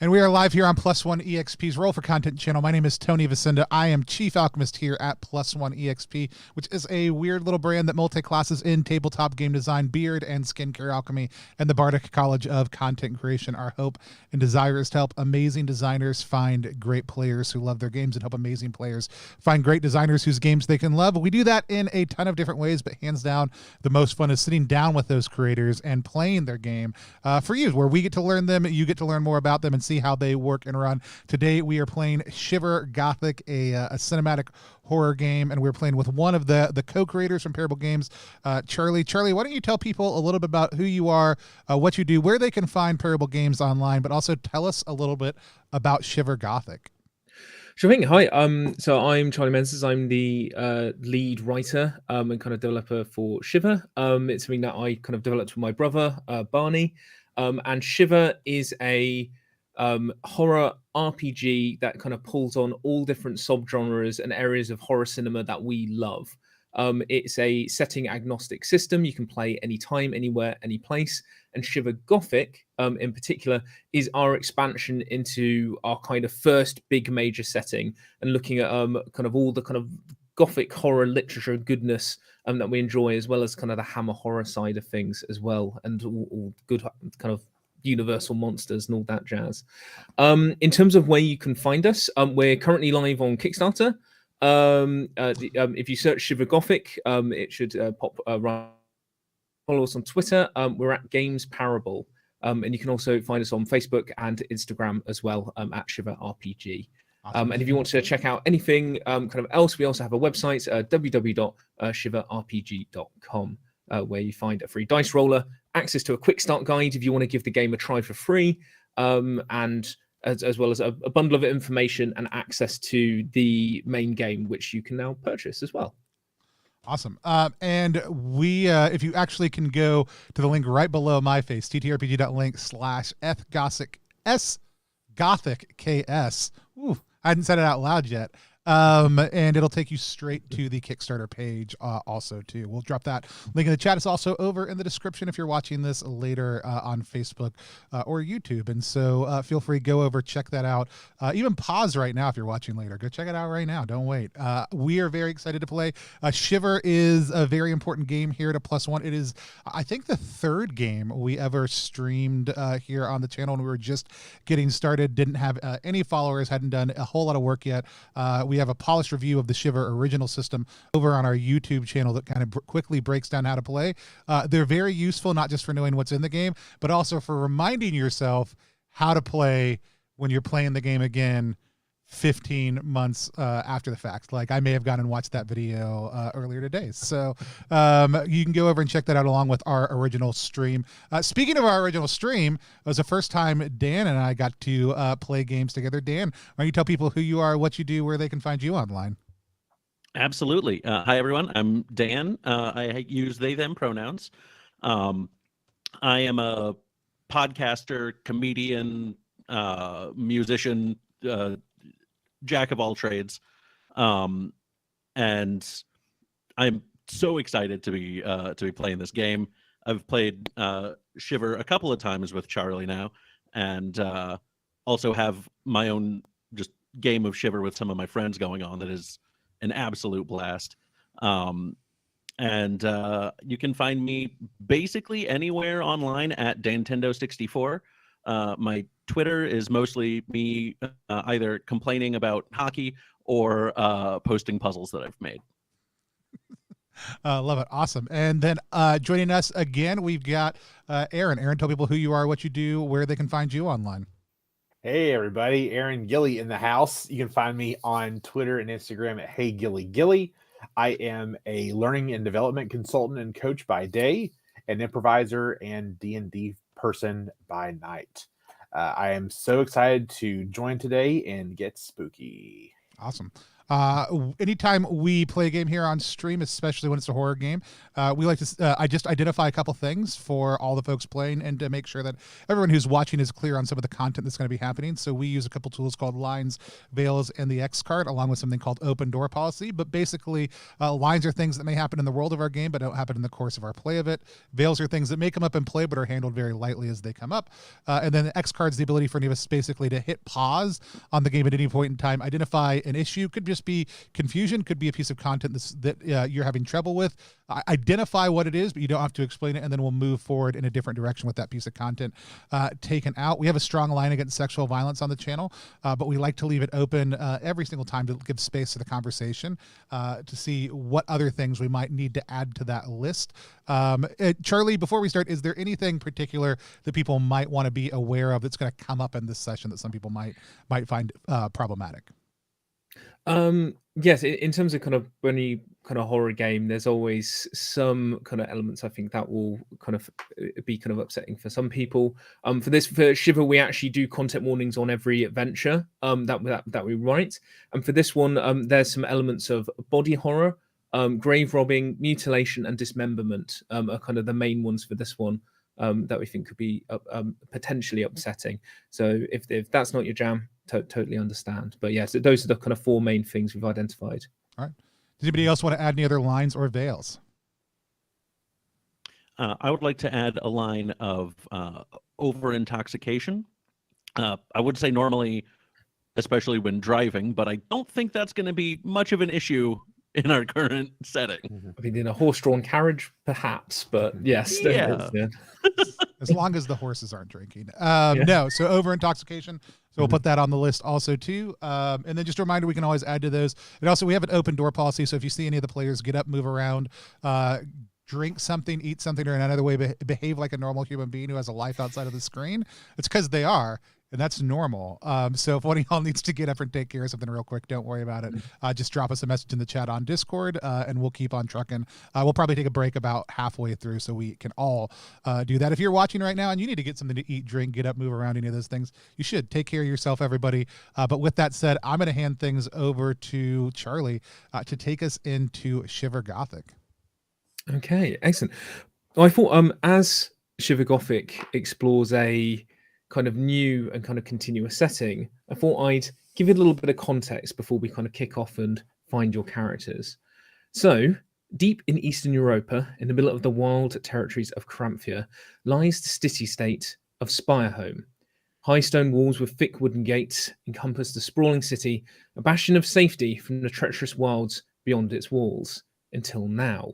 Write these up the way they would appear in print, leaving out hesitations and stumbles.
And we are live here on Plus One EXP's Roll for Content channel. My name is Tony Vicinda. I am Chief Alchemist here at Plus One EXP, which is a weird little brand that multi-classes in tabletop game design, beard, and skincare alchemy, and the Bardic College of Content Creation. Our hope and desire is to help amazing designers find great players who love their games and help amazing players find great designers whose games they can love. We do that in a ton of different ways, but hands down, the most fun is sitting down with those creators and playing their game for you, where we get to learn them, you get to learn more about them, and see how they work and run. Today we are playing Shiver Gothic, a cinematic horror game, and we're playing with one of the co-creators from Parable Games, Charlie. Charlie, why don't you tell people a little bit about who you are, what you do, where they can find Parable Games online, but also tell us a little bit about Shiver Gothic. Sure thing. Hi. So I'm Charlie Menzies. I'm the lead writer and kind of developer for Shiver. It's something that I kind of developed with my brother Barney. And Shiver is a horror RPG that kind of pulls on all different subgenres and areas of horror cinema that we love. It's a setting agnostic system. You can play anytime, anywhere, any place. And Shiver Gothic, in particular, is our expansion into our kind of first big major setting and looking at kind of all the kind of Gothic horror literature goodness that we enjoy, as well as kind of the Hammer horror side of things as well, and all good kind of universal monsters and all that jazz. In terms of where you can find us, we're currently live on Kickstarter. If you search Shiver Gothic, it should pop right. Follow us on Twitter. We're at Games Parable, and you can also find us on Facebook and Instagram as well, at Shiver RPG. Awesome. And if you want to check out anything kind of else, we also have a website, www.shiverrpg.com, where you find a free dice roller, access to a quick start guide if you want to give the game a try for free, and as well as a bundle of information and access to the main game, which you can now purchase as well. Awesome. And we, if you actually can go to the link right below my face, ttrpg.link /SGothicksCheck. Ooh, I hadn't said it out loud yet. And it'll take you straight to the Kickstarter page also too. We'll drop that link in the chat. It's also over in the description if you're watching this later on Facebook or YouTube. And so feel free, go over, check that out. Even pause right now if you're watching later. Go check it out right now. Don't wait. We are very excited to play. Shiver is a very important game here at Plus One. It is, I think, the third game we ever streamed here on the channel, and we were just getting started. Didn't have any followers, hadn't done a whole lot of work yet. We have a polished review of the Shiver original system over on our YouTube channel that kind of quickly breaks down how to play. They're very useful, not just for knowing what's in the game, but also for reminding yourself how to play when you're playing the game again 15 months after the fact. Like, I may have gone and watched that video earlier today. So you can go over and check that out along with our original stream. Speaking of our original stream, it was the first time Dan and I got to play games together. Dan, why don't you tell people who you are, what you do, where they can find you online? Absolutely. Hi, everyone. I'm Dan. I use they, them pronouns. I am a podcaster, comedian, musician, jack of all trades, and I'm so excited to be playing this game. I've played Shiver a couple of times with Charlie now, and also have my own just game of Shiver with some of my friends going on that is an absolute blast. And you can find me basically anywhere online at Nintendo64. My Twitter is mostly me either complaining about hockey or posting puzzles that I've made. Love it. Awesome. And then joining us again, we've got Aaron. Aaron, tell people who you are, what you do, where they can find you online. Hey, everybody. Aaron Gilly in the house. You can find me on Twitter and Instagram at HeyGillyGilly. I am a learning and development consultant and coach by day, an improviser and D&D person by night. I am so excited to join today and get spooky. Awesome. Anytime we play a game here on stream, especially when it's a horror game, we like to I just identify a couple things for all the folks playing and to make sure that everyone who's watching is clear on some of the content that's going to be happening. So we use a couple tools called lines, veils, and the X card, along with something called open door policy. But basically, lines are things that may happen in the world of our game but don't happen in the course of our play of it. Veils are things that may come up in play but are handled very lightly as they come up. And then the X card's the ability for any of us basically to hit pause on the game at any point in time, identify an issue, could just be confusion, could be a piece of content that you're having trouble with. Identify what it is, but you don't have to explain it, and then we'll move forward in a different direction with that piece of content taken out. We have a strong line against sexual violence on the channel, but we like to leave it open every single time to give space to the conversation to see what other things we might need to add to that list. Charlie, before we start, is there anything particular that people might want to be aware of that's going to come up in this session that some people might find problematic? Yes, in terms of kind of when you kind of horror game, there's always some kind of elements I think that will kind of be kind of upsetting for some people. For Shiver, we actually do content warnings on every adventure that we write, and for this one, there's some elements of body horror, grave robbing, mutilation, and dismemberment are kind of the main ones for this one. That we think could be potentially upsetting. So if that's not your jam, totally understand. But yes, those are the kind of four main things we've identified. All right. Does anybody else want to add any other lines or veils? I would like to add a line of over intoxication. I would say normally, especially when driving, but I don't think that's going to be much of an issue in our current setting. I mean, in a horse-drawn carriage, perhaps, but yes. Yeah. As long as the horses aren't drinking. No, so over intoxication. So we'll put that on the list also too. And then just a reminder, we can always add to those. And also we have an open door policy. So if you see any of the players get up, move around, drink something, eat something, or in another way behave like a normal human being who has a life outside of the screen, it's because they are. And that's normal. So if one of y'all needs to get up and take care of something real quick, don't worry about it. Just drop us a message in the chat on Discord, and we'll keep on trucking. We'll probably take a break about halfway through so we can all do that. If you're watching right now and you need to get something to eat, drink, get up, move around, any of those things, you should take care of yourself, everybody. But with that said, I'm going to hand things over to Charlie to take us into Shiver Gothic. Okay, excellent. I thought as Shiver Gothic explores a kind of new and kind of continuous setting, I thought I'd give it a little bit of context before we kind of kick off and find your characters. So, deep in Eastern Europa, in the middle of the wild territories of Cramphia, lies the city-state of Spireholm. High stone walls with thick wooden gates encompass the sprawling city, a bastion of safety from the treacherous wilds beyond its walls, until now.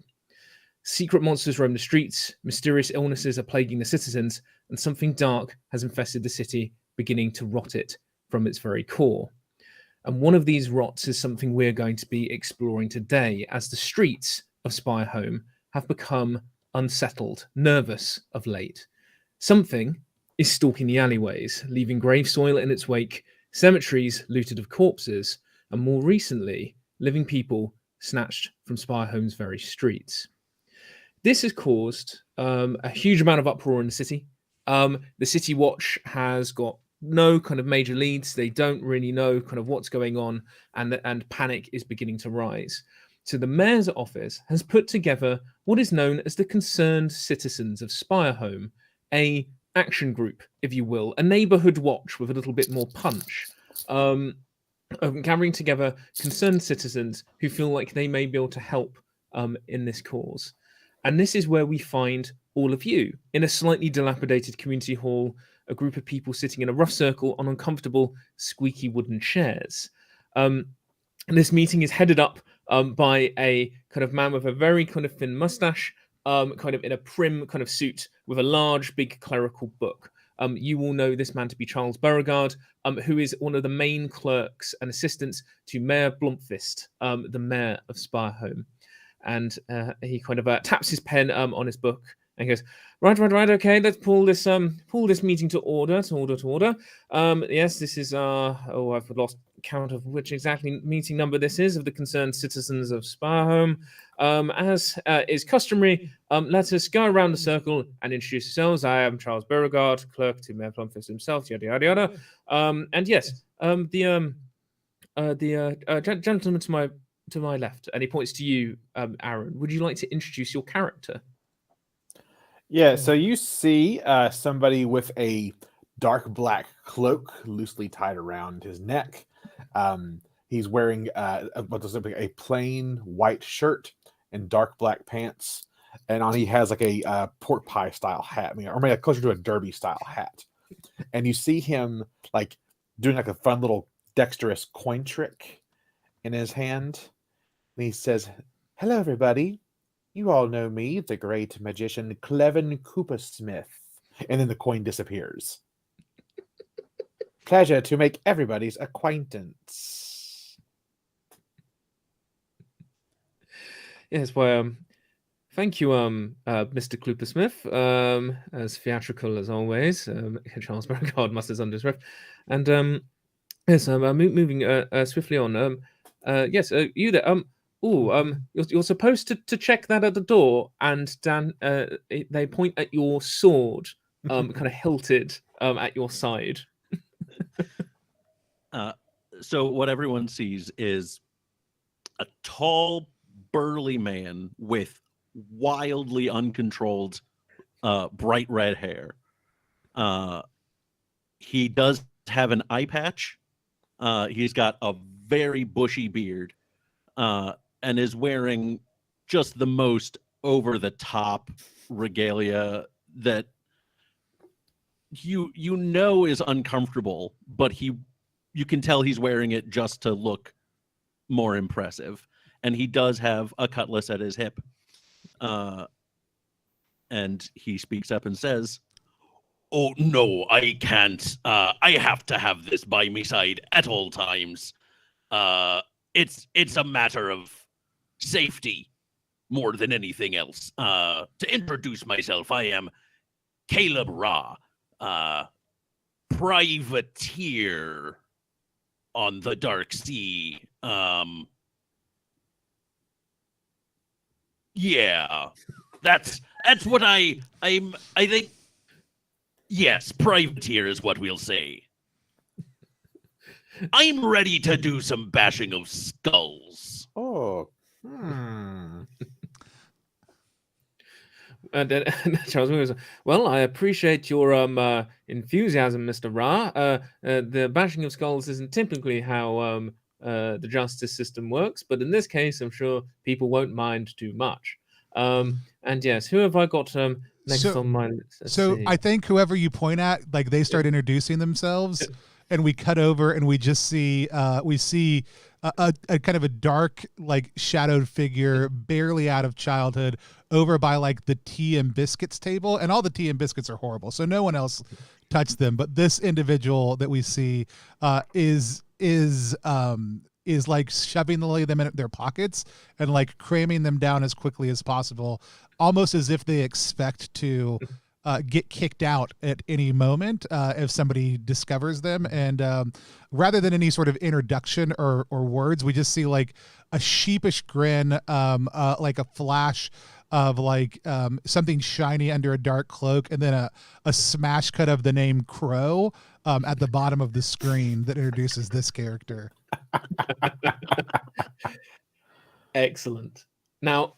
Secret monsters roam the streets, mysterious illnesses are plaguing the citizens, and something dark has infested the city, beginning to rot it from its very core. And one of these rots is something we're going to be exploring today, as the streets of Spireholm have become unsettled, nervous of late. Something is stalking the alleyways, leaving grave soil in its wake, cemeteries looted of corpses, and more recently, living people snatched from Spireholm's very streets. This has caused a huge amount of uproar in the city. The City Watch has got no kind of major leads. They don't really know kind of what's going on, and panic is beginning to rise. So the mayor's office has put together what is known as the Concerned Citizens of Spireholm, a action group, if you will, a neighborhood watch with a little bit more punch. Gathering together concerned citizens who feel like they may be able to help in this cause. And this is where we find all of you in a slightly dilapidated community hall, a group of people sitting in a rough circle on uncomfortable, squeaky wooden chairs. And this meeting is headed up by a kind of man with a very kind of thin mustache, kind of in a prim kind of suit with a large, big clerical book. You will know this man to be Charles Beauregard, who is one of the main clerks and assistants to Mayor Blomfist, the mayor of Spireholm. And he kind of taps his pen on his book and goes, right, okay, let's pull this meeting to order. Yes, this is I've lost count of which exactly meeting number this is of the Concerned Citizens of Spireholm. As is customary, let us go around the circle and introduce yourselves. I am Charles Beauregard, clerk to Mayor Plumfist himself, yada yada yada. And yes, gentleman to my left, and he points to you, Aaron. Would you like to introduce your character? Yeah, so you see somebody with a dark black cloak loosely tied around his neck. He's wearing what does it look like, a plain white shirt and dark black pants, and on he has like a pork pie style hat, or maybe closer to a derby style hat. And you see him like doing like a fun little dexterous coin trick in his hand, and he says, "Hello, everybody. You all know me, the great magician Clevin Coopersmith." And then the coin disappears. Pleasure to make everybody's acquaintance. Yes, well, thank you, Mr. Coopersmith. As theatrical as always. Charles Beauregard must have under his breath. And yes, moving swiftly on. Yes, you there. You're supposed to check that at the door, and Dan, they point at your sword, kind of hilted, at your side. So what everyone sees is a tall, burly man with wildly uncontrolled, bright red hair. He does have an eye patch. He's got a very bushy beard. And is wearing just the most over-the-top regalia that you know is uncomfortable, but you can tell he's wearing it just to look more impressive. And he does have a cutlass at his hip. And he speaks up and says, "Oh, no, I can't. I have to have this by me side at all times. It's a matter of safety more than anything else. To introduce myself, I am Caleb Ra, privateer on the Dark Sea. Yeah, that's what I think. Yes, privateer is what we'll say. I'm ready to do some bashing of skulls." Oh. And then Charles goes, "Well, I appreciate your enthusiasm, Mr. Ra. The bashing of skulls isn't typically how the justice system works, but in this case, I'm sure people won't mind too much. And yes, who have I got next on my list? Let's see. I think whoever you point at, like they start introducing themselves, and we cut over and we just see a kind of a dark, like shadowed figure, barely out of childhood, over by like the tea and biscuits table, and all the tea and biscuits are horrible, so no one else touched them. But this individual that we see is like shoving them in their pockets and like cramming them down as quickly as possible, almost as if they expect to get kicked out at any moment if somebody discovers them. And rather than any sort of introduction or words, we just see like a sheepish grin, like a flash of like something shiny under a dark cloak, and then a smash cut of the name Crow at the bottom of the screen that introduces this character. Excellent. Now,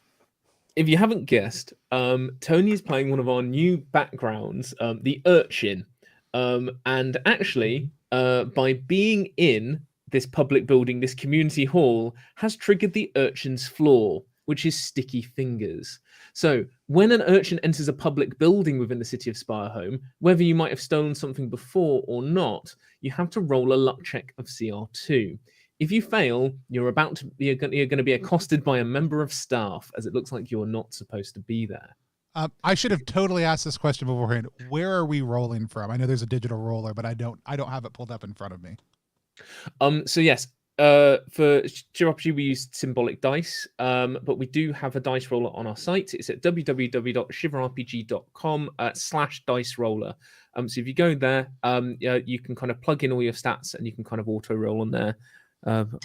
if you haven't guessed, Tony is playing one of our new backgrounds, the Urchin. And actually, by being in this public building, this community hall, has triggered the Urchin's flaw, which is sticky fingers. So when an urchin enters a public building within the city of Spireholm, whether you might have stolen something before or not, you have to roll a luck check of CR2. If you fail, you're going to be accosted by a member of staff, as it looks like you're not supposed to be there. I should have totally asked this question beforehand. Where are we rolling from? I know there's a digital roller, but I don't have it pulled up in front of me. So yes, for Shiver RPG we use symbolic dice, but we do have a dice roller on our site. It's at www.shiverrpg.com/dice roller. So if you go there, you can kind of plug in all your stats and you can kind of auto roll on there.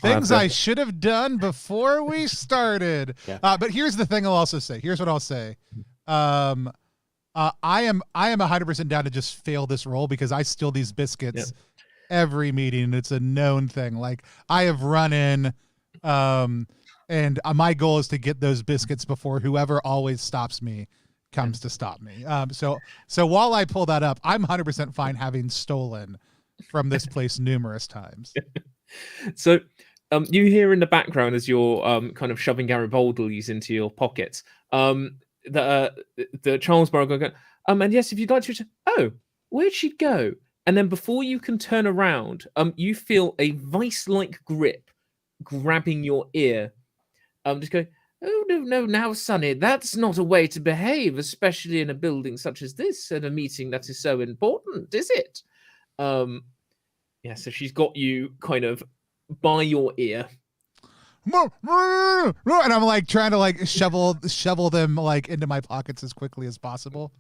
Things I should have done before we started. Yeah. But here's the thing I'll also say. Here's what I'll say. I am 100% down to just fail this roll because I steal these biscuits every meeting. It's a known thing. Like I have run in, and my goal is to get those biscuits before whoever always stops me comes to stop me. So while I pull that up, I'm 100% fine having stolen from this place numerous times. So you hear in the background as you're kind of shoving Garibaldi's into your pockets, the Charles Barrow going, and yes, if you'd like to, oh, where'd she go? And then before you can turn around, you feel a vice-like grip grabbing your ear. Just going, oh, no, now, Sonny, that's not a way to behave, especially in a building such as this, at a meeting that is so important, is it? Yeah, so she's got you kind of by your ear. And I'm like trying to like shovel them like into my pockets as quickly as possible.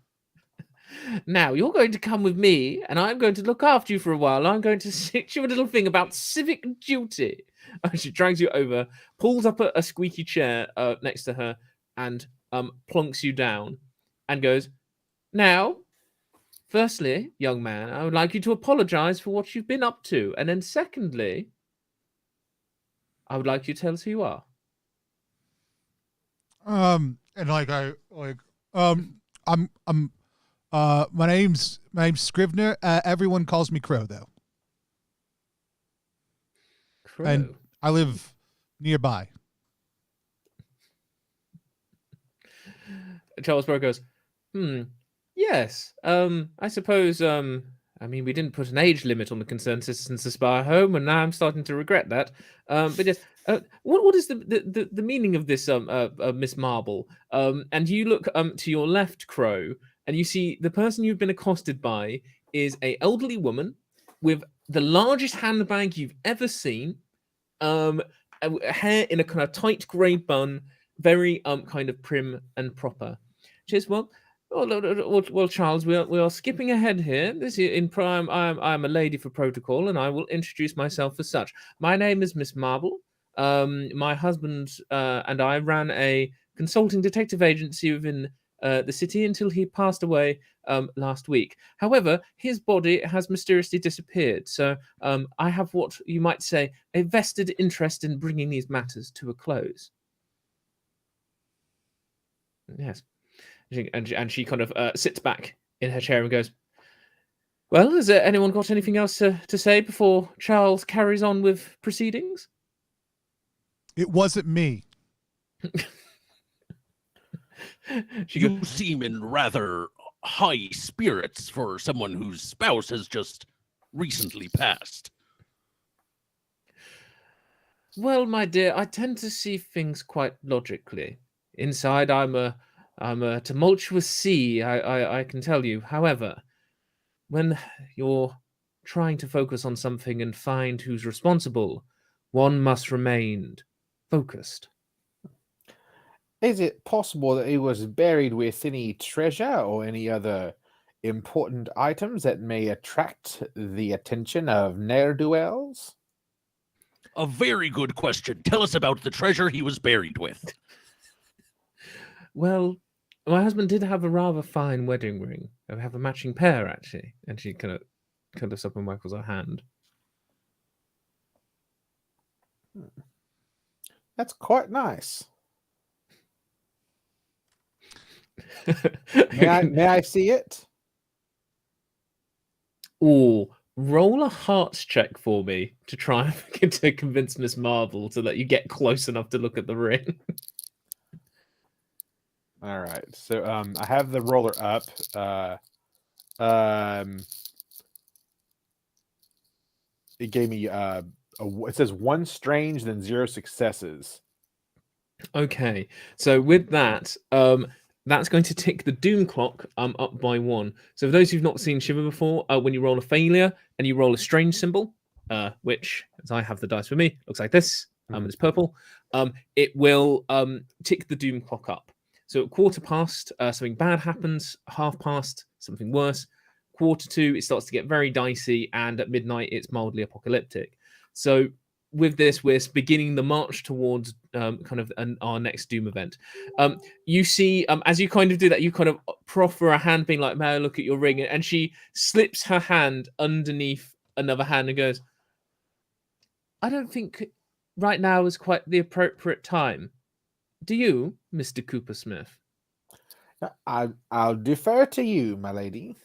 Now you're going to come with me, and I'm going to look after you for a while. I'm going to teach you a little thing about civic duty. She drags you over, pulls up a squeaky chair next to her, and plonks you down, and goes, now, firstly, young man, I would like you to apologize for what you've been up to. And then secondly, I would like you to tell us who you are. And like I'm my name's Scrivener. Everyone calls me Crow though. Crow. And I live nearby. Charles Burr goes, yes, I suppose, I mean, we didn't put an age limit on the concerned citizens Aspire home, and now I'm starting to regret that. But yes, what is the meaning of this, Miss Marble? And you look to your left, Crow, and you see the person you've been accosted by is a elderly woman with the largest handbag you've ever seen, hair in a kind of tight grey bun, very kind of prim and proper. She says, well, Charles, we are skipping ahead here. This is in prime. I am a lady for protocol, and I will introduce myself as such. My name is Miss Marble. My husband and I ran a consulting detective agency within the city until he passed away last week. However, his body has mysteriously disappeared. So I have what you might say a vested interest in bringing these matters to a close. Yes. And she kind of sits back in her chair and goes, well, has anyone got anything else to say before Charles carries on with proceedings? It wasn't me. You seem in rather high spirits for someone whose spouse has just recently passed. Well, my dear, I tend to see things quite logically. Inside, I'm a tumultuous sea, I can tell you. However, when you're trying to focus on something and find who's responsible, one must remain focused. Is it possible that he was buried with any treasure or any other important items that may attract the attention of ne'er-do-wells? A very good question. Tell us about the treasure he was buried with. Well, my husband did have a rather fine wedding ring. I have a matching pair, actually. And she kind of lifts up and waggles her hand. That's quite nice. May I see it? Ooh, roll a hearts check for me to try and to convince Miss Marble to let you get close enough to look at the ring. All right. So I have the roller up. It gave me it says 1 strange, then 0 successes. Okay. So with that, that's going to tick the doom clock up by 1. So for those who've not seen Shiver before, when you roll a failure and you roll a strange symbol, which, as I have the dice for me, looks like this, it's purple, it will tick the doom clock up. So at 1/4 past, something bad happens. 1/2 past, something worse. 1/4 it starts to get very dicey, and at midnight, it's mildly apocalyptic. So with this, we're beginning the march towards kind of our next Doom event. You see, as you kind of do that, you kind of proffer a hand, being like, "May I look at your ring?" And she slips her hand underneath another hand and goes, I don't think right now is quite the appropriate time. Do you, Mr. Cooper Smith? I'll defer to you, my lady.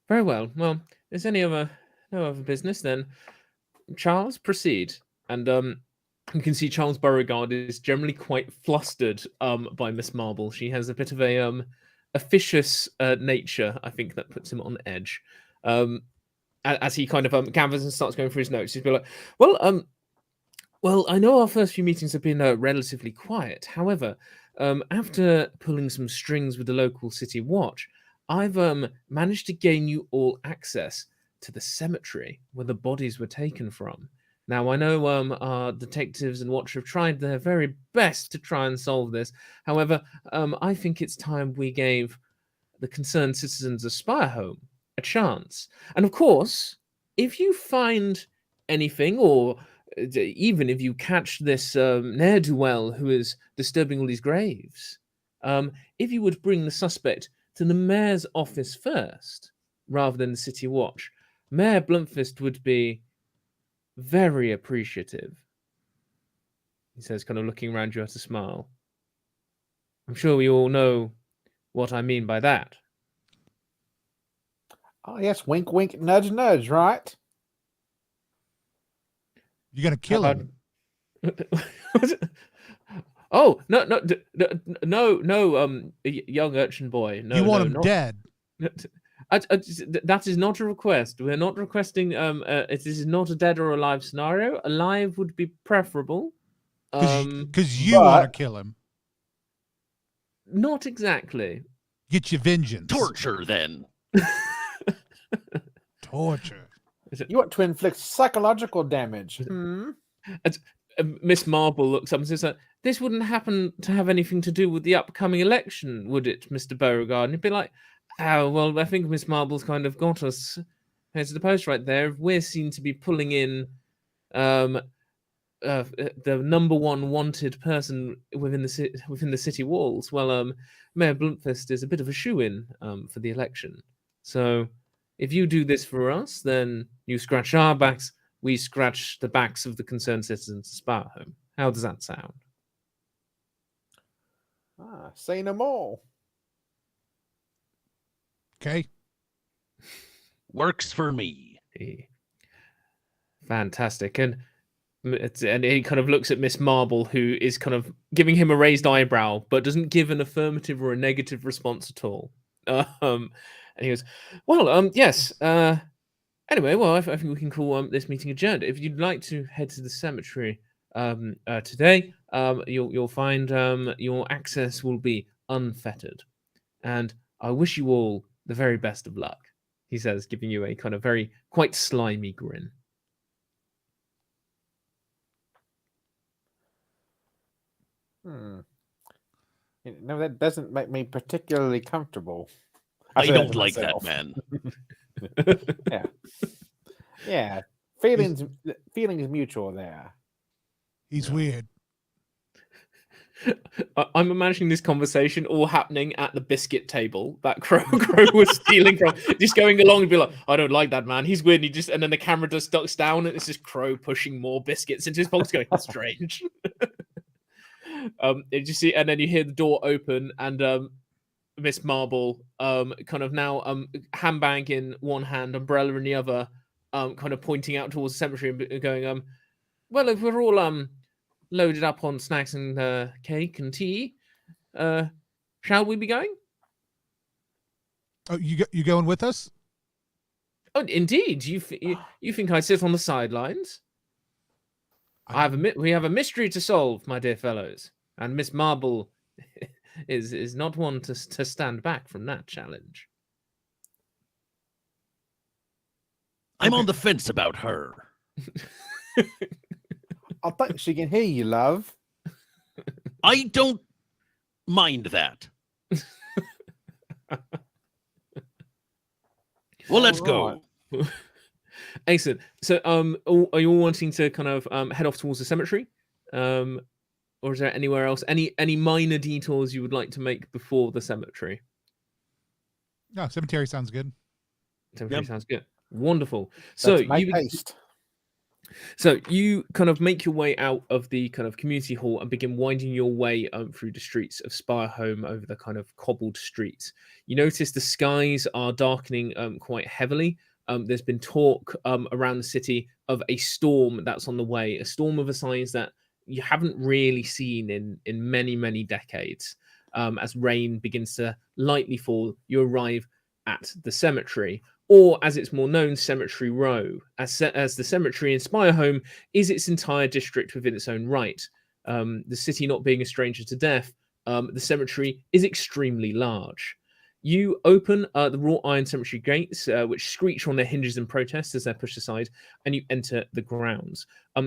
Very well. Well, is no other business then? Charles, proceed. And you can see Charles Beauregard is generally quite flustered by Miss Marble. She has a bit of a officious nature, I think, that puts him on edge. As he kind of gathers and starts going through his notes, he's be like, well, I know our first few meetings have been relatively quiet. However, after pulling some strings with the local city watch, I've managed to gain you all access to the cemetery where the bodies were taken from. Now, I know our detectives and watch have tried their very best to try and solve this. However, I think it's time we gave the concerned citizens of Spire Home a chance. And of course, if you find anything, or even if you catch this ne'er-do-well who is disturbing all these graves, if you would bring the suspect to the mayor's office first, rather than the city watch, Mayor Bluntfist would be very appreciative. He says, kind of looking around you at a smile. I'm sure we all know what I mean by that. Oh, yes, wink, wink, nudge, nudge, right? You're going to kill him. Oh, no, young urchin boy. No, you want him not dead. That is not a request. We're not requesting. It is not a dead or alive scenario. Alive would be preferable. Because you want to kill him. Not exactly. Get your vengeance. Torture, then. Torture. You want to inflict psychological damage. Miss Marble looks up and says, this wouldn't happen to have anything to do with the upcoming election, would it, Mr. Beauregard? And he'd be like, oh, well, I think Miss Marble's kind of got us. Here's the post right there. We're seen to be pulling in the number one wanted person within the city walls. Well, Mayor Bluntfist is a bit of a shoo-in for the election. So if you do this for us, then you scratch our backs, we scratch the backs of the concerned citizens of Spire Home. How does that sound? Say no more. Okay. Works for me. Fantastic. And he kind of looks at Miss Marble, who is kind of giving him a raised eyebrow, but doesn't give an affirmative or a negative response at all. And he goes, well, yes. Anyway, well, I think we can call this meeting adjourned. If you'd like to head to the cemetery today, you'll find your access will be unfettered. And I wish you all the very best of luck, he says, giving you a kind of quite slimy grin. No, that doesn't make me particularly comfortable. I don't like that man. Yeah. Feelings mutual there. He's weird. I'm imagining this conversation all happening at the biscuit table that Crow was stealing from, just going along and be like, I don't like that man. He's weird. And then the camera just ducks down and it's just Crow pushing more biscuits into his box, going, that's strange. You see, and then you hear the door open and Miss Marble, kind of now handbag in one hand, umbrella in the other, kind of pointing out towards the cemetery and going, well, if we're all loaded up on snacks and cake and tea, shall we be going? Oh, you going with us? Oh, indeed. You think I sit on the sidelines? We have a mystery to solve, my dear fellows, and Miss Marble is not one to stand back from that challenge. I'm on the fence about her. I think she can hear you, love. I don't mind that. Well, let's go. Excellent. So, are you all wanting to kind of head off towards the cemetery, or is there anywhere else? Any minor detours you would like to make before the cemetery? No, cemetery sounds good. 10:30 sounds good. Wonderful. So That's my taste. So you kind of make your way out of the kind of community hall and begin winding your way through the streets of Spirehome over the kind of cobbled streets. You notice the skies are darkening quite heavily. There's been talk around the city of a storm that's on the way, a storm of a size that you haven't really seen in many, many decades. As rain begins to lightly fall, you arrive at the cemetery, or as it's more known, Cemetery Row, as the cemetery in Spirehome is its entire district within its own right. The city not being a stranger to death, the cemetery is extremely large. You open the wrought iron cemetery gates, which screech on their hinges in protest as they're pushed aside, and you enter the grounds.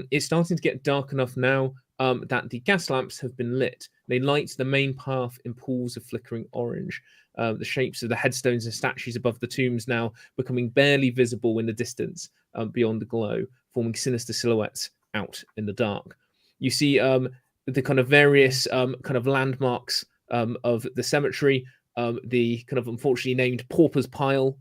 It's starting to get dark enough now that the gas lamps have been lit. They light the main path in pools of flickering orange. The shapes of the headstones and statues above the tombs now becoming barely visible in the distance beyond the glow, forming sinister silhouettes out in the dark. You see the kind of various kind of landmarks of the cemetery, the kind of unfortunately named Pauper's Pile,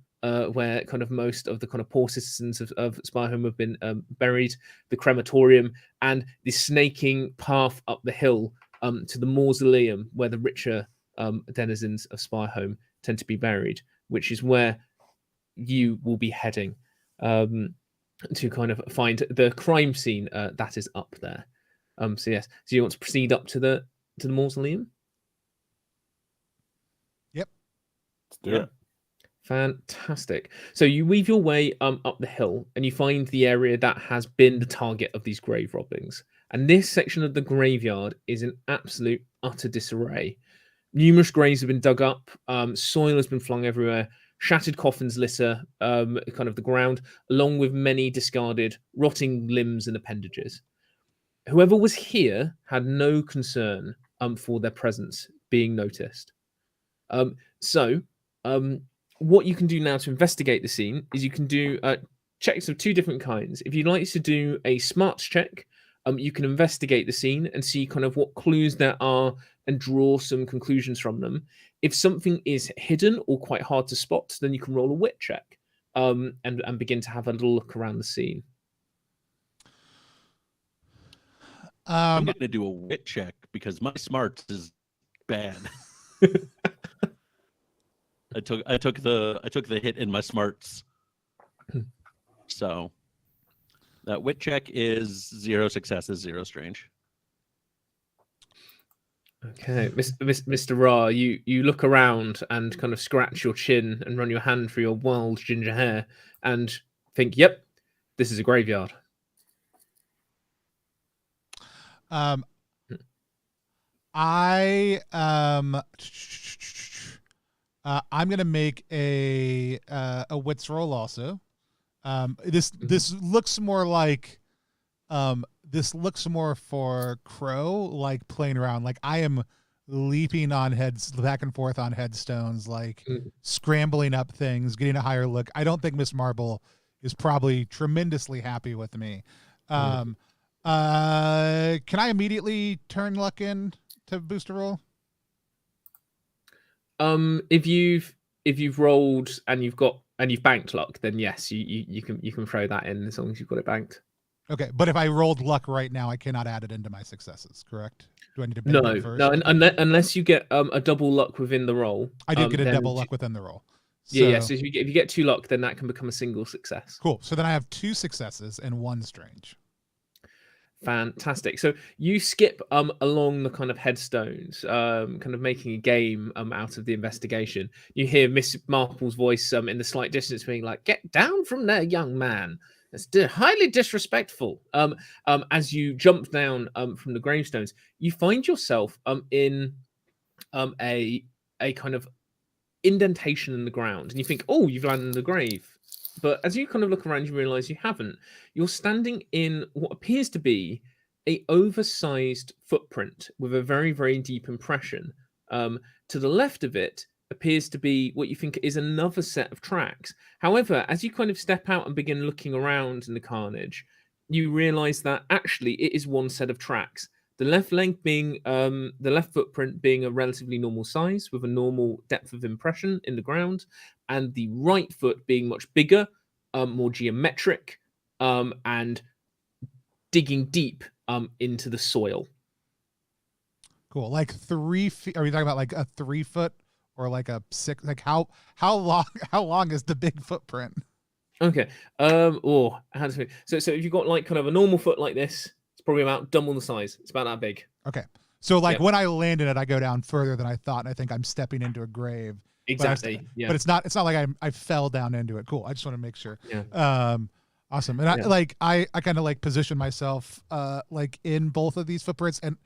where kind of most of the kind of poor citizens of Spirehome have been buried, the crematorium, and the snaking path up the hill to the mausoleum where the richer denizens of Spirehome tend to be buried, which is where you will be heading to kind of find the crime scene that is up there. So yes, so you want to proceed up to the mausoleum? Yep. Let's do it. Fantastic. So you weave your way up the hill and you find the area that has been the target of these grave robbings. And this section of the graveyard is in absolute utter disarray. Numerous graves have been dug up, soil has been flung everywhere, shattered coffins litter kind of the ground, along with many discarded, rotting limbs and appendages. Whoever was here had no concern for their presence being noticed. So what you can do now to investigate the scene is you can do checks of two different kinds. If you'd like to do a smarts check, you can investigate the scene and see kind of what clues there are and draw some conclusions from them. If something is hidden or quite hard to spot, then you can roll a wit check and begin to have a little look around the scene. I'm going to do a wit check because my smarts is bad. I took the hit in my smarts. So that wit check is 0 successes, 0 strange. Okay, Mr. Ra, you look around and kind of scratch your chin and run your hand through your wild ginger hair and think, "Yep, this is a graveyard." I'm gonna make a wits roll also. This looks more like this looks more for Crow, like playing around. Like I am leaping on heads, back and forth on headstones, like scrambling up things, getting a higher look. I don't think Miss Marble is probably tremendously happy with me. Can I immediately turn luck in to boost a roll? If you've rolled and you've banked luck, then yes, you can throw that in as long as you've got it banked. Okay, but if I rolled luck right now, I cannot add it into my successes, correct? Do I need to bank it first? No, unless you get a double luck within the roll. I did get a double luck within the roll. So, yeah. So if you get 2 luck, then that can become a single success. Cool. So then I have 2 successes and 1 strange. Fantastic. So you skip along the kind of headstones, kind of making a game out of the investigation. You hear Miss Marple's voice in the slight distance being like, "Get down from there, young man. It's highly disrespectful." As you jump down from the gravestones, you find yourself in a kind of indentation in the ground, and you think, "Oh, you've landed in the grave." But as you kind of look around, you realize you haven't. You're standing in what appears to be a oversized footprint with a very, very deep impression. To the left of it appears to be what you think is another set of tracks. However, as you kind of step out and begin looking around in the carnage, you realize that actually it is one set of tracks. The left leg being the left footprint being a relatively normal size with a normal depth of impression in the ground, and the right foot being much bigger, more geometric, and digging deep into the soil. Cool. Like 3 feet. Are we talking about like a 3 foot or like a 6? Like how long is the big footprint? Okay. So if you've got like kind of a normal foot like this, it's probably about double the size. It's about that big. Okay. So like Yep. when I land in it, I go down further than I thought, and I think I'm stepping into a grave. Exactly. But it's not like I fell down into it. Cool. I just want to make sure. Yeah. Awesome. And I kind of like position myself like in both of these footprints, and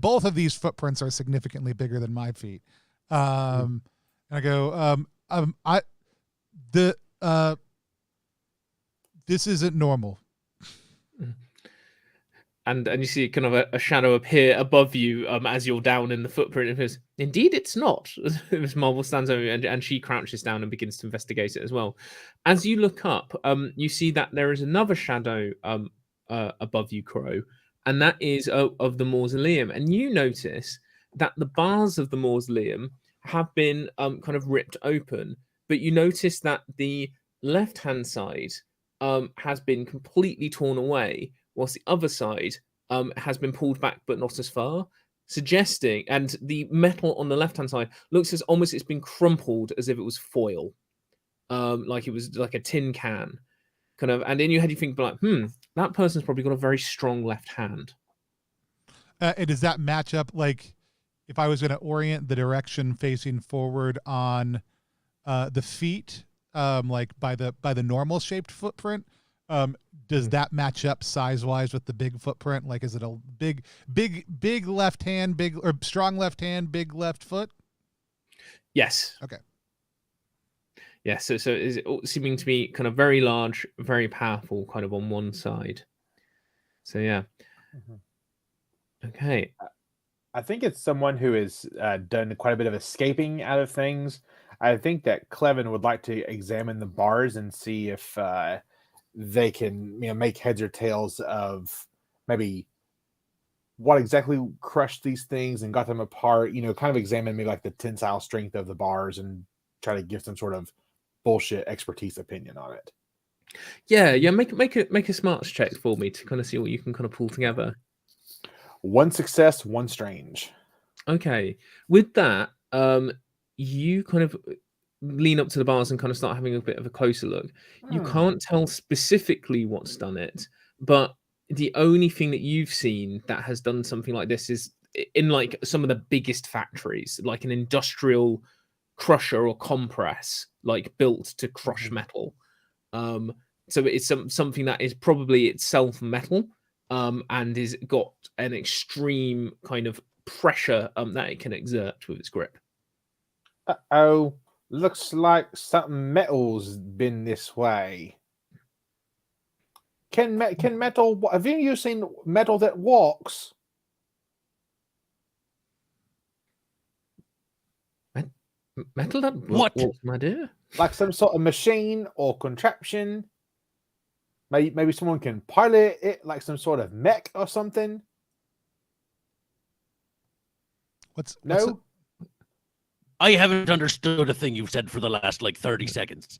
both of these footprints are significantly bigger than my feet. And I go, this isn't normal. And you see kind of a shadow appear above you as you're down in the footprint. And goes, indeed, it's not. Miss Marvel stands over you, and she crouches down and begins to investigate it as well. As you look up, you see that there is another shadow above you, Crow, and that is of the mausoleum. And you notice that the bars of the mausoleum have been kind of ripped open, but you notice that the left-hand side has been completely torn away, whilst the other side has been pulled back, but not as far, suggesting, and the metal on the left-hand side looks as almost it's been crumpled as if it was foil, like it was like a tin can, kind of. And in your head, you think, like, that person's probably got a very strong left hand. And does that match up? Like, if I was going to orient the direction facing forward on the feet, like by the normal shaped footprint, does that match up size wise with the big footprint? Like, is it a big left hand, big or strong left hand, big left foot? Yes. Okay. Yes. So is it seeming to be kind of very large, very powerful, kind of on one side. So yeah. Okay. I think it's someone who has done quite a bit of escaping out of things. I think that Clevin would like to examine the bars and see if they can, make heads or tails of maybe what exactly crushed these things and got them apart. Kind of examine maybe like the tensile strength of the bars and try to give some sort of bullshit expertise opinion on it. Yeah. Make a smarts check for me to kind of see what you can kind of pull together. 1 success, 1 strange. Okay. With that, you kind of lean up to the bars and kind of start having a bit of a closer look. You can't tell specifically what's done it, but the only thing that you've seen that has done something like this is in like some of the biggest factories, like an industrial crusher or compress, like built to crush metal. So it's something that is probably itself metal, and is got an extreme kind of pressure that it can exert with its grip. Uh-oh. Looks like something metal's been this way. Can metal... Have you seen metal that walks? Metal that What? walks, my dear? Like some sort of machine or contraption? Maybe someone can pilot it like some sort of mech or something? No? I haven't understood a thing you've said for the last 30 seconds.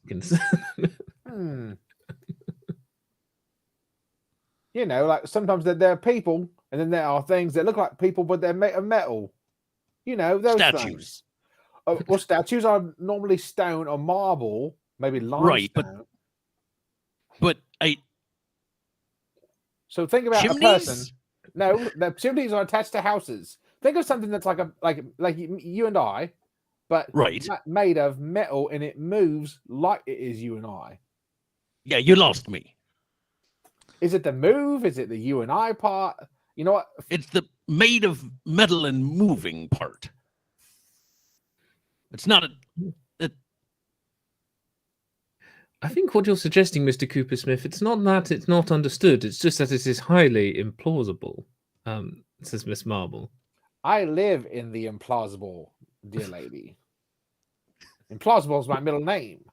Like sometimes there are people, and then there are things that look like people, but they're made of metal. Those Statues. things. Well, statues are normally stone or marble, maybe limestone. Right, but So think about chimneys? a person. No, the chimneys are attached to houses. Think of something that's like you and I, but Right. made of metal, and it moves like it is you and I. Yeah, you lost me. Is it the move? Is it the you and I part? You know what? It's the made of metal and moving part. It's not I think what you're suggesting, Mr. Cooper Smith, it's not that it's not understood. It's just that it is highly implausible, says Miss Marble. I live in the implausible, dear lady. Implausible is my middle name.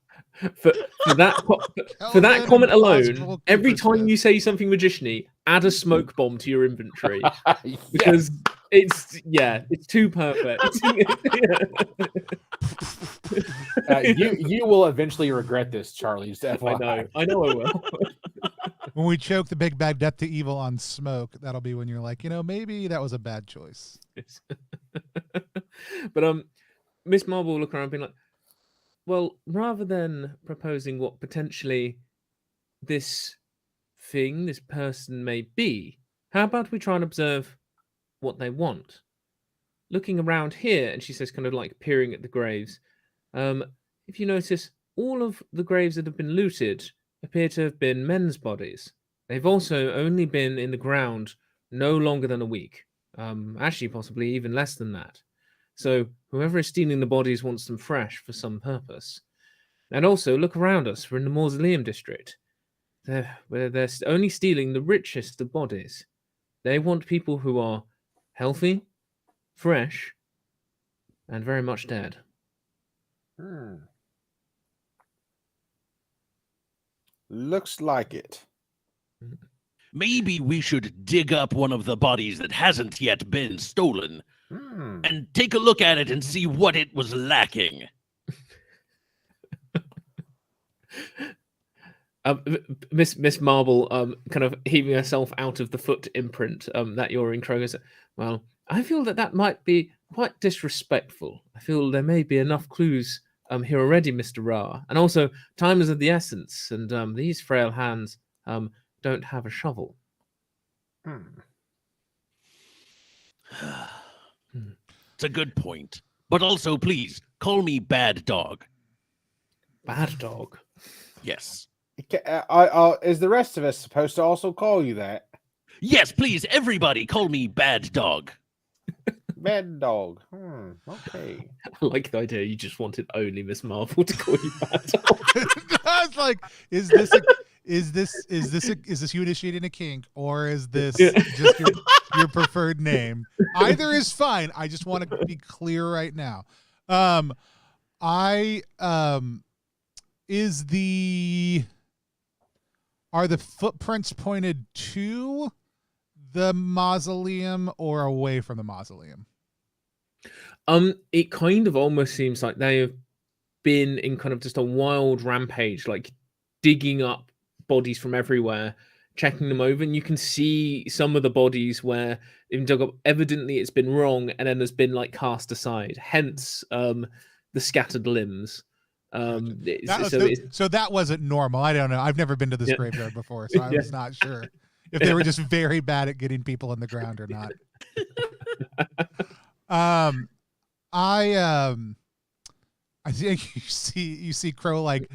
For that comment alone, every time you say something magician-y, add a smoke bomb to your inventory. Because it's too perfect. You will eventually regret this, Charlie. Just FYI. I know I will. When we choke the big bad death to evil on smoke, that'll be when you're like, maybe that was a bad choice. But Miss Marble will look around being like, well, rather than proposing what potentially this person may be, how about we try and observe what they want? Looking around here, and she says, kind of like peering at the graves, if you notice, all of the graves that have been looted appear to have been men's bodies. They've also only been in the ground no longer than a week. Actually, possibly even less than that. So whoever is stealing the bodies wants them fresh for some purpose. And also, look around us. We're in the Mausoleum District. They're only stealing the richest of bodies. They want people who are healthy, fresh, and very much dead. Looks like it. Maybe we should dig up one of the bodies that hasn't yet been stolen and take a look at it and see what it was lacking. Miss Marble, kind of heaving herself out of the foot imprint that you're in, Kroger. Well, I feel that might be quite disrespectful. I feel there may be enough clues here already, Mr. Ra. And also, time is of the essence, and these frail hands don't have a shovel. It's a good point. But also, please, call me Bad Dog. Bad Dog? Yes. Is the rest of us supposed to also call you that? Yes, please, everybody, call me Bad Dog. Bad Dog. Okay. I like the idea you just wanted only Miss Marvel to call you Bad Dog. I was like, is this you initiating a kink, or is this just your preferred name? Either is fine. I just want to be clear right now. Are the footprints pointed to the mausoleum or away from the mausoleum? It kind of almost seems like they have been in kind of just a wild rampage, like digging up bodies from everywhere, checking them over, and you can see some of the bodies where they've dug up. Evidently, it's been wrong, and then has been like cast aside. Hence, the scattered limbs. So that wasn't normal. I don't know. I've never been to this graveyard before, so I was not sure if they were just very bad at getting people in the ground or not. I think you see Crow like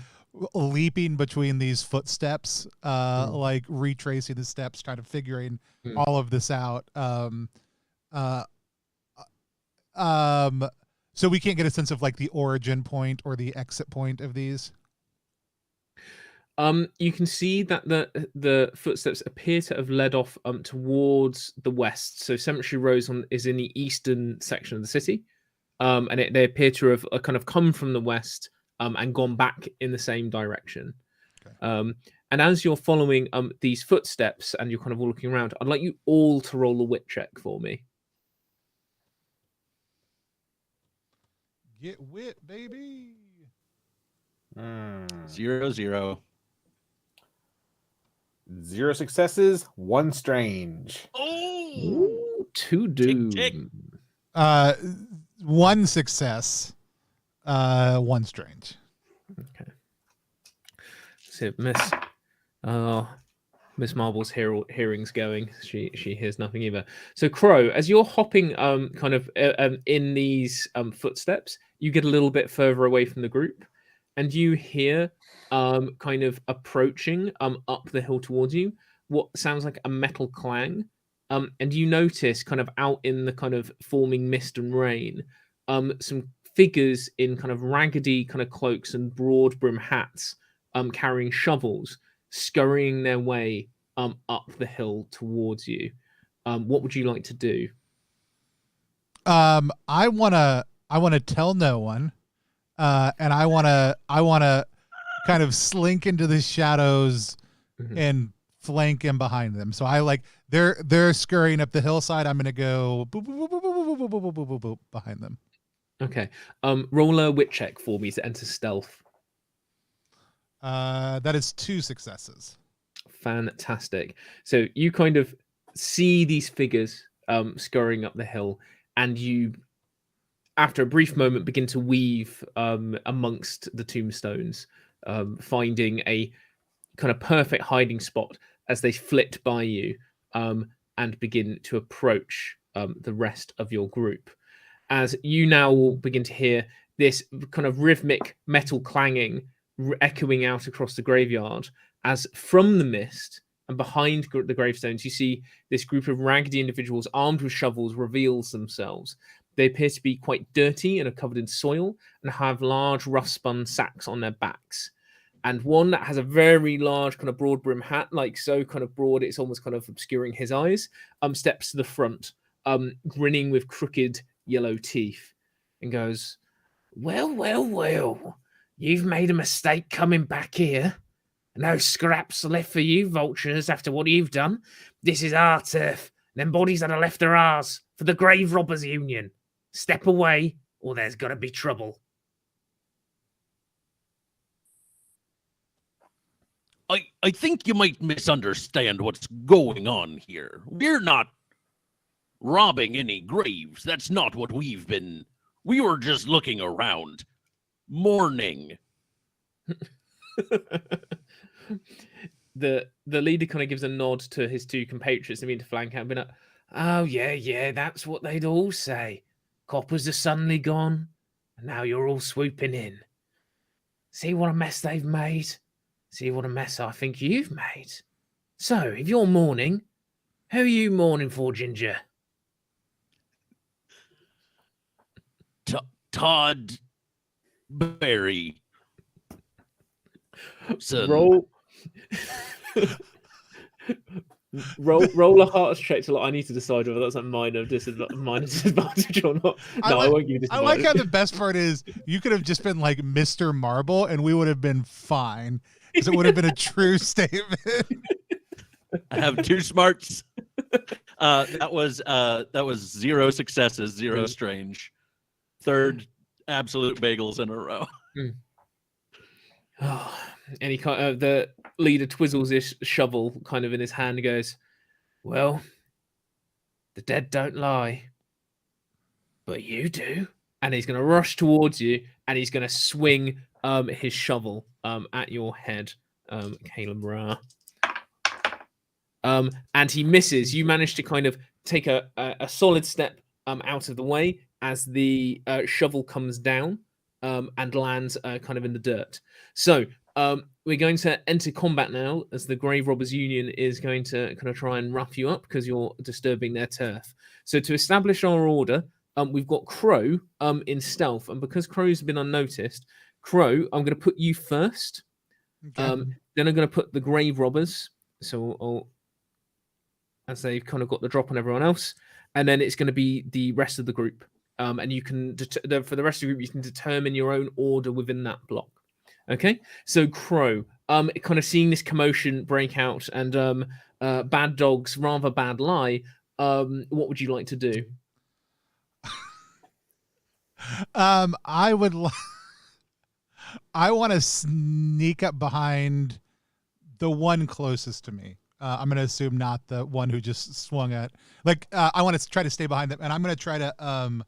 leaping between these footsteps, like retracing the steps, kind of figuring all of this out. So we can't get a sense of like the origin point or the exit point of these. You can see that the footsteps appear to have led off towards the west. So Cemetery Road is in the eastern section of the city, and they appear to have kind of come from the west and gone back in the same direction. Okay. And as you're following these footsteps and you're kind of all looking around, I'd like you all to roll a wit check for me. Get wit, baby. 0, 0. 0 successes, 1 strange. Oh, 2 doom. Tick, 1 success, 1 strange. Okay. So Miss Marble's hearing's going. She hears nothing either. So Crow, as you're hopping kind of in these footsteps, you get a little bit further away from the group, and you hear kind of approaching up the hill towards you what sounds like a metal clang, and you notice kind of out in the kind of forming mist and rain some figures in kind of raggedy kind of cloaks and broad brim hats carrying shovels scurrying their way up the hill towards you. What would you like to do? I wanna tell no one, and I wanna kind of slink into the shadows and flank in behind them. So I like they're scurrying up the hillside. I'm gonna go boop, boop, boop, boop, boop, boop, boop, boop, boop, boop, behind them. Okay. Roll a wit check for me to enter stealth. That is 2 successes. Fantastic. So you kind of see these figures scurrying up the hill, and you, after a brief moment, begin to weave amongst the tombstones, finding a kind of perfect hiding spot as they flit by you and begin to approach the rest of your group. As you now will begin to hear this kind of rhythmic metal clanging echoing out across the graveyard, as from the mist and behind the gravestones, you see this group of raggedy individuals armed with shovels reveals themselves. They appear to be quite dirty and are covered in soil and have large rough-spun sacks on their backs. And one that has a very large kind of broad brim hat, like so kind of broad, it's almost kind of obscuring his eyes, steps to the front, grinning with crooked yellow teeth, and goes, well, well, well, you've made a mistake coming back here. No scraps left for you, vultures, after what you've done. This is our turf. Them bodies that are left are ours, for the Grave Robbers Union. Step away, or there's got to be trouble. I think you might misunderstand what's going on here. We're not robbing any graves. That's not what we've been. We were just looking around. Mourning. The leader kind of gives a nod to his 2 compatriots. I mean, to flank out, being like, oh, yeah, that's what they'd all say. Coppers are suddenly gone, and now you're all swooping in. See what a mess they've made? See what a mess I think you've made? So, if you're mourning, who are you mourning for, Ginger? Todd Berry. Roll a hearts check to, like, I need to decide whether that's a minor disadvantage or not. No, I won't give you disadvantage. I like how the best part is you could have just been like Mr. Marble and we would have been fine because it would have been a true statement. I have 2 smarts. That was 0 successes, 0 strange. 3rd absolute bagels in a row. Oh, and he kind of, the leader twizzles his shovel kind of in his hand and goes, well, the dead don't lie, but you do. And he's going to rush towards you, and he's going to swing his shovel at your head, Caleb Ra. And he misses. You manage to kind of take a solid step out of the way as the shovel comes down and lands kind of in the dirt. So we're going to enter combat now, as the Grave Robbers Union is going to kind of try and rough you up because you're disturbing their turf. So to establish our order, we've got Crow in stealth, and because Crow's been unnoticed, Crow, I'm going to put you first. Okay. Then I'm going to put the Grave Robbers, so as they've kind of got the drop on everyone else, and then it's going to be the rest of the group. And you can, for the rest of the group, you can determine your own order within that block. Okay, so Crow, kind of seeing this commotion break out and bad dogs, rather bad lie, what would you like to do? I would I want to sneak up behind the one closest to me. I'm going to assume not the one who just swung at, like, I want to try to stay behind them, and I'm going to try to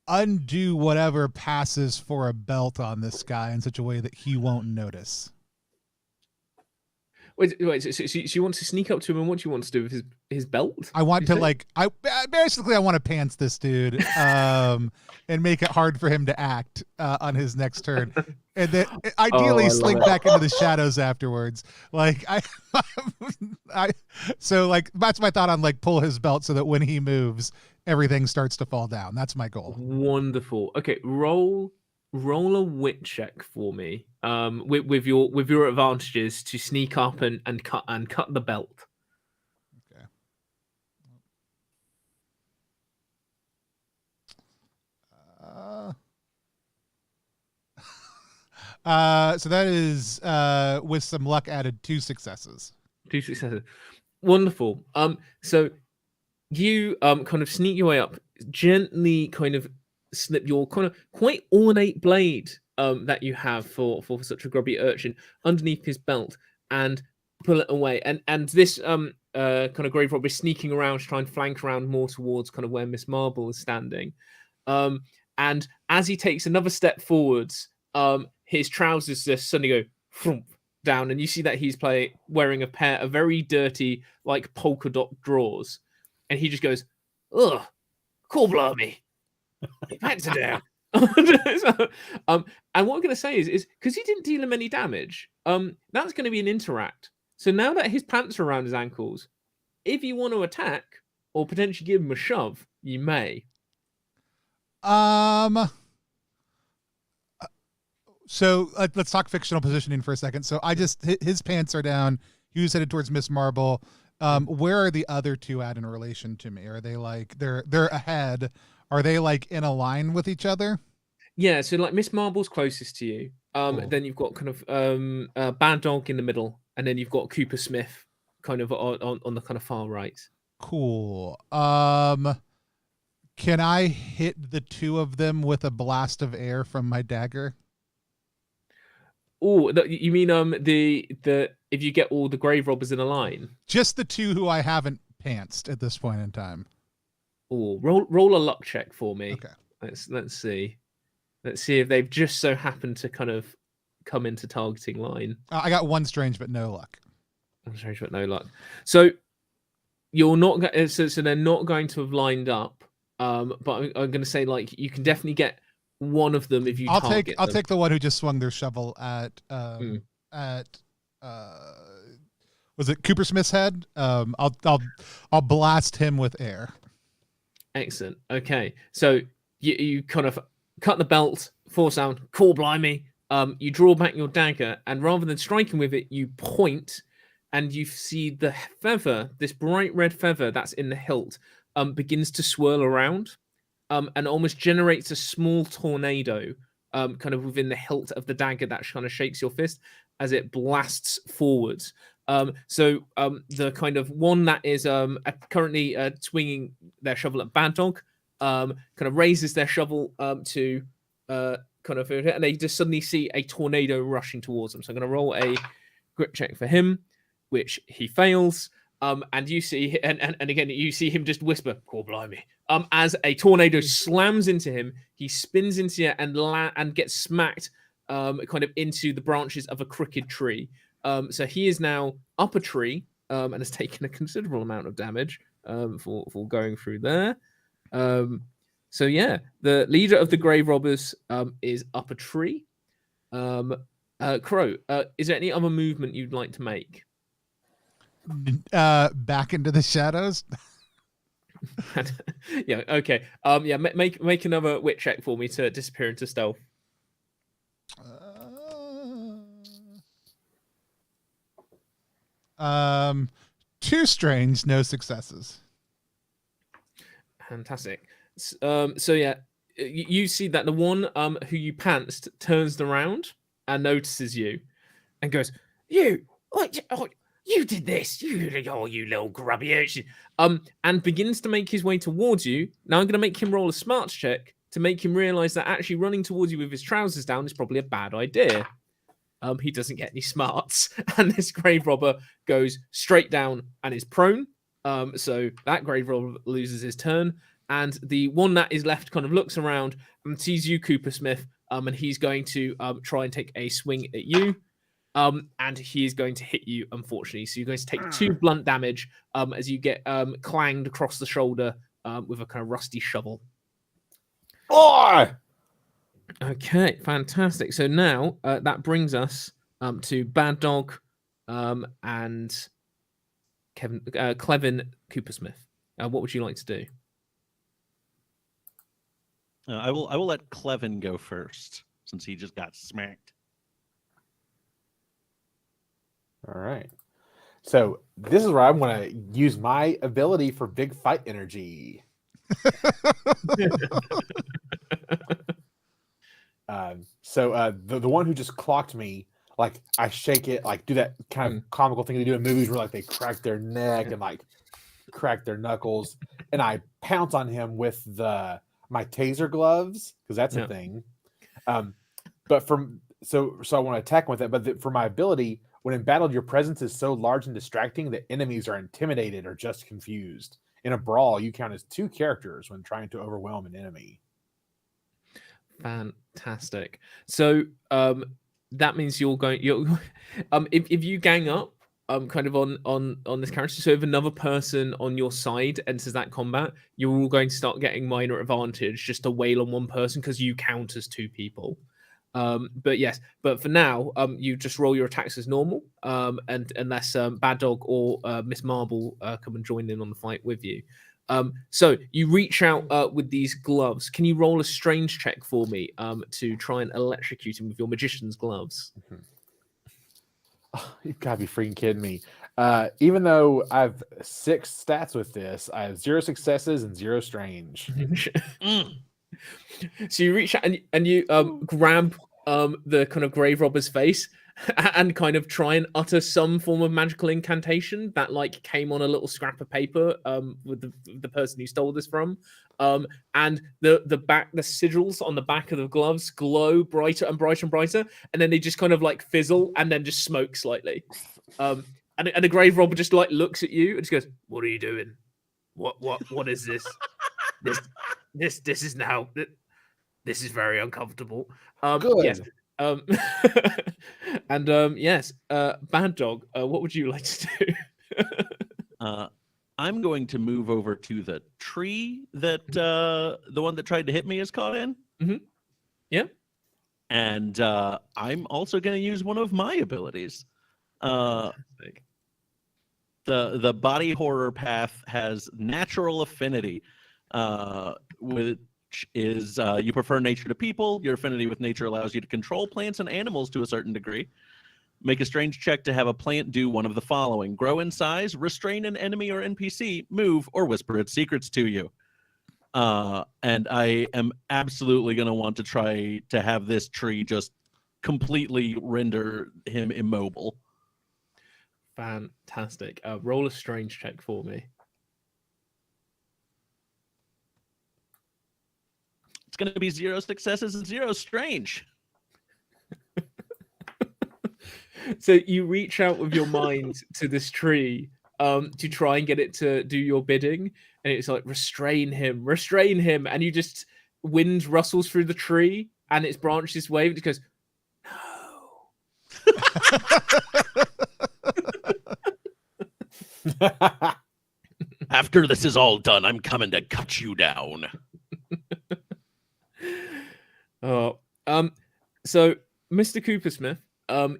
undo whatever passes for a belt on this guy in such a way that he won't notice. Wait. So you want to sneak up to him, and what do you want to do with his belt? I want to I want to pants this dude, and make it hard for him to act on his next turn, and then ideally slink back into the shadows afterwards. Like so like that's my thought on like pull his belt so that when he moves, everything starts to fall down. That's my goal. Wonderful. Okay, roll a wit check for me. With your advantages to sneak up and cut the belt. Okay. So that is with some luck added 2 successes. 2 successes. Wonderful. So you kind of sneak your way up gently kind of slip your kind of quite ornate blade that you have for such a grubby urchin underneath his belt and pull it away. And this kind of grave robber is sneaking around to try and flank around more towards kind of where Miss Marble is standing. And as he takes another step forwards, his trousers just suddenly go thump down, and you see that he's wearing a pair of very dirty, like polka dot drawers, and he just goes, "Ugh, cool, blimey, your pants are down." So, and what I'm going to say is because he didn't deal him any damage, that's going to be an interact. So now that his pants are around his ankles, if you want to attack or potentially give him a shove, you may. So let's talk fictional positioning for a second. So his pants are down. He was headed towards Miss Marble. Where are the other two at in relation to me? Are they like they're ahead? Are they like in a line with each other? Yeah. So like Miss Marble's closest to you. Cool. Then you've got kind of Bad Dog in the middle, and then you've got Cooper Smith kind of on the kind of far right. Cool. Can I hit the two of them with a blast of air from my dagger? Oh, you mean the if you get all the grave robbers in a line? Just the two who I haven't pantsed at this point in time. Oh, roll a luck check for me. Okay. Let's see. Let's see if they've just so happened to kind of come into targeting line. I got one strange but no luck. One strange but no luck. So you're not so they're not going to have lined up. But I'm going to say like you can definitely get one of them if you target I'll them. take the one who just swung their shovel at was it Cooper Smith's head? I'll blast him with air. Excellent. Okay, so you kind of cut the belt, force down, cool, blimey. You draw back your dagger, and rather than striking with it, you point, and you see the feather, this bright red feather that's in the hilt, begins to swirl around. And almost generates a small tornado kind of within the hilt of the dagger that kind of shakes your fist as it blasts forwards. So the kind of one that is currently swinging their shovel at Bad Dog kind of raises their shovel to kind of, and they just suddenly see a tornado rushing towards them. So I'm going to roll a grit check for him, which he fails. And you see, and again, you see him just whisper, "Cool, blimey!" As a tornado slams into him, he spins into the air and gets smacked, kind of into the branches of a crooked tree. So he is now up a tree, and has taken a considerable amount of damage for going through there. So yeah, the leader of the grave robbers is up a tree. Crow, is there any other movement you'd like to make? Back into the shadows. Yeah. Okay. Yeah. Make another wit check for me to disappear into stealth. 2 strange, no successes. Fantastic. So yeah, you see that the one who you pantsed turns around and notices you, and goes, "You, you did this, you little grubby urchin," and begins to make his way towards you. Now I'm going to make him roll a smarts check to make him realize that actually running towards you with his trousers down is probably a bad idea. He doesn't get any smarts, and this grave robber goes straight down and is prone. So that grave robber loses his turn, and the one that is left kind of looks around and sees you, Cooper Smith, and he's going to try and take a swing at you. And he is going to hit you, unfortunately. So you're going to take 2 blunt damage as you get clanged across the shoulder with a kind of rusty shovel. Oh! Okay, fantastic. So now that brings us to Bad Dog and Clevin Cooper Smith. What would you like to do? I will let Clevin go first since he just got smacked. All right. So this is where I'm going to use my ability for big fight energy. The one who just clocked me, like I shake it, like do that kind of comical thing they do in movies where like they crack their neck and like crack their knuckles, and I pounce on him with my taser gloves, because that's a thing. But so I want to attack him with it. But for my ability, when in battle, your presence is so large and distracting that enemies are intimidated or just confused. In a brawl, you count as 2 characters when trying to overwhelm an enemy. Fantastic. So that means you're if you gang up kind of on this character, so if another person on your side enters that combat, you're all going to start getting minor advantage just to wail on one person because you count as 2 people. But for now, you just roll your attacks as normal, and unless Bad Dog or Miss Marble come and join in on the fight with you. So you reach out with these gloves. Can you roll a strange check for me to try and electrocute him with your magician's gloves? Oh, you've got to be freaking kidding me. Even though I have 6 stats with this, I have 0 successes and 0 strange. So you reach out and you grab the kind of grave robber's face and kind of try and utter some form of magical incantation that like came on a little scrap of paper with the person who stole this from, and the sigils on the back of the gloves glow brighter and brighter and brighter, and then they just kind of like fizzle and then just smoke slightly, and the grave robber just like looks at you and just goes, "What are you doing? What is this? This is now this is very uncomfortable." Good. Yes. Yes, Bad Dog, what would you like to do? I'm going to move over to the tree that the one that tried to hit me is caught in. Mm-hmm. Yeah. And I'm also going to use one of my abilities. The body horror path has natural affinity, which is you prefer nature to people. Your affinity with nature allows you to control plants and animals to a certain degree. Make a strange check to have a plant do one of the following: grow in size, restrain an enemy or NPC, move, or whisper its secrets to you. And I am absolutely going to want to try to have this tree just completely render him immobile. Fantastic. Roll a strange check for me. It's going to be 0 successes and 0 strange. So you reach out with your mind to this tree to try and get it to do your bidding, and it's like, restrain him, and you just, wind rustles through the tree and its branches wave, and it goes, no. After this is all done, I'm coming to cut you down. Oh, so Mr. Coopersmith,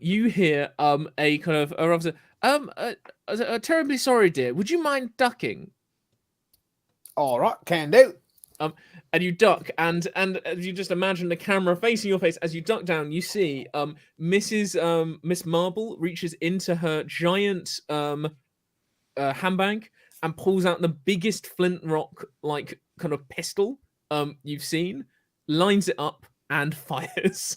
you hear a kind of a officer, terribly sorry, dear. Would you mind ducking? All right, can do. And you duck, and you just imagine the camera facing your face. As you duck down, you see Miss Marble reaches into her giant handbag and pulls out the biggest flint rock like kind of pistol you've seen, lines it up and fires.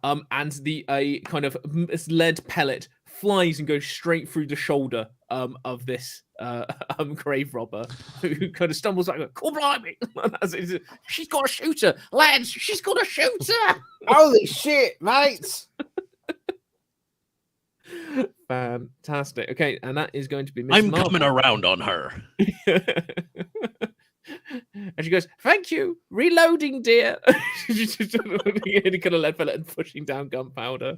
And the kind of lead pellet flies and goes straight through the shoulder of this grave robber, who kind of stumbles back. Oh, blimey! She's got a shooter, lads! She's got a shooter! Holy shit, mates! Fantastic. Okay, and that is going to be Miss I'm Marble. coming around on her. And she goes, "Thank you, reloading, dear." She's just hitting kind of lead pellet and pushing down gunpowder.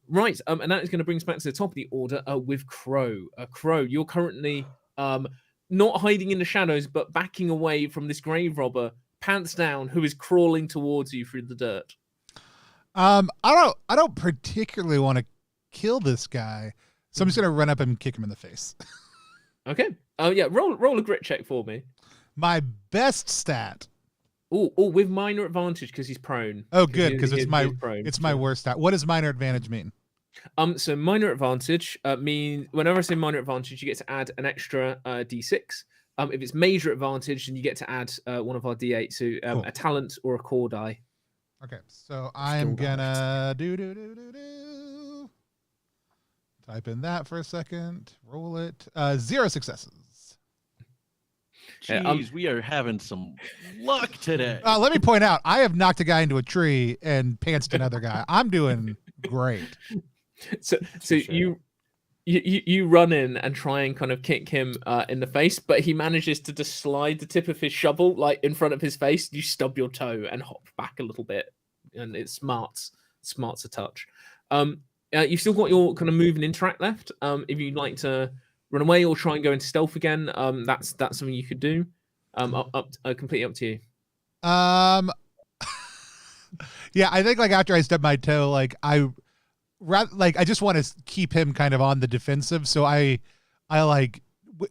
Right, and that is going to bring us back to the top of the order with Crow. Crow, you're currently not hiding in the shadows, but backing away from this grave robber, pants down, who is crawling towards you through the dirt. I don't particularly want to kill this guy, so I'm just gonna run up and kick him in the face. Okay. Yeah. Roll a grit check for me. My best stat. Oh, with minor advantage because he's prone. Oh, good, because it's my prone. worst stat. What does minor advantage mean? So minor advantage means whenever I say minor advantage, you get to add an extra d6. If it's major advantage, then you get to add one of our d8, so Cool. a talent or a core die. Okay, so I'm gonna Type in that for a second. Roll it. 0 successes. Jeez, we are having some luck today. Let me point out, I have knocked a guy into a tree and pantsed another guy. I'm doing great. So sure. you run in and try and kind of kick him in the face, but he manages to just slide the tip of his shovel like in front of his face. You stub your toe and hop back a little bit, and it smarts a touch. You've still got your kind of move and interact left. If you'd like to run away or try and go into stealth again, that's something you could do. Completely up to you. Yeah, I think like after I stub my toe, like I just want to keep him kind of on the defensive. So I like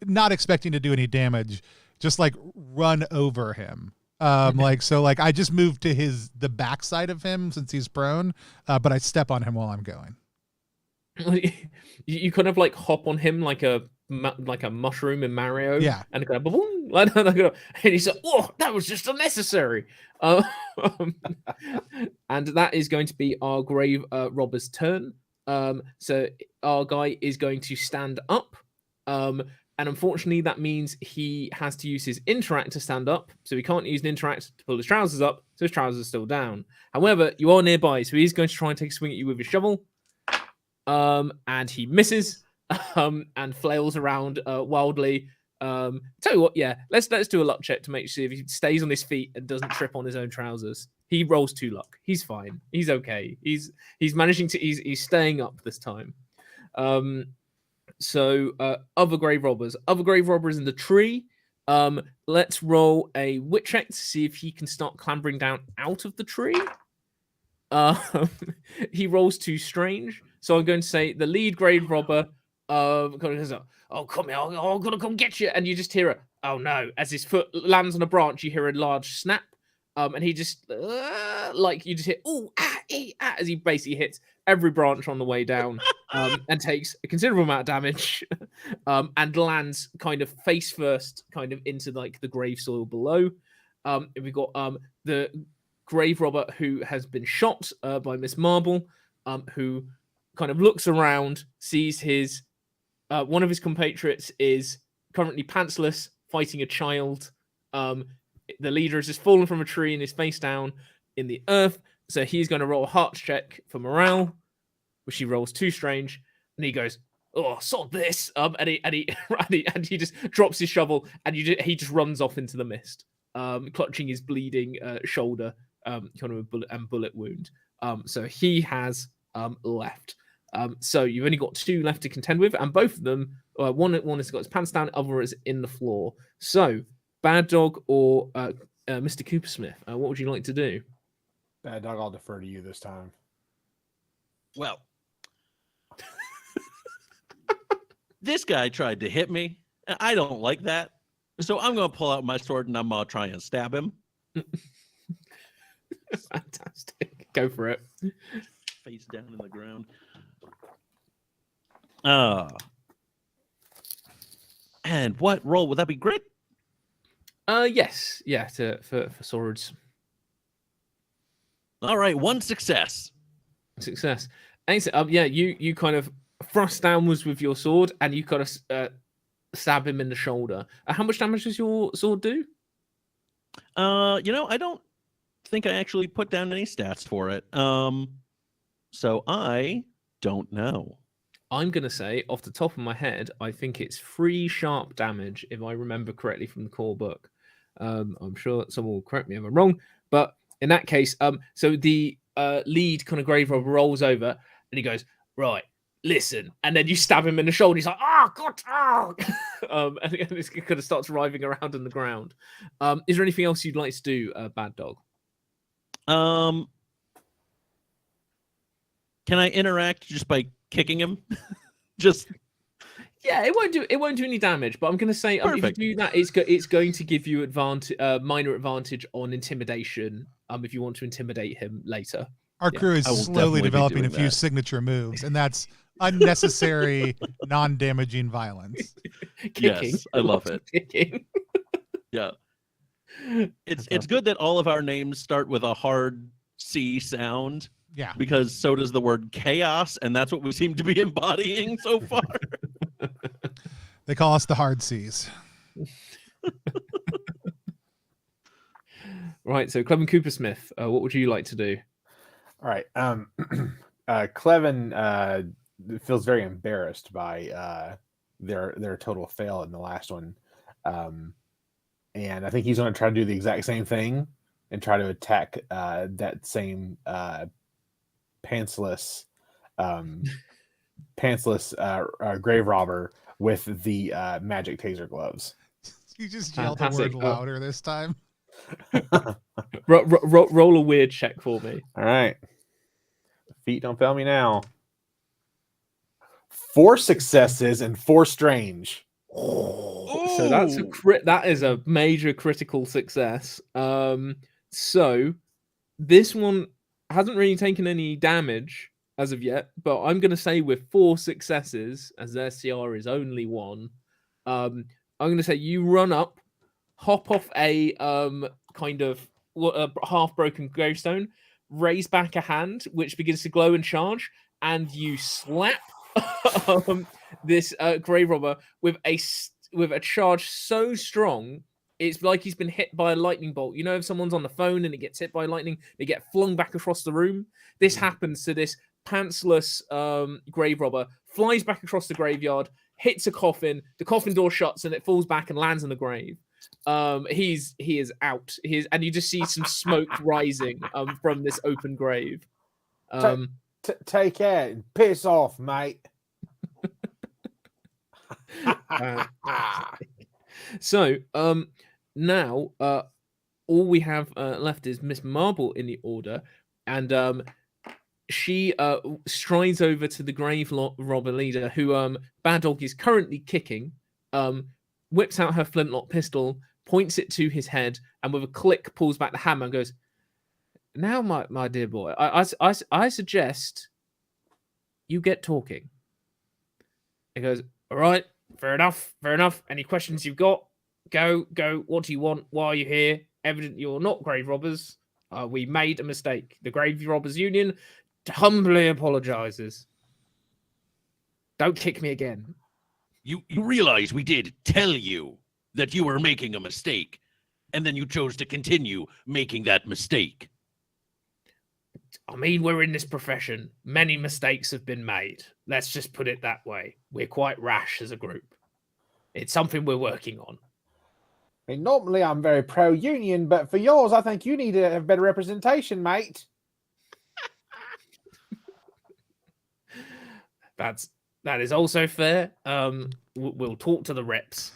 not expecting to do any damage, just like run over him. Like I just moved to the backside of him since he's prone, but I step on him while I'm going. You kind of like hop on him like a mushroom in Mario. Yeah. And kind of boom, and he's like, "Oh, that was just unnecessary." And that is going to be our grave robber's turn. So our guy is going to stand up. And unfortunately, that means he has to use his interact to stand up. So he can't use an interact to pull his trousers up. So his trousers are still down. However, you are nearby, so he's going to try and take a swing at you with his shovel. And he misses. And flails around wildly. Tell you what, yeah, let's do a luck check to make sure if he stays on his feet and doesn't trip on his own trousers. He rolls 2 luck. He's fine. He's okay. He's managing to. He's staying up this time. So other grave robbers. Other grave robbers in the tree. Let's roll a wit check to see if he can start clambering down out of the tree. He rolls 2 strange. So I'm going to say the lead grave robber. Kind of goes, "Oh, come here! I'm gonna come get you!" And you just hear "Oh no!" As his foot lands on a branch. You hear a large snap. And he just like you just hear "ooh ah ee ah" as he basically hits every branch on the way down, and takes a considerable amount of damage, and lands kind of face first, kind of into like the grave soil below. We've got the grave robber who has been shot by Miss Marble, who kind of looks around, sees his one of his compatriots is currently pantsless, fighting a child. The leader has just fallen from a tree and is face down in the earth. So he's going to roll a heart check for morale, which he rolls 2 strange, and he goes, "Oh, sod this!" And he just drops his shovel, and he just runs off into the mist, clutching his bleeding shoulder, kind of a bullet wound. So he has left. So you've only got 2 left to contend with, and both of them, one has got his pants down, other is in the floor. So, Bad Dog or Mr. Coopersmith, what would you like to do? Bad Dog, I'll defer to you this time. Well, this guy tried to hit me. And I don't like that. So I'm going to pull out my sword and I'm going to try and stab him. Fantastic. Go for it. Face down in the ground. And what roll would that be? Grit? Yes. Yeah, for swords. All right, 1 success. Success. Excellent. Yeah, you kind of thrust downwards with your sword, and you kind of stab him in the shoulder. How much damage does your sword do? I don't think I actually put down any stats for it. So I don't know. I'm going to say, off the top of my head, I think it's 3 sharp damage, if I remember correctly from the core book. I'm sure someone will correct me if I'm wrong. But in that case, so the lead kind of grave robber rolls over, and he goes, "Right, listen." And then you stab him in the shoulder. He's like, "Oh, God, oh!" And it kind of starts writhing around on the ground. Is there anything else you'd like to do, Bad Dog? Can I interact just by kicking him? Just yeah, it won't do any damage. But I'm going to say if you do that, it's going to give you minor advantage on intimidation. If you want to intimidate him later. Our crew is slowly developing a few signature moves, and that's unnecessary, non-damaging violence. Kicking. Yes, I love it. Kicking. Yeah, it's good that all of our names start with a hard C sound. Yeah. because so does the word chaos, and that's what we seem to be embodying so far. They call us the hard C's. Right, so Clem and Coopersmith, what would you like to do? All right. Clevin feels very embarrassed by their total fail in the last one, and I think he's going to try to do the exact same thing and try to attack that same pantsless grave robber with the magic taser gloves. You just yelled the word louder this time. Roll a weird check for me. All right. Feet don't fail me now. 4 successes and 4 strange. So that's that is a major critical success. So this one hasn't really taken any damage as of yet, but I'm going to say with 4 successes, as their CR is only 1, I'm going to say you run up, hop off a kind of half-broken gravestone, raise back a hand, which begins to glow and charge, and you slap this grave robber with a charge so strong it's like he's been hit by a lightning bolt. You know, if someone's on the phone and it gets hit by lightning, they get flung back across the room. This happens to this pantsless grave robber, flies back across the graveyard, hits a coffin, the coffin door shuts, and it falls back and lands in the grave. He is out. And you just see some smoke rising from this open grave. Take care and piss off, mate. So now all we have left is Miss Marble in the order, and she strides over to the grave robber leader, who Bad Dog is currently kicking, whips out her flintlock pistol, points it to his head, and with a click pulls back the hammer and goes, "Now, my dear boy, I suggest you get talking." He goes, "All right, fair enough. Any questions you've got? Go. What do you want? Why are you here? Evident you're not grave robbers. We made a mistake. The Grave Robbers Union humbly apologizes. Don't kick me again." You realize we did tell you that you were making a mistake, and then you chose to continue making that mistake. I mean, we're in this profession. Many mistakes have been made. Let's just put it that way. We're quite rash as a group. It's something we're working on. I mean, normally I'm very pro-union, but for yours, I think you need to have better representation, mate. That is also fair. We'll talk to the reps.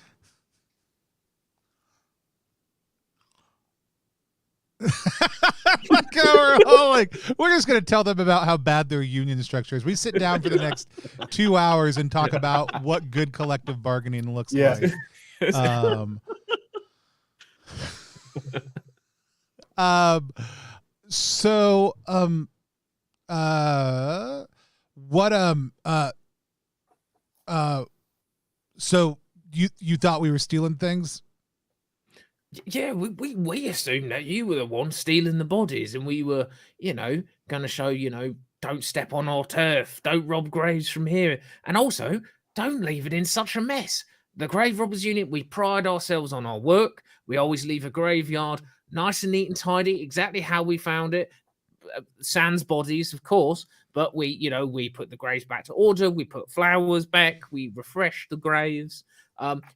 We're just going to tell them about how bad their union structure is. We sit down for the next 2 hours and talk about what good collective bargaining looks like. So you thought we were stealing things? Yeah, we assumed that you were the one stealing the bodies, and we were, going to show, don't step on our turf, don't rob graves from here, and also don't leave it in such a mess. The Grave Robbers Unit, we pride ourselves on our work. We always leave a graveyard nice and neat and tidy, exactly how we found it. Sans bodies, of course, but we put the graves back to order. We put flowers back. We refresh the graves.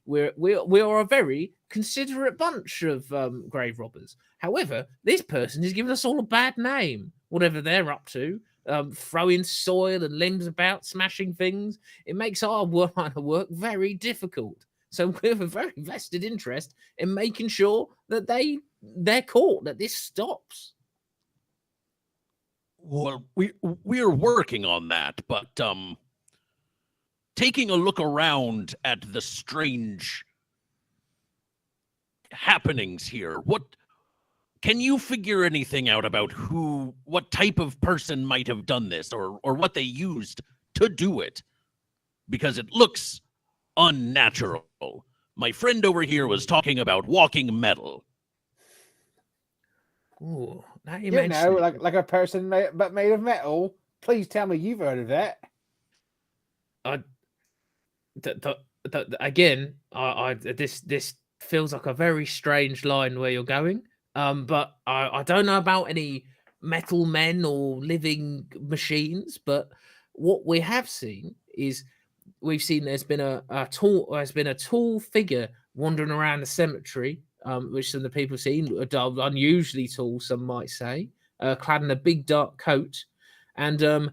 We are a very considerate bunch of grave robbers. However, this person has given us all a bad name. Whatever they're up to, throwing soil and limbs about, smashing things, it makes our line of work very difficult. So we have a very vested interest in making sure that they're caught, that this stops. Well, we're working on that, but taking a look around at the strange happenings here, can you figure anything out about what type of person might have done this, or what they used to do it? Because it looks unnatural. My friend over here was talking about walking metal. Ooh, now you You mention know, it. like a person but made of metal. Please tell me you've heard of that. Again, this feels like a very strange line where you're going. But I don't know about any metal men or living machines. But what we have seen is we've seen there's been a tall figure wandering around the cemetery, which some of the people have seen, unusually tall, some might say, clad in a big dark coat, and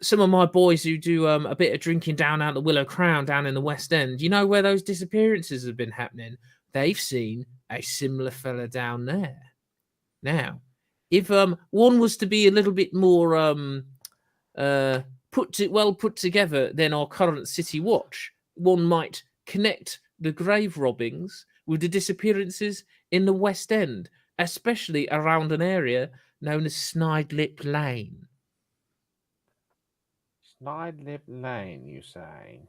some of my boys who do a bit of drinking down at the Willow Crown down in the West End, you know where those disappearances have been happening? They've seen a similar fella down there. Now, if one was to be a little bit more put together than our current city watch, one might connect the grave robbings with the disappearances in the West End, especially around an area known as Snidelip Lane. Snidelip Lane, you say?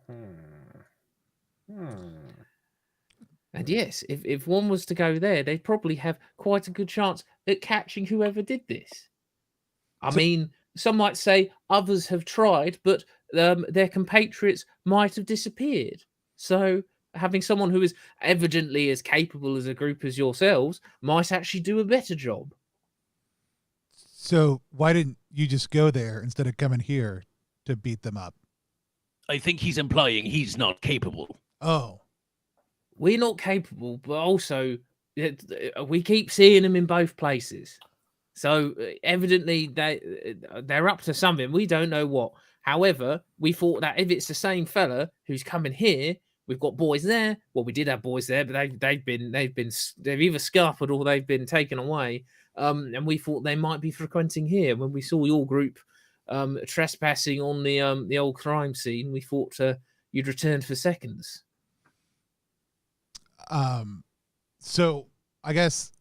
And yes, if one was to go there, they'd probably have quite a good chance at catching whoever did this. I mean, some might say others have tried, but their compatriots might have disappeared. So having someone who is evidently as capable as a group as yourselves might actually do a better job. So why didn't you just go there instead of coming here to beat them up? I think he's implying he's not capable. Oh. We're not capable, but also we keep seeing them in both places. So evidently they're up to something. We don't know what. However, we thought that if it's the same fella who's coming here, we've got boys there. Well, we did have boys there, but they've either scuppered or they've been taken away. And we thought they might be frequenting here. When we saw your group trespassing on the old crime scene, we thought you'd returned for seconds. So I guess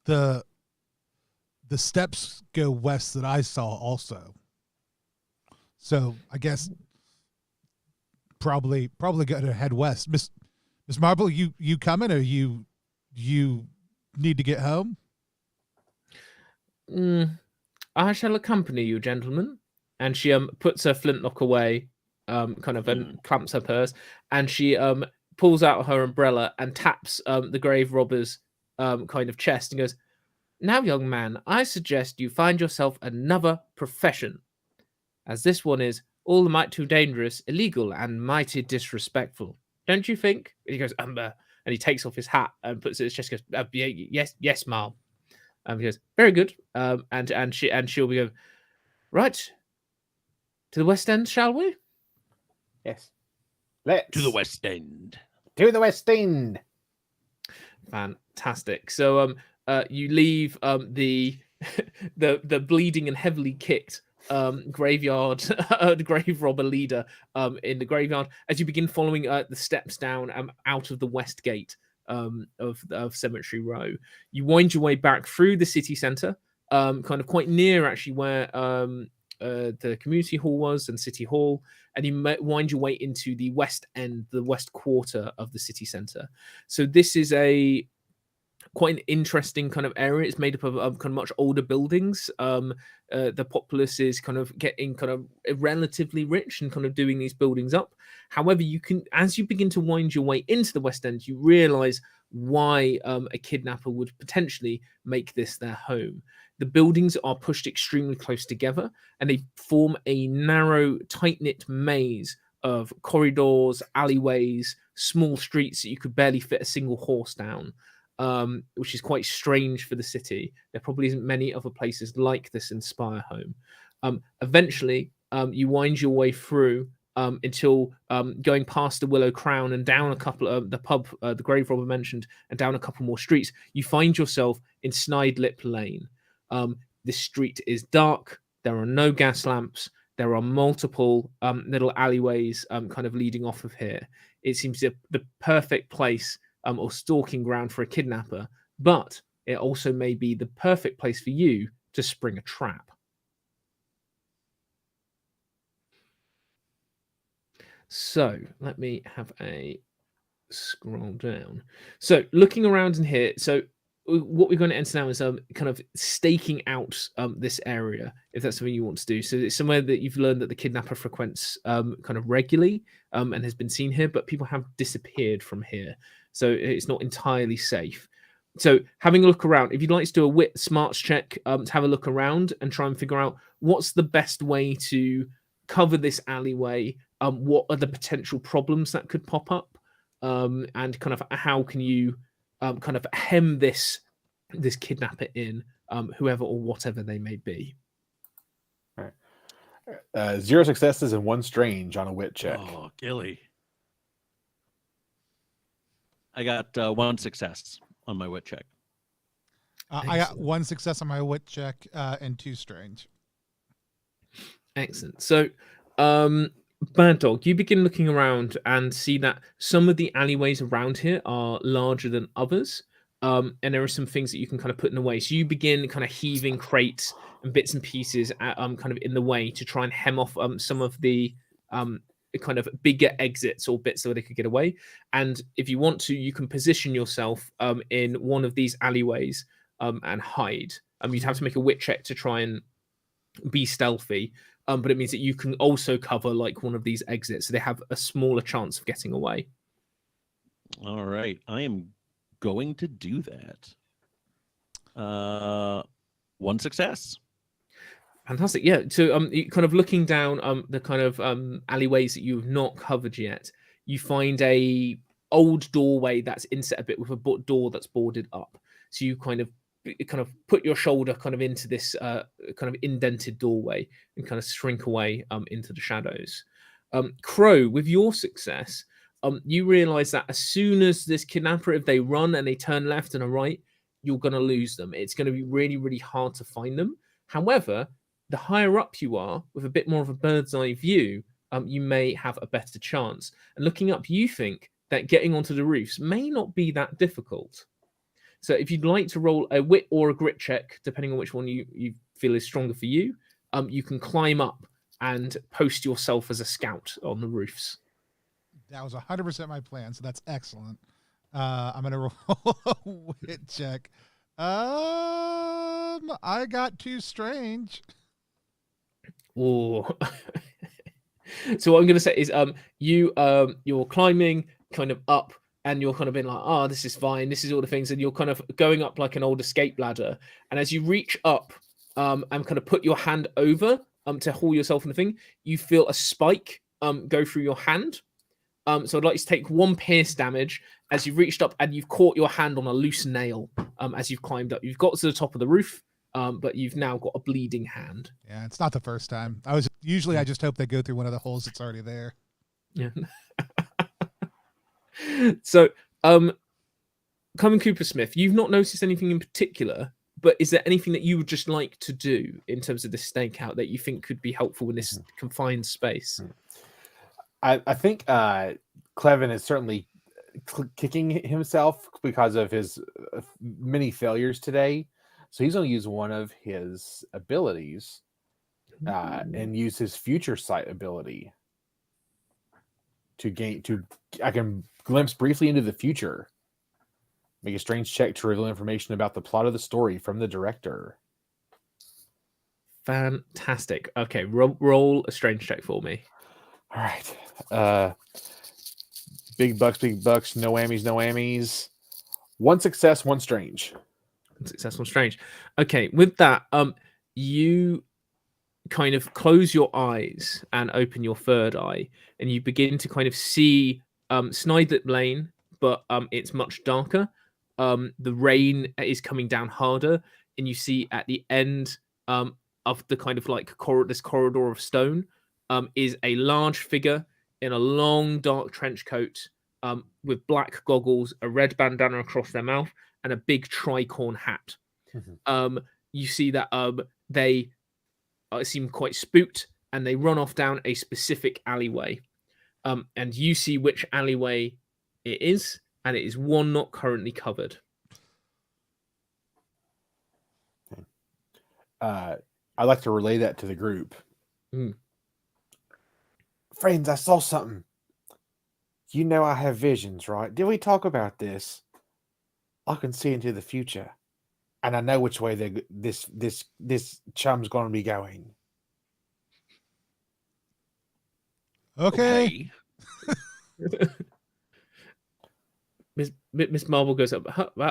the steps go west that I saw also. So I guess probably got to head west. Miss Marble, you coming, or you need to get home? I shall accompany you, gentlemen. And she puts her flintlock away, and clamps her purse, and she pulls out her umbrella and taps the grave robber's kind of chest and goes, "Now, young man, I suggest you find yourself another profession, as this one is all the mite too dangerous, illegal, and mighty disrespectful. Don't you think?" And he goes, and he takes off his hat and puts it in his chest. Goes, yes, ma'am. He goes, "Very good." And she'll be going, "Right, to the West End, shall we?" Yes. Let's To the West End. To the West End. Fantastic. So you leave the bleeding and heavily kicked graveyard, the grave robber leader in the graveyard as you begin following the steps down out of the west gate of Cemetery Row. You wind your way back through the city centre, kind of quite near actually where the community hall was and City Hall, and you wind your way into the west end, the west quarter of the city centre. So this is quite an interesting kind of area. It's made up of kind of much older buildings. The populace is kind of getting kind of relatively rich and kind of doing these buildings up. However, you can, as you begin to wind your way into the West End, you realise why a kidnapper would potentially make this their home. The buildings are pushed extremely close together, and they form a narrow, tight-knit maze of corridors, alleyways, small streets that you could barely fit a single horse down. Which is quite strange for the city. There probably isn't many other places like this in Spire Home. Eventually, you wind your way through until going past the Willow Crown and down a couple of the pub, the grave robber mentioned, and down a couple more streets, you find yourself in Snidelip Lane. This street is dark. There are no gas lamps. There are multiple little alleyways kind of leading off of here. It seems the perfect place or stalking ground for a kidnapper, but it also may be the perfect place for you to spring a trap. So let me have a scroll down. So looking around in here, so what we're going to enter now is kind of staking out this area, if that's something you want to do. So it's somewhere that you've learned that the kidnapper frequents kind of regularly and has been seen here, but people have disappeared from here, so it's not entirely safe. So having a look around, if you'd like to do a wit smarts check to have a look around and try and figure out what's the best way to cover this alleyway, what are the potential problems that could pop up, and kind of how can you kind of hem this kidnapper in, whoever or whatever they may be. All right. 0 successes and 1 strange on a wit check. Oh, Gilly. I got 1 success on my wit check. I got 1 success on my wit check and 2 strange. Excellent. So, Bad Dog, you begin looking around and see that some of the alleyways around here are larger than others. And there are some things that you can kind of put in the way. So you begin kind of heaving crates and bits and pieces kind of in the way to try and hem off some of the kind of bigger exits or bits so they could get away. And if you want to, you can position yourself in one of these alleyways and hide. You'd have to make a wit check to try and be stealthy. But it means that you can also cover like one of these exits, so they have a smaller chance of getting away. All right, I am going to do that. 1 success. Fantastic. Yeah. So kind of looking down the kind of alleyways that you've not covered yet, you find a old doorway that's inset a bit with a door that's boarded up. So you kind of put your shoulder kind of into this kind of indented doorway and kind of shrink away into the shadows. Crow, with your success, you realize that as soon as this kidnapper, if they run and they turn left and a right, you're going to lose them. It's going to be really, really hard to find them. However, the higher up you are, with a bit more of a bird's eye view, you may have a better chance. And looking up, you think that getting onto the roofs may not be that difficult. So if you'd like to roll a wit or a grit check, depending on which one you feel is stronger for you, you can climb up and post yourself as a scout on the roofs. That was 100% my plan, so that's excellent. I'm going to roll a wit check. I got 2 strange. Oh. So what I'm going to say is you're climbing kind of up, and you're kind of being like, oh, this is fine. This is all the things. And you're kind of going up like an old escape ladder. And as you reach up and kind of put your hand over to haul yourself in the thing, you feel a spike go through your hand. So I'd like you to take 1 pierce damage as you've reached up and you've caught your hand on a loose nail as you've climbed up. You've got to the top of the roof, but you've now got a bleeding hand. Yeah, it's not the first time. I just hope they go through one of the holes that's already there. Yeah. So, Carmen Cooper Smith, you've not noticed anything in particular, but is there anything that you would just like to do in terms of this stakeout that you think could be helpful in this confined space? I think Clevin is certainly kicking himself because of his many failures today. So he's going to use one of his abilities and use his future sight ability I can glimpse briefly into the future. Make a strange check to reveal information about the plot of the story from the director. Fantastic. Okay, roll a strange check for me. All right. Big bucks, no whammies. 1 success, 1 strange. Successful strange. Okay, with that, you kind of close your eyes and open your third eye, and you begin to kind of see Snidely Lane, but it's much darker. The rain is coming down harder, and you see at the end of the kind of like this corridor of stone is a large figure in a long dark trench coat with black goggles, a red bandana across their mouth, and a big tricorn hat. You see that they seem quite spooked, and they run off down a specific alleyway. And you see which alleyway it is, and it is one not currently covered. I'd like to relay that to the group. Friends, I saw something. You know I have visions, right? Did we talk about this? I can see into the future. and I know which way this chum's going to be going. Okay. Miss Marble goes up.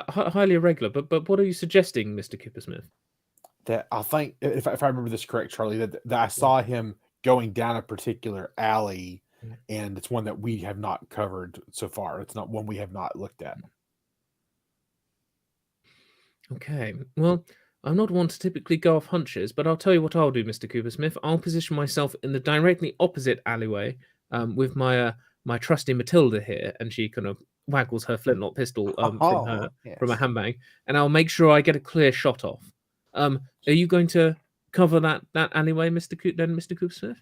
Highly irregular, but what are you suggesting, Mr. Coopersmith? That I think, if I remember this correct, Charlie, that I saw him going down a particular alley, and it's one that we have not covered so far. It's not one we have not looked at. Okay, well, I'm not one to typically go off hunches, but I'll tell you what I'll do, Mr. Coopersmith. I'll position myself in the directly opposite alleyway with my my trusty Matilda here, and she kind of waggles her flintlock pistol from her handbag, and I'll make sure I get a clear shot off. Are you going to cover that alleyway, Mr. Coopersmith?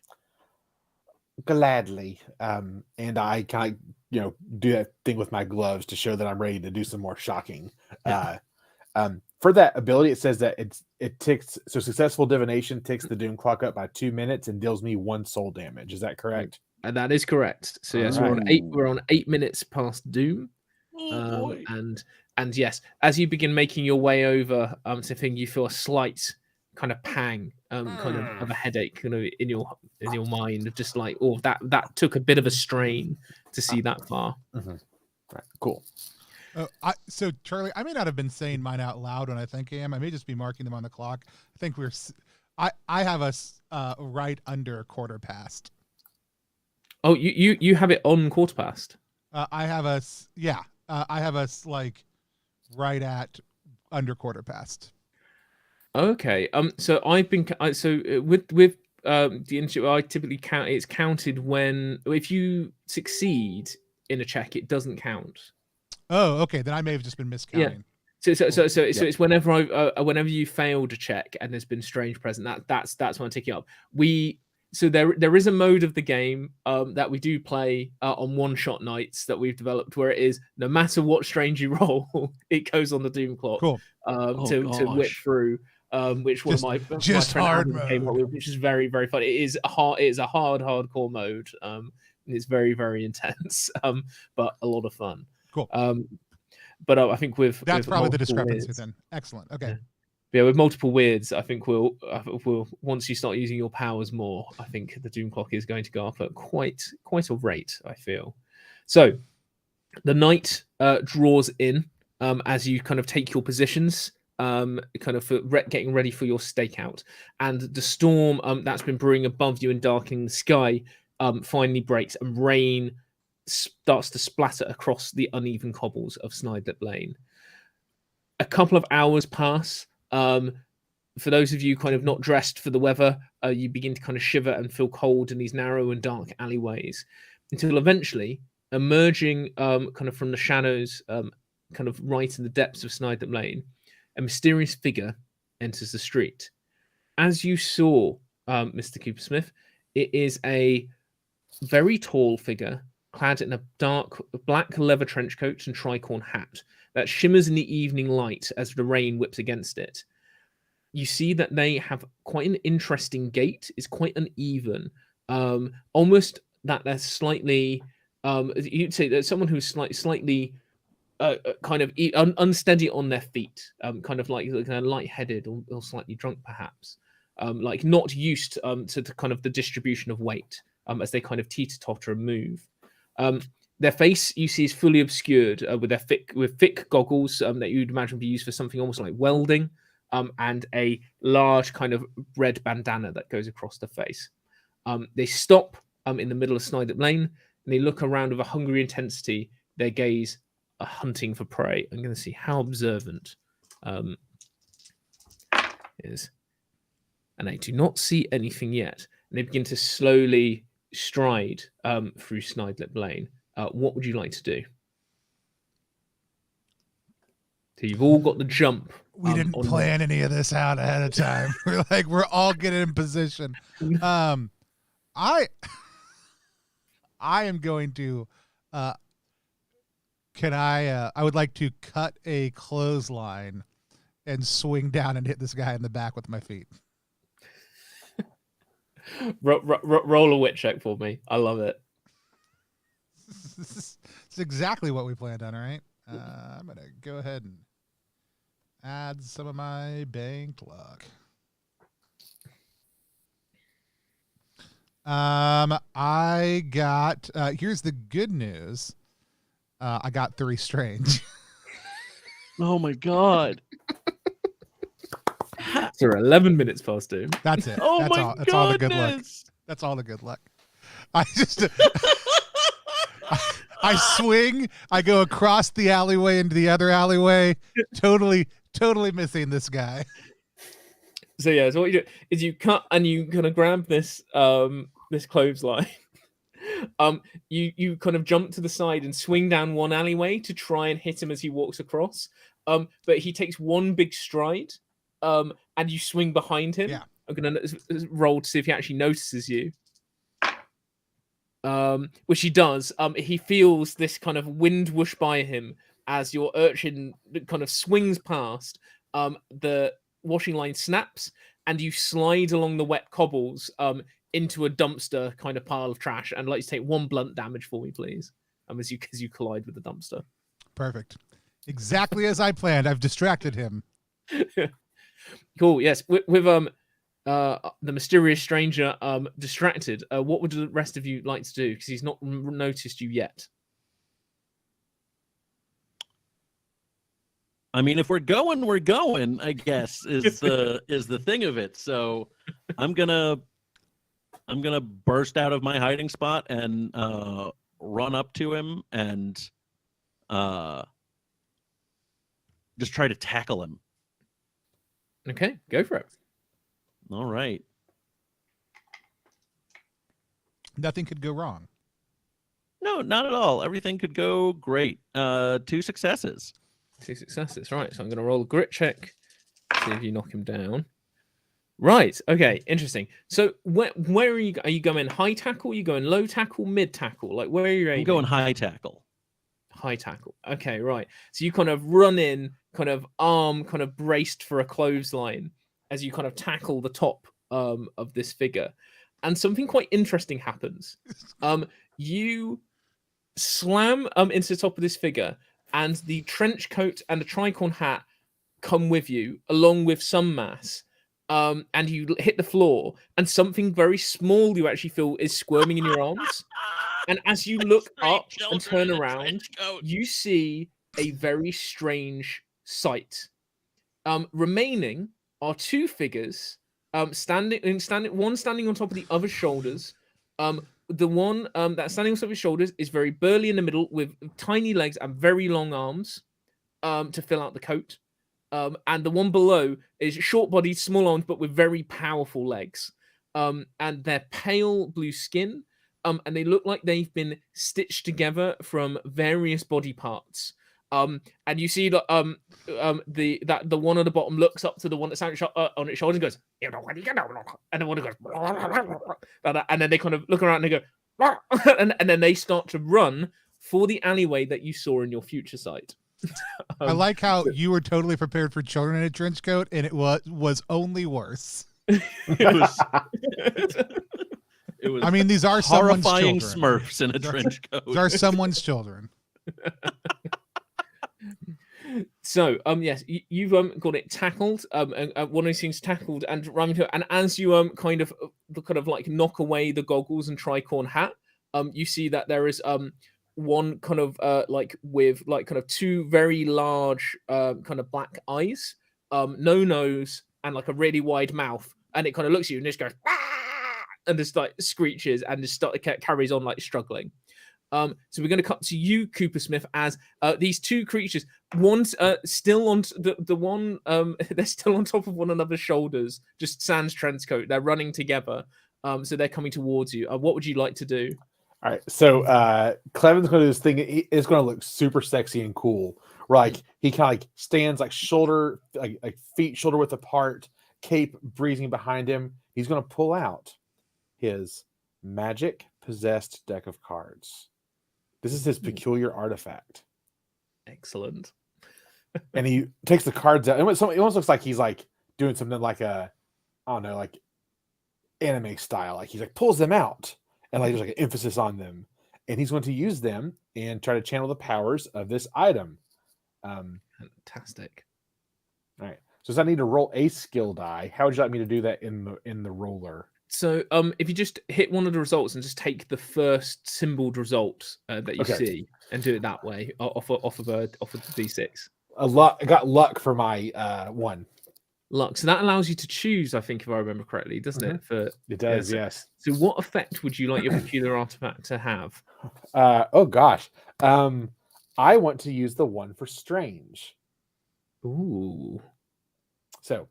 Gladly. And I kind of, do that thing with my gloves to show that I'm ready to do some more shocking. For that ability, it says that it ticks. So successful divination ticks the doom clock up by 2 minutes and deals me 1 soul damage. Is that correct? And that is correct. So yes, we're on 8 minutes past doom. And yes, as you begin making your way over something, you feel a slight kind of pang, kind of a headache, kind of in your mind, of just like, oh, that took a bit of a strain to see that far. Right, cool. So Charlie, I may not have been saying mine out loud when I think I am. I may just be marking them on the clock. I think I have us right under quarter past. Oh, you have it on quarter past. I have us. Yeah, I have us like right at under quarter past. Okay. So I've been with the initiative, I typically count. It's counted when if you succeed in a check, it doesn't count. Oh, okay. Then I may have just been miscounting. Yeah. So it's whenever you failed a check and there's been strange present. That's when I take it up. So there is a mode of the game that we do play on one-shot nights that we've developed where it is no matter what strange you roll, it goes on the doom clock. Cool. To whip through. Which one of my hard mode, came up with, which is very, very fun. It is a hardcore mode. It's very, very intense. But a lot of fun. Cool. But I think that's probably the discrepancy weirds, then. Excellent. Okay. Yeah, with multiple weirds, I think we'll once you start using your powers more, I think the doom clock is going to go up at quite a rate, I feel. So the night draws in as you kind of take your positions, kind of for getting ready for your stakeout, and the storm that's been brewing above you and darkening the sky finally breaks, and rain starts to splatter across the uneven cobbles of Snidelip Lane. A couple of hours pass. For those of you kind of not dressed for the weather, you begin to kind of shiver and feel cold in these narrow and dark alleyways, until eventually, emerging kind of from the shadows, kind of right in the depths of Snidelip Lane, a mysterious figure enters the street. As you saw, Mr. Coopersmith, it is a very tall figure clad in a dark black leather trench coat and tricorn hat that shimmers in the evening light as the rain whips against it. You see that they have quite an interesting gait. It's quite uneven, almost that they're slightly. You'd say that someone who's slightly kind of unsteady on their feet, kind of like lightheaded or slightly drunk, perhaps, like not used to the kind of the distribution of weight as they kind of teeter-totter and move. Their face, you see, is fully obscured with thick goggles that you'd imagine would be used for something almost like welding, and a large kind of red bandana that goes across the face. They stop in the middle of Snidelip Lane, and they look around with a hungry intensity, their gaze hunting for prey. I'm going to see how observant is. And they do not see anything yet. And they begin to slowly stride through Snidelip Lane. What would you like to do? So you've all got the jump. We didn't plan any of this out ahead of time. We're all getting in position. I am going to I would like to cut a clothesline and swing down and hit this guy in the back with my feet. Roll a wit check for me. I love it. It's exactly what we planned on, all right? I'm going to go ahead and add some of my bank luck. I got, here's the good news. I got 3 strange. Oh my god. So we're 11 minutes past 2. That's it. Oh That's my all. That's all the good luck. goodness. That's all the good luck. I just, I swing. I go across the alleyway into the other alleyway. Totally missing this guy. So yeah, so what you do is you cut and you kind of grab this this clothesline. You kind of jump to the side and swing down one alleyway to try and hit him as he walks across. But he takes one big stride. And you swing behind him. Yeah. I'm gonna roll to see if he actually notices you. Which he does. He feels this kind of wind whoosh by him as your urchin kind of swings past. The washing line snaps, and you slide along the wet cobbles into a dumpster kind of pile of trash. And I'd like to take 1 blunt damage for me, please. As you collide with the dumpster. Perfect. Exactly as I planned. I've distracted him. Cool. Yes. With the mysterious stranger distracted, what would the rest of you like to do? Because he's not noticed you yet. I mean, if we're going, I guess is the thing of it. So I'm gonna burst out of my hiding spot and run up to him and just try to tackle him. Okay, go for it. All right. Nothing could go wrong. No, not at all. Everything could go great. 2 successes. 2 successes. Right, so I'm going to roll a grit check. See if you knock him down. Right. Okay. Interesting. So where are you? Are you going high tackle? Are you going low tackle? Mid tackle? Like where are you aiming? I'm going high tackle. High tackle. Okay. Right. So you kind of run in, kind of arm, kind of braced for a clothesline as you kind of tackle the top of this figure, and something quite interesting happens. You slam into the top of this figure, and the trench coat and the tricorn hat come with you, along with some mass. And you hit the floor, and something very small you actually feel is squirming in your arms. And as you look up and turn around, you see a very strange sight. Remaining are 2 figures, one standing on top of the other's shoulders. The one that's standing on top of his shoulders is very burly in the middle, with tiny legs and very long arms to fill out the coat. And the one below is short-bodied, small arms, but with very powerful legs. And they're pale blue skin, and they look like they've been stitched together from various body parts. And you see that the one on the bottom looks up to the one that's on its shoulder and goes, and the one goes, and then they kind of look around and they go, and then they start to run for the alleyway that you saw in your future sight. I like how you were totally prepared for children in a trench coat, and it was only worse. It was. I mean, these are horrifying someone's children. Smurfs in a trench coat. These are someone's children. So, yes, you've got it tackled. One of these things tackled and running to it, and as you kind of like knock away the goggles and tricorn hat, you see that there is one kind of like with like kind of 2 very large kind of black eyes, no nose, and like a really wide mouth, and it kind of looks at you and just goes, "Ah!" and just like screeches and just carries on like struggling. So we're going to cut to you, Cooper Smith, as these 2 creatures. One's still on the one. They're still on top of one another's shoulders. Just sans trench coat. They're running together. So they're coming towards you. What would you like to do? All right, so Clevin's going to do this thing. It's going to look super sexy and cool. Like he kind of like stands like shoulder, like feet shoulder width apart, cape breezing behind him. He's going to pull out his magic possessed deck of cards. This is his peculiar artifact. Excellent. And he takes the cards out. It almost looks like he's like doing something like I don't know, like anime style. Like he's like pulls them out and like there's like an emphasis on them. And he's going to use them and try to channel the powers of this item. Fantastic. All right. So does I need to roll a skill die? How would you like me to do that in the roller? So if you just hit one of the results and just take the first symboled result that you see and do it that way off of the d6. I got luck for my one. Luck. So that allows you to choose, I think, if I remember correctly, doesn't it? It does, yes. yes. So what effect would you like your peculiar artifact to have? Oh gosh. I want to use the one for strange. Ooh. So,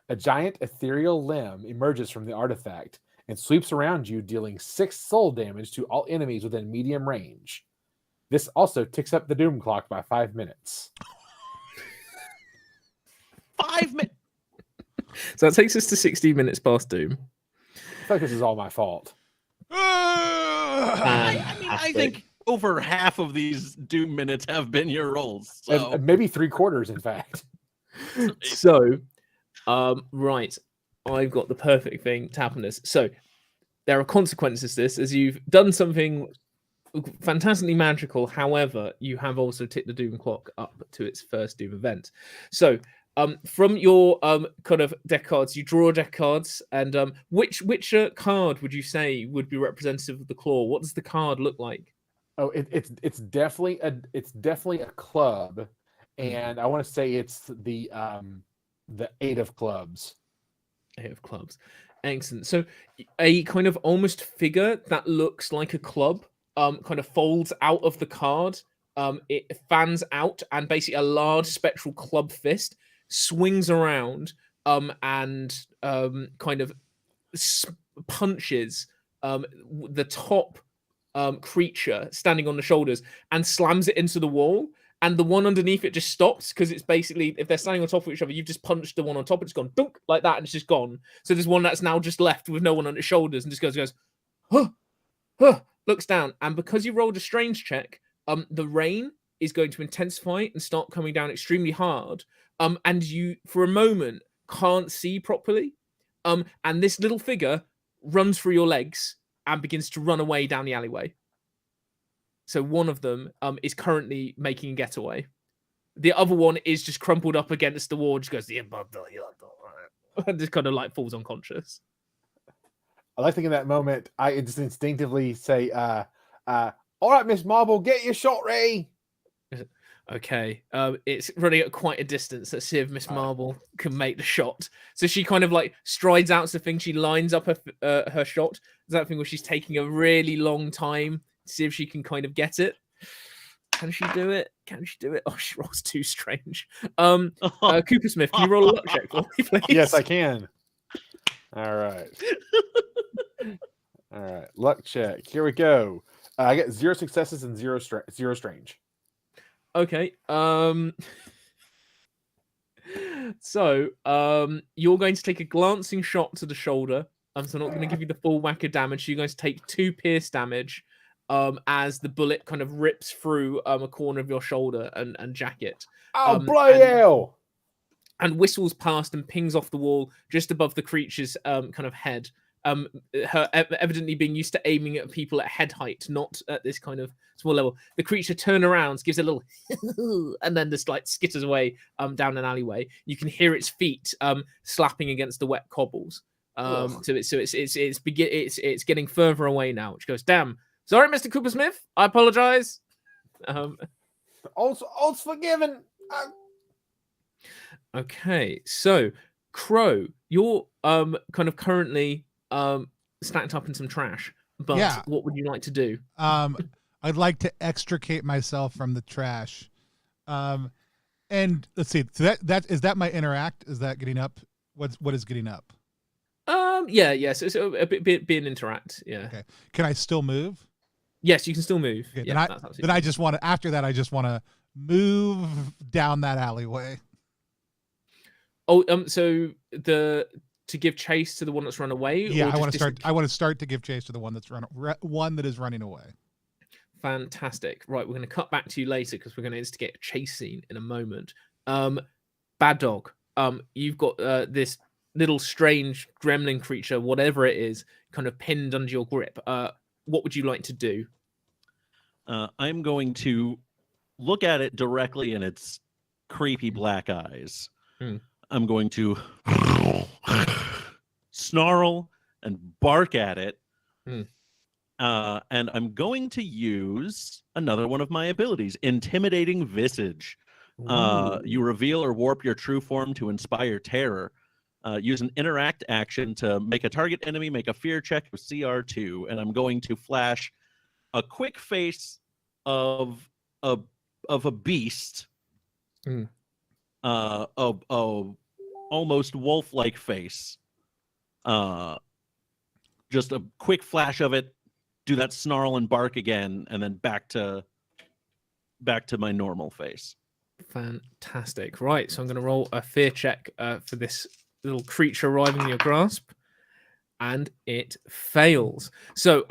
a giant ethereal limb emerges from the artifact and sweeps around you, dealing 6 soul damage to all enemies within medium range. This also ticks up the doom clock by 5 minutes. 5 minutes. So that takes us to 60 minutes past doom. I feel like this is all my fault. I think over half of these doom minutes have been your rolls. So. Maybe 3/4, in fact. So, right, I've got the perfect thing to happen this. So, there are consequences to this, as you've done something fantastically magical. However, you have also ticked the doom clock up to its first doom event. So, from your kind of deck cards, you draw deck cards, and which card would you say would be representative of the claw? What does the card look like? Oh, it's definitely a club, and I want to say it's the 8 of clubs. 8 of clubs, excellent. So a kind of almost figure that looks like a club, kind of folds out of the card. It fans out, and basically a large spectral club fist swings around, and kind of punches the top creature standing on the shoulders and slams it into the wall, and the one underneath it just stops, because it's basically, if they're standing on top of each other, you've just punched the one on top, it's gone dunk like that, and it's just gone. So there's one that's now just left with no one on its shoulders, and just goes huh, huh, looks down, and because you rolled a strange check, the rain is going to intensify and start coming down extremely hard, and you for a moment can't see properly, and this little figure runs through your legs and begins to run away down the alleyway. So one of them is currently making a getaway. The other one is just crumpled up against the wall, just goes, and just kind of like falls unconscious. I like thinking that moment, I just instinctively say, all right, Miss Marble, get your shot ready. Okay, it's running at quite a distance. Let's see if Miss Marble can make the shot. So she kind of like strides out to the thing. She lines up her shot. Is that thing where she's taking a really long time to see if she can kind of get it? Can she do it? Can she do it? Oh, she rolls too strange. Cooper Smith, can you roll a luck check for me, please? Yes, I can. All right. All right. Luck check. Here we go. I get 0 successes and 0 strange. Okay. So you're going to take a glancing shot to the shoulder. So I'm not going to give you the full whack of damage. You're going to take 2 pierce damage as the bullet kind of rips through a corner of your shoulder and jacket. Oh, bloody hell! And whistles past and pings off the wall just above the creature's kind of head. Her evidently being used to aiming at people at head height, not at this kind of small level. The creature turns around, gives a little and then just like skitters away down an alleyway. You can hear its feet slapping against the wet cobbles. So it's getting further away now, which goes, damn. Sorry, Mr. Cooper Smith. I apologize. All's forgiven. Okay, so Crow, you're kind of currently stacked up in some trash, but what would you like to do? I'd like to extricate myself from the trash, and let's see. So that is that my interact? Is that getting up? What is getting up? So a bit an interact. Yeah. Okay. Can I still move? Yes, you can still move. Okay, yeah, then I just want to. After that, I just want to move down that alleyway. Oh, so to give chase to the one that's run away. Yeah, I want to start to give chase to the one that's one that is running away. Fantastic. Right, we're going to cut back to you later because we're going to instigate a chase scene in a moment. Bad Dog, you've got this little strange gremlin creature, whatever it is, kind of pinned under your grip. What would you like to do? I'm going to look at it directly in its creepy black eyes. I'm going to snarl and bark at it. And I'm going to use another one of my abilities, Intimidating Visage. You reveal or warp your true form to inspire terror. Use an interact action to make a target enemy make a fear check with CR2, and I'm going to flash a quick face of a beast, a almost wolf-like face. Just a quick flash of it. Do that snarl and bark again, and then back to my normal face. Fantastic. Right, so I'm going to roll a fear check for this little creature arriving in your grasp, and it fails. So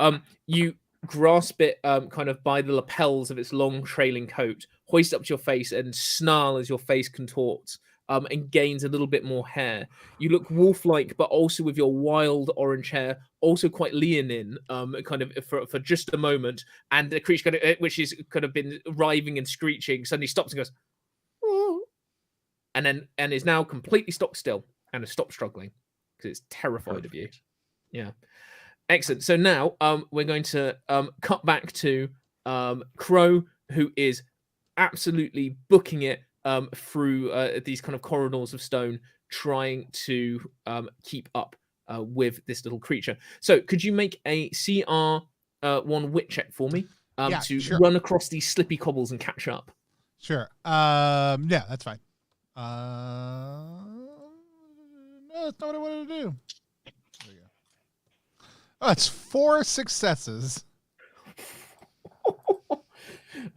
you grasp it kind of by the lapels of its long trailing coat, hoist up to your face, and snarl as your face contorts. And gains a little bit more hair. You look wolf-like, but also with your wild orange hair, also quite leonine, kind of for just a moment. And the creature, which is kind of been writhing and screeching, suddenly stops and goes, "Ooh," and is now completely stopped still and has stopped struggling because it's terrified of you. Yeah, excellent. So now we're going to cut back to Crow, who is absolutely booking it through these kind of corridors of stone, trying to keep up with this little creature. So could you make a CR1 wit check for me to run across these slippy cobbles and catch up? Sure. Yeah, that's fine. No, that's not what I wanted to do. There you go. Oh, it's 4 successes.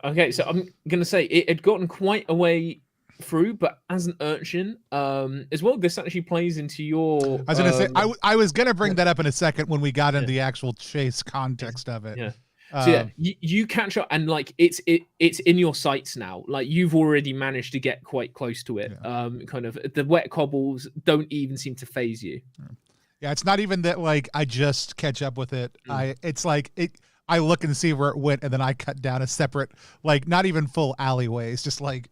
Okay, so I'm gonna say it had gotten quite a way through, but as an urchin, as well, this actually plays into your. I was gonna say I was gonna bring that up in a second when we got into the actual chase context of it. Yeah. So you catch up, and like it's in your sights now. Like you've already managed to get quite close to it. Kind of the wet cobbles don't even seem to phase you. Yeah, it's not even that like I just catch up with it. It's like it. I look and see where it went, and then I cut down a separate, like not even full alleyways, just like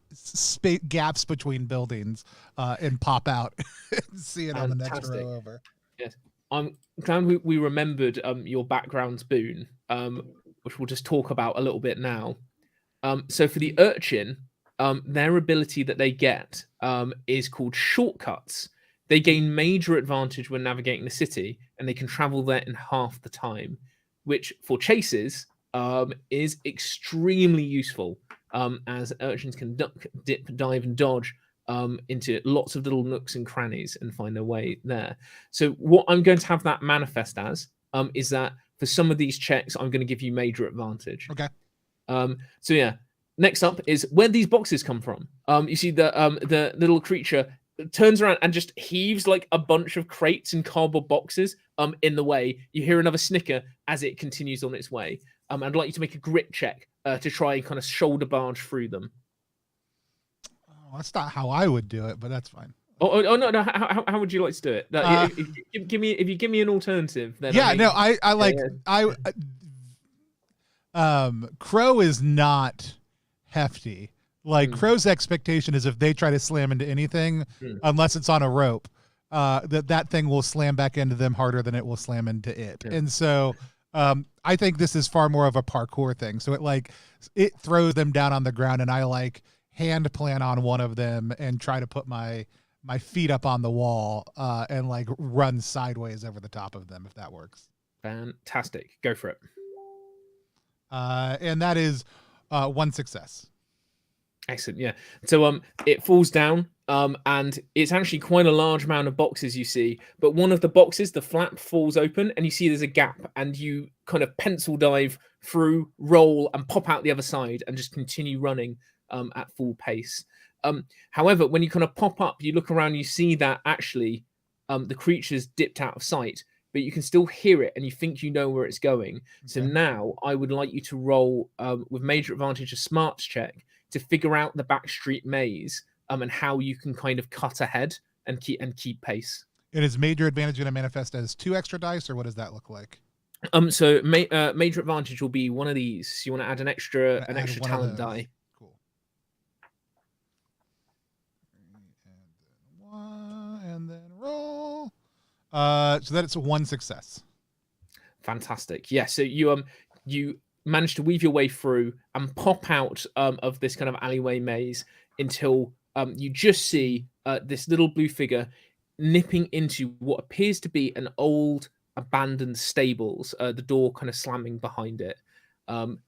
gaps between buildings, and pop out and see it on the next row over. Yes, I'm glad we remembered your backgrounds, Boone, which we'll just talk about a little bit now. So for the urchin, their ability that they get is called shortcuts. They gain major advantage when navigating the city, and they can travel there in half the time, which for chases is extremely useful, as urchins can duck, dip, dive, and dodge into lots of little nooks and crannies and find their way there. So what I'm going to have that manifest as is that for some of these checks, I'm going to give you major advantage. Okay. So yeah, next up is where these boxes come from. You see the little creature turns around and just heaves like a bunch of crates and cardboard boxes in the way. You hear another snicker as it continues on its way. I'd like you to make a grit check to try and kind of shoulder barge through them. Oh, that's not how I would do it, but that's fine. Oh no! How would you like to do it? If you give me an alternative, then Crow is not hefty. Like Crow's expectation is if they try to slam into anything, unless it's on a rope, that thing will slam back into them harder than it will slam into it. Yeah. And so I think this is far more of a parkour thing. So it throws them down on the ground, and I like hand plant on one of them and try to put my feet up on the wall and like run sideways over the top of them, if that works. Fantastic. Go for it. And that is 1 success. Excellent. Yeah. So it falls down, and it's actually quite a large amount of boxes you see. But one of the boxes, the flap falls open, and you see there's a gap, and you kind of pencil dive through, roll, and pop out the other side, and just continue running at full pace. However, when you kind of pop up, you look around, you see that actually the creature's dipped out of sight, but you can still hear it, and you think you know where it's going. Okay. So now I would like you to roll with major advantage a smarts check to figure out the backstreet maze and how you can kind of cut ahead and keep pace. And is major advantage going to manifest as 2 extra dice, or what does that look like? So major advantage will be one of these. You want to add an extra talent die. Cool. So that it's one success. Fantastic. Yeah. So you manage to weave your way through and pop out of this kind of alleyway maze until you just see this little blue figure nipping into what appears to be an old abandoned stables. The door kind of slamming behind it, and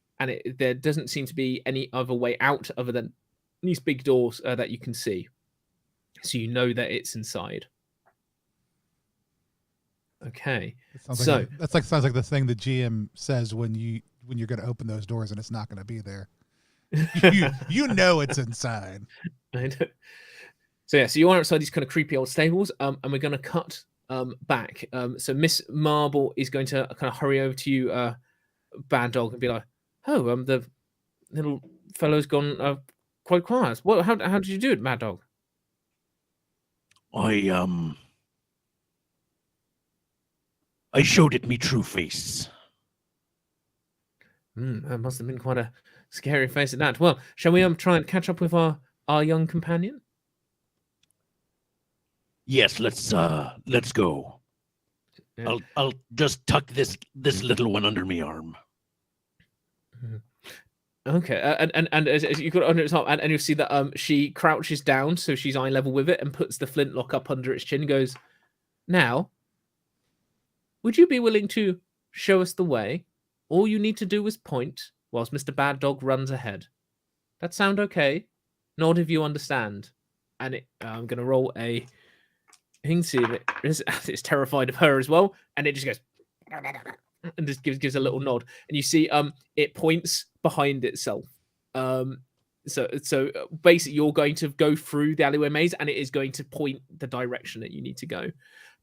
there doesn't seem to be any other way out other than these big doors that you can see. So you know that it's inside. Okay. Sounds like the thing the GM says when you're going to open those doors and it's not going to be there. you know it's inside. So yeah, so you are outside these kind of creepy old stables, and we're going to cut back. So Miss Marble is going to kind of hurry over to you, Bad Dog, and be like, "Oh, the little fellow's gone quite quiet. What? How did you do it, Mad Dog?" I showed it me true face. That must have been quite a scary face at that. Well, shall we try and catch up with our young companion? Yes, let's go. Yeah. I'll just tuck this little one under my arm. Okay, and as you got it under its arm, and you'll see that she crouches down so she's eye level with it and puts the flintlock up under its chin and goes, "Now, would you be willing to show us the way? All you need to do is point whilst Mr. Bad Dog runs ahead. That sound okay? Nod if you understand." And I'm going to roll a thing, see if it's terrified of her as well. And it just goes, and just gives a little nod. And you see it points behind itself. So basically you're going to go through the alleyway maze and it is going to point the direction that you need to go.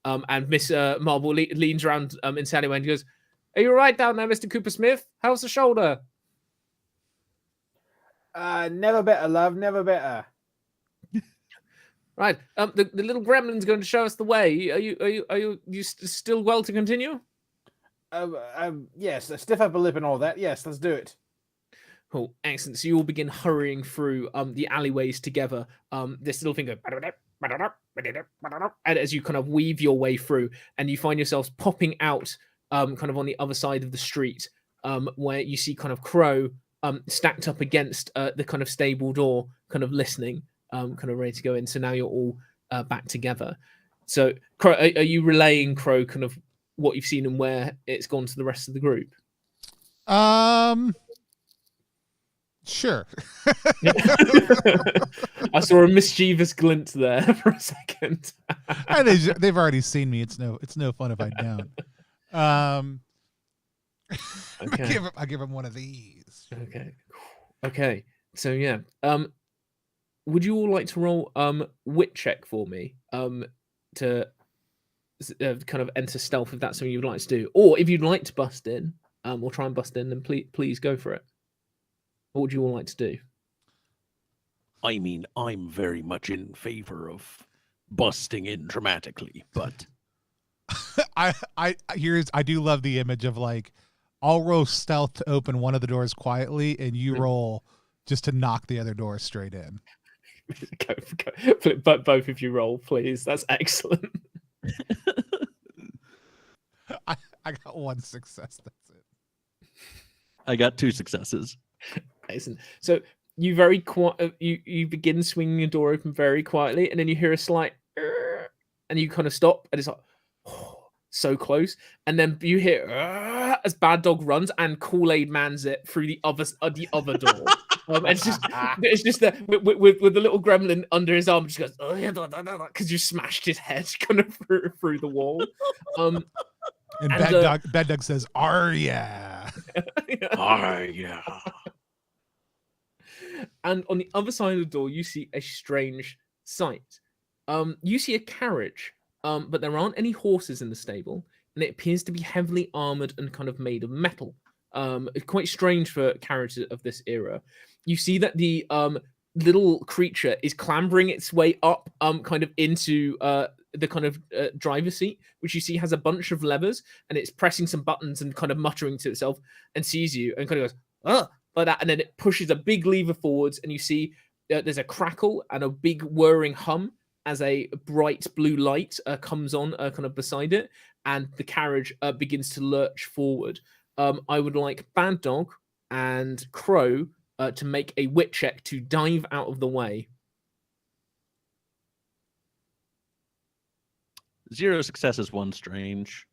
And Miss Marble leans around into the alleyway and goes, "Are you all right down there, Mr. Cooper Smith? How's the shoulder?" Never better, love. Never better. Right. The little gremlin's going to show us the way. Are you still well to continue? Yes. Stiff upper lip and all that. Yes, let's do it. Cool. Excellent. So you all begin hurrying through the alleyways together. This little thing goes, and as you kind of weave your way through, and you find yourselves popping out kind of on the other side of the street, where you see kind of Crow stacked up against the kind of stable door, kind of listening, kind of ready to go in. So now you're all back together. So Crow, are you relaying, Crow, kind of what you've seen and where it's gone to the rest of the group? Sure. I saw a mischievous glint there for a second. They've already seen me. It's no fun if I don't. Okay. I give him one of these. Okay. So yeah. Would you all like to roll wit check for me? To kind of enter stealth if that's something you'd like to do, or if you'd like to bust in, or try and bust in, then please go for it. What would you all like to do? I mean, I'm very much in favor of busting in dramatically, but I do love the image of like, I'll roll stealth to open one of the doors quietly, and you roll just to knock the other door straight in. Go. But both of you roll, please. That's excellent. I got one success. That's it. I got 2 successes. Excellent. So you you begin swinging your door open very quietly, and then you hear a slight, and you kind of stop, and it's like, so close, and then you hear as Bad Dog runs and Kool-Aid Man's it through the other door. It's just that with the little gremlin under his arm, just goes, "Oh yeah," because you smashed his head kind of through the wall. And Bad Dog says, "Arya." yeah. And on the other side of the door, you see a strange sight. You see a carriage, but there aren't any horses in the stable, and it appears to be heavily armored and kind of made of metal. It's quite strange for carriages of this era. You see that the little creature is clambering its way up, kind of into the kind of driver's seat, which you see has a bunch of levers, and it's pressing some buttons and kind of muttering to itself, and sees you and kind of goes, "Oh," like that, and then it pushes a big lever forwards, and you see there's a crackle and a big whirring hum, as a bright blue light comes on kind of beside it, and the carriage begins to lurch forward. I would like Bad Dog and Crow to make a wit check to dive out of the way. 0 successes, 1 strange.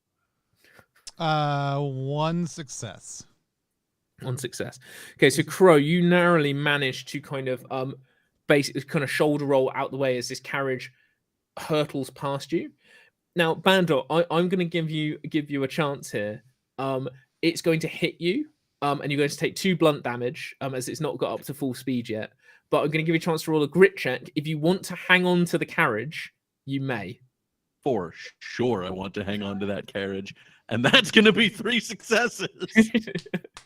1 success. 1 success. Okay, so Crow, you narrowly managed to kind of basically kind of shoulder roll out the way as this carriage hurtles past you. Now, Bandor, I'm going to give you a chance here. It's going to hit you, and you're going to take 2 blunt damage, as it's not got up to full speed yet. But I'm going to give you a chance to roll a grit check. If you want to hang on to the carriage, you may. For sure, I want to hang on to that carriage, and that's going to be 3 successes.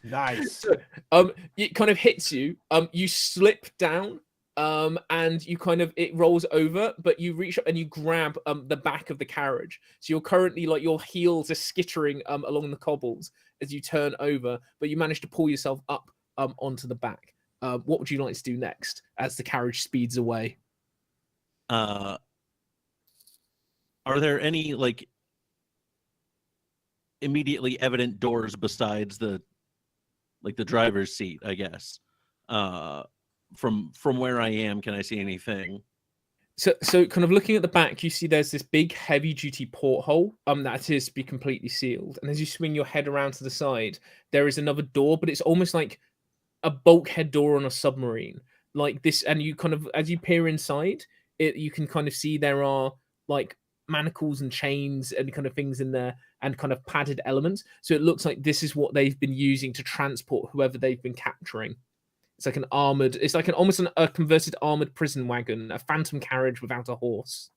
Nice. So, it kind of hits you. You slip down, and you kind of, it rolls over, but you reach up and you grab the back of the carriage. So you're currently like your heels are skittering along the cobbles as you turn over, but you manage to pull yourself up onto the back. What would you like to do next as the carriage speeds away? Are there any like immediately evident doors besides the driver's seat, I guess? From where I am, can I see anything? So kind of looking at the back, you see there's this big heavy duty porthole that appears to be completely sealed. And as you swing your head around to the side, there is another door, but it's almost like a bulkhead door on a submarine. Like this, and you kind of, as you peer inside, you can kind of see there are like manacles and chains and kind of things in there and kind of padded elements. So it looks like this is what they've been using to transport whoever they've been capturing. It's like an armored, it's like almost a converted armored prison wagon, a phantom carriage without a horse.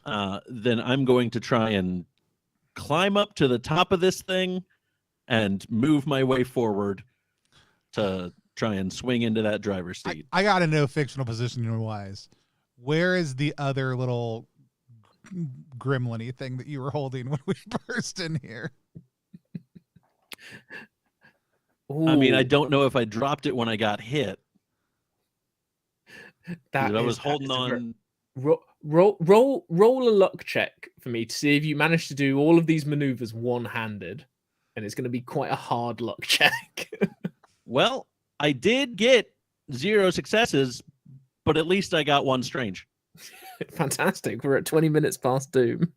Then I'm going to try and climb up to the top of this thing and move my way forward to try and swing into that driver's seat. I got to know, fictional positioning wise, where is the other little gremlin-y thing that you were holding when we burst in here? I mean, I don't know if I dropped it when I got hit. I was holding on. Roll a luck check for me to see if you manage to do all of these maneuvers one-handed, and it's going to be quite a hard luck check. Well, I did get 0 successes, but at least I got 1 strange. Fantastic. We're at 20 minutes past doom.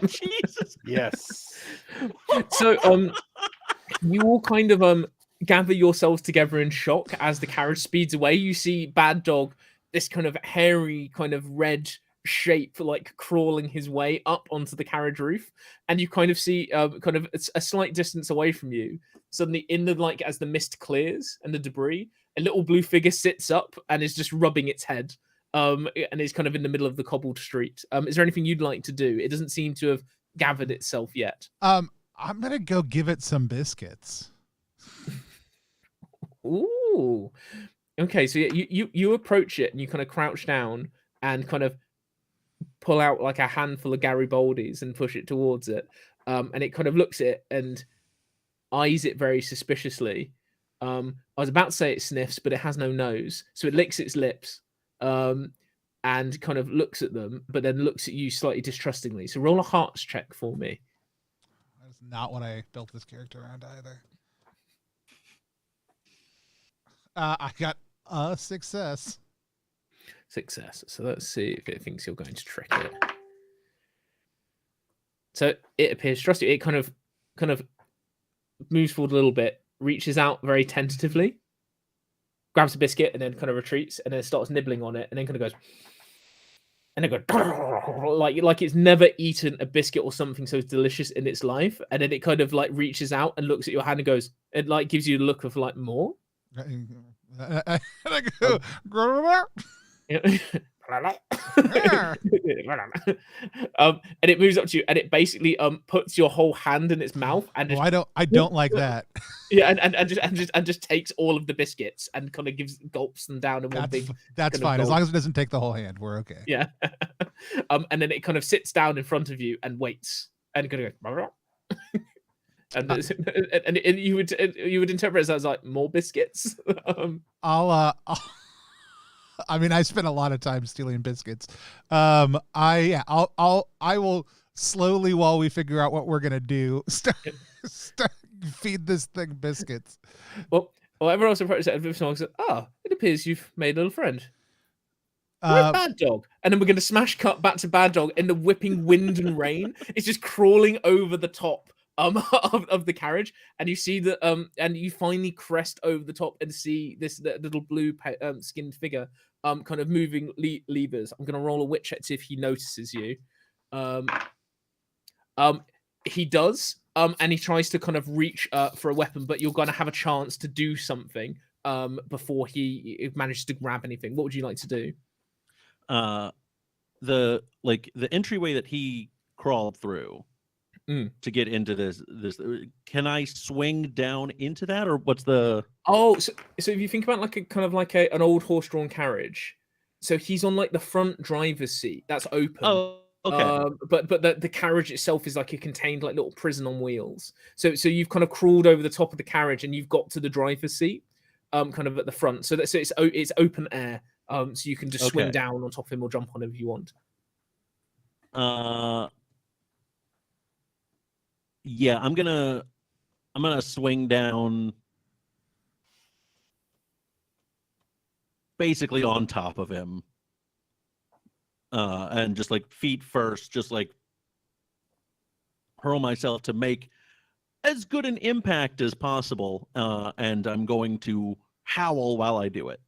Jesus. Yes. So you all kind of gather yourselves together in shock as the carriage speeds away. You see Bad Dog, this kind of hairy, kind of red shape, like crawling his way up onto the carriage roof, and you kind of see kind of a slight distance away from you, suddenly in the like as the mist clears and the debris, a little blue figure sits up and is just rubbing its head. And is kind of in the middle of the cobbled street. Is there anything you'd like to do? It doesn't seem to have gathered itself yet. I'm gonna go give it some biscuits. Ooh. Okay, so you approach it and you kind of crouch down and kind of pull out like a handful of Garibaldi's and push it towards it. And it kind of looks at it and eyes it very suspiciously. I was about to say it sniffs, but it has no nose, so it licks its lips. And kind of looks at them, but then looks at you slightly distrustingly. So roll a hearts check for me. That's not what I built this character around either. I got a success. Success. So let's see if it thinks you're going to trick it. So it appears to trust you. It kind of moves forward a little bit, reaches out very tentatively, grabs a biscuit and then kind of retreats and then starts nibbling on it and then kind of goes and then goes like it's never eaten a biscuit or something so delicious in its life, and then it kind of like reaches out and looks at your hand and goes, it like gives you a look of like more. I go, and it moves up to you and it basically puts your whole hand in its mouth and just, I don't like that. Yeah, and just takes all of the biscuits and kind of gulps them down in one big. That's fine as long as it doesn't take the whole hand. We're okay. Yeah. And then it kind of sits down in front of you and waits and kind of goes. And you would interpret it as like more biscuits. I'll I mean, I spent a lot of time stealing biscuits. I will slowly, while we figure out what we're gonna do, start feed this thing biscuits. Well, everyone else approaches it, and everyone says, it appears you've made a little friend. Where's Bad Dog? And then we're going to smash cut back to Bad Dog in the whipping wind and rain. It's just crawling over the top of the carriage, and you see that and you finally crest over the top and see this little blue skinned figure kind of moving levers. I'm going to roll a witch check to see if he notices you. He does, and he tries to kind of reach for a weapon, but you're going to have a chance to do something before he manages to grab anything. What would you like to do? The entryway that he crawled through to get into this, can I swing down into that, or what's the? Oh, so if you think about like a kind of like an old horse-drawn carriage, so he's on like the front driver's seat that's open. Oh, okay. But the carriage itself is like a contained like little prison on wheels. So you've kind of crawled over the top of the carriage and you've got to the driver's seat, kind of at the front. So it's open air. So you can just swing down on top of him or jump on him if you want. Yeah, I'm gonna swing down basically on top of him. And just like feet first, just like hurl myself to make as good an impact as possible. And I'm going to howl while I do it.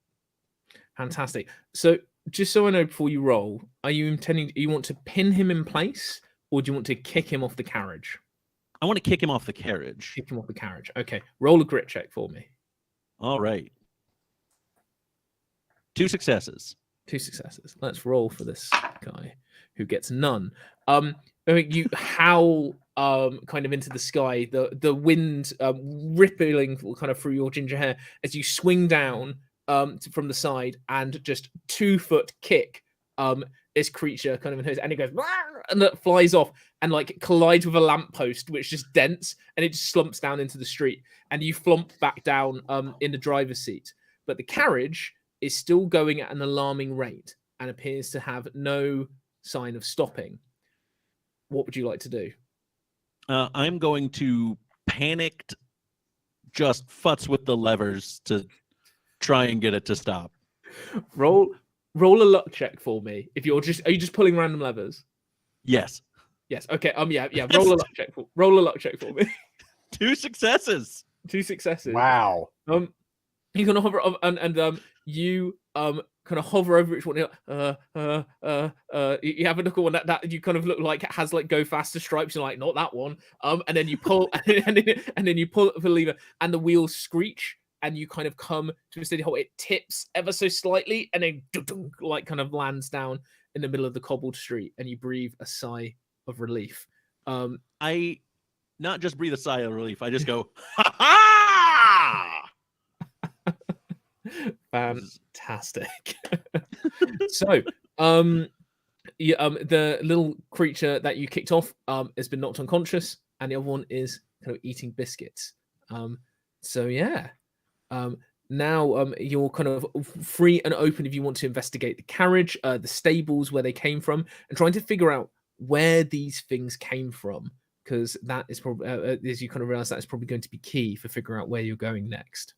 Fantastic. So just so I know before you roll, are you intending, you want to pin him in place, or do you want to kick him off the carriage? I want to kick him off the carriage. Kick him off the carriage. Okay. Roll a grit check for me. All right. 2 successes. 2 successes. Let's roll for this guy who gets none. You howl kind of into the sky, the wind rippling kind of through your ginger hair as you swing down from the side and just 2-foot kick this creature kind of, and it goes and it flies off and like collides with a lamppost, which just dents, and it just slumps down into the street, and you flump back down in the driver's seat. But the carriage is still going at an alarming rate and appears to have no sign of stopping. What would you like to do? I'm going to panicked just futz with the levers to try and get it to stop. Roll a luck check for me. Are you just pulling random levers? Yes. Yes. Okay. Yeah. Roll a luck check for me. 2 successes. 2 successes. Wow. You can hover and you kind of hover over each one. You have a look at one that you kind of look like it has like go faster stripes. You're like, not that one. And then you pull and then you pull the lever and the wheels screech and you kind of come to a steady halt. It tips ever so slightly and then like kind of lands down in the middle of the cobbled street, and you breathe a sigh of relief. I not just breathe a sigh of relief. I just go, ha ha! Fantastic. So, the little creature that you kicked off has been knocked unconscious, and the other one is kind of eating biscuits. So yeah, now you're kind of free and open if you want to investigate the carriage, the stables where they came from, and trying to figure out where these things came from, because that is probably, as you kind of realize, that is probably going to be key for figuring out where you're going next.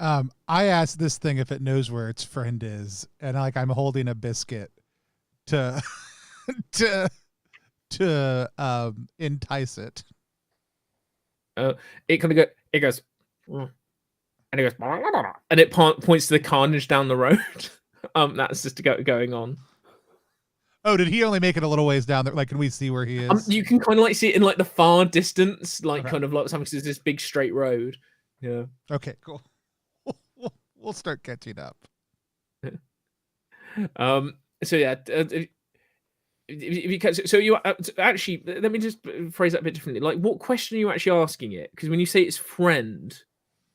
I asked this thing if it knows where its friend is, and like I'm holding a biscuit to entice it. It kind of goes, and it goes, and it points to the carnage down the road. That's just going on. Oh, did he only make it a little ways down there? Like, can we see where he is? You can kind of like see it in like the far distance, like kind of like something. There's this big straight road. Yeah. Okay, cool. We'll start catching up. So yeah, so you actually, let me just phrase that a bit differently. Like, what question are you actually asking it? Because when you say it's friend,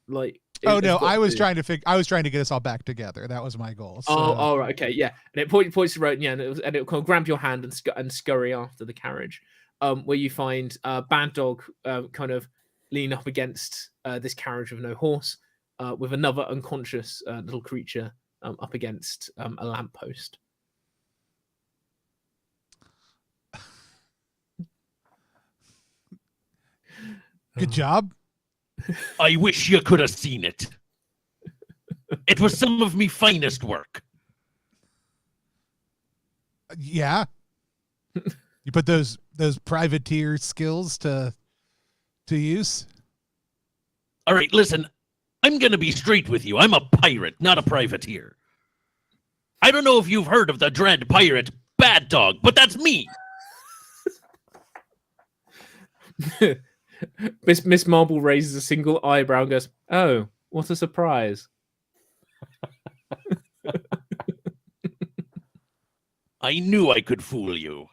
like, oh no, I was trying to get us all back together. That was my goal. So. Oh, right, okay, yeah. And it points to the road, yeah, and it'll kind of grab your hand and scurry after the carriage, where you find Bad Dog kind of lean up against this carriage with no horse. With another unconscious little creature up against a lamppost. Good job. I wish you could have seen it. It was some of me finest work. Yeah. You put those privateer skills to use. All right, listen. I'm going to be straight with you. I'm a pirate, not a privateer. I don't know if you've heard of the dread pirate Bad Dog, but that's me. Miss Marble raises a single eyebrow and goes, "Oh, what a surprise." I knew I could fool you.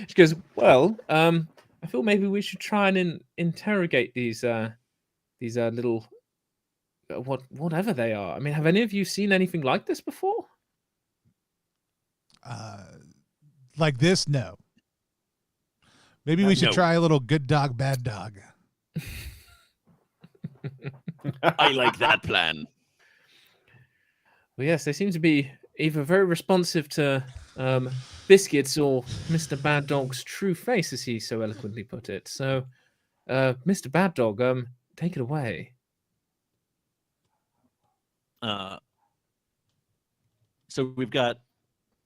She goes, "Well, I feel maybe we should try and interrogate these little whatever they are. I mean, have any of you seen anything like this before?" Like this? No. Maybe we should No. try a little good dog, bad dog. I like that plan. Well, yes, they seem to be either very responsive to biscuits or Mr. Bad Dog's true face, as he so eloquently put it. So, Mr. Bad Dog, take it away. So we've got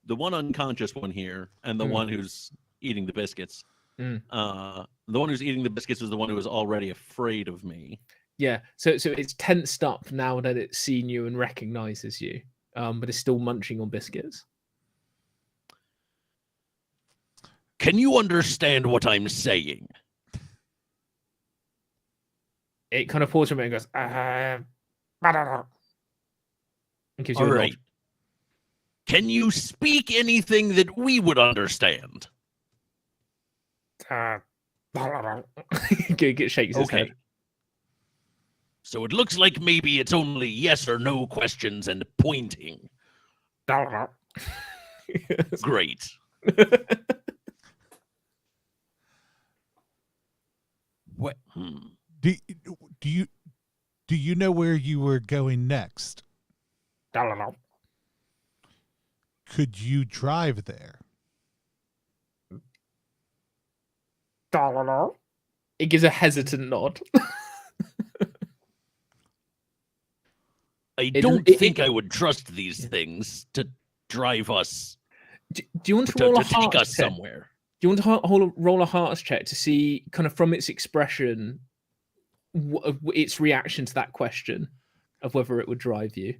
the one unconscious one here, and the one who's eating the biscuits. The one who's eating the biscuits is the one who was already afraid of me. Yeah, so it's tensed up now that it's seen you and recognizes you, but it's still munching on biscuits. Can you understand what I'm saying? It kind of pauses for a minute and goes, and gives you All a right. Can you speak anything that we would understand? Shakes his head. So it looks like maybe it's only yes or no questions and pointing. Great. What? Do you know where you were going next? Could you drive there? It gives a hesitant nod. I don't think I would trust these things to drive us. Do you want to roll a to take heart us check? somewhere? Do you want to roll a hearts check to see, kind of from its expression, its reaction to that question of whether it would drive you?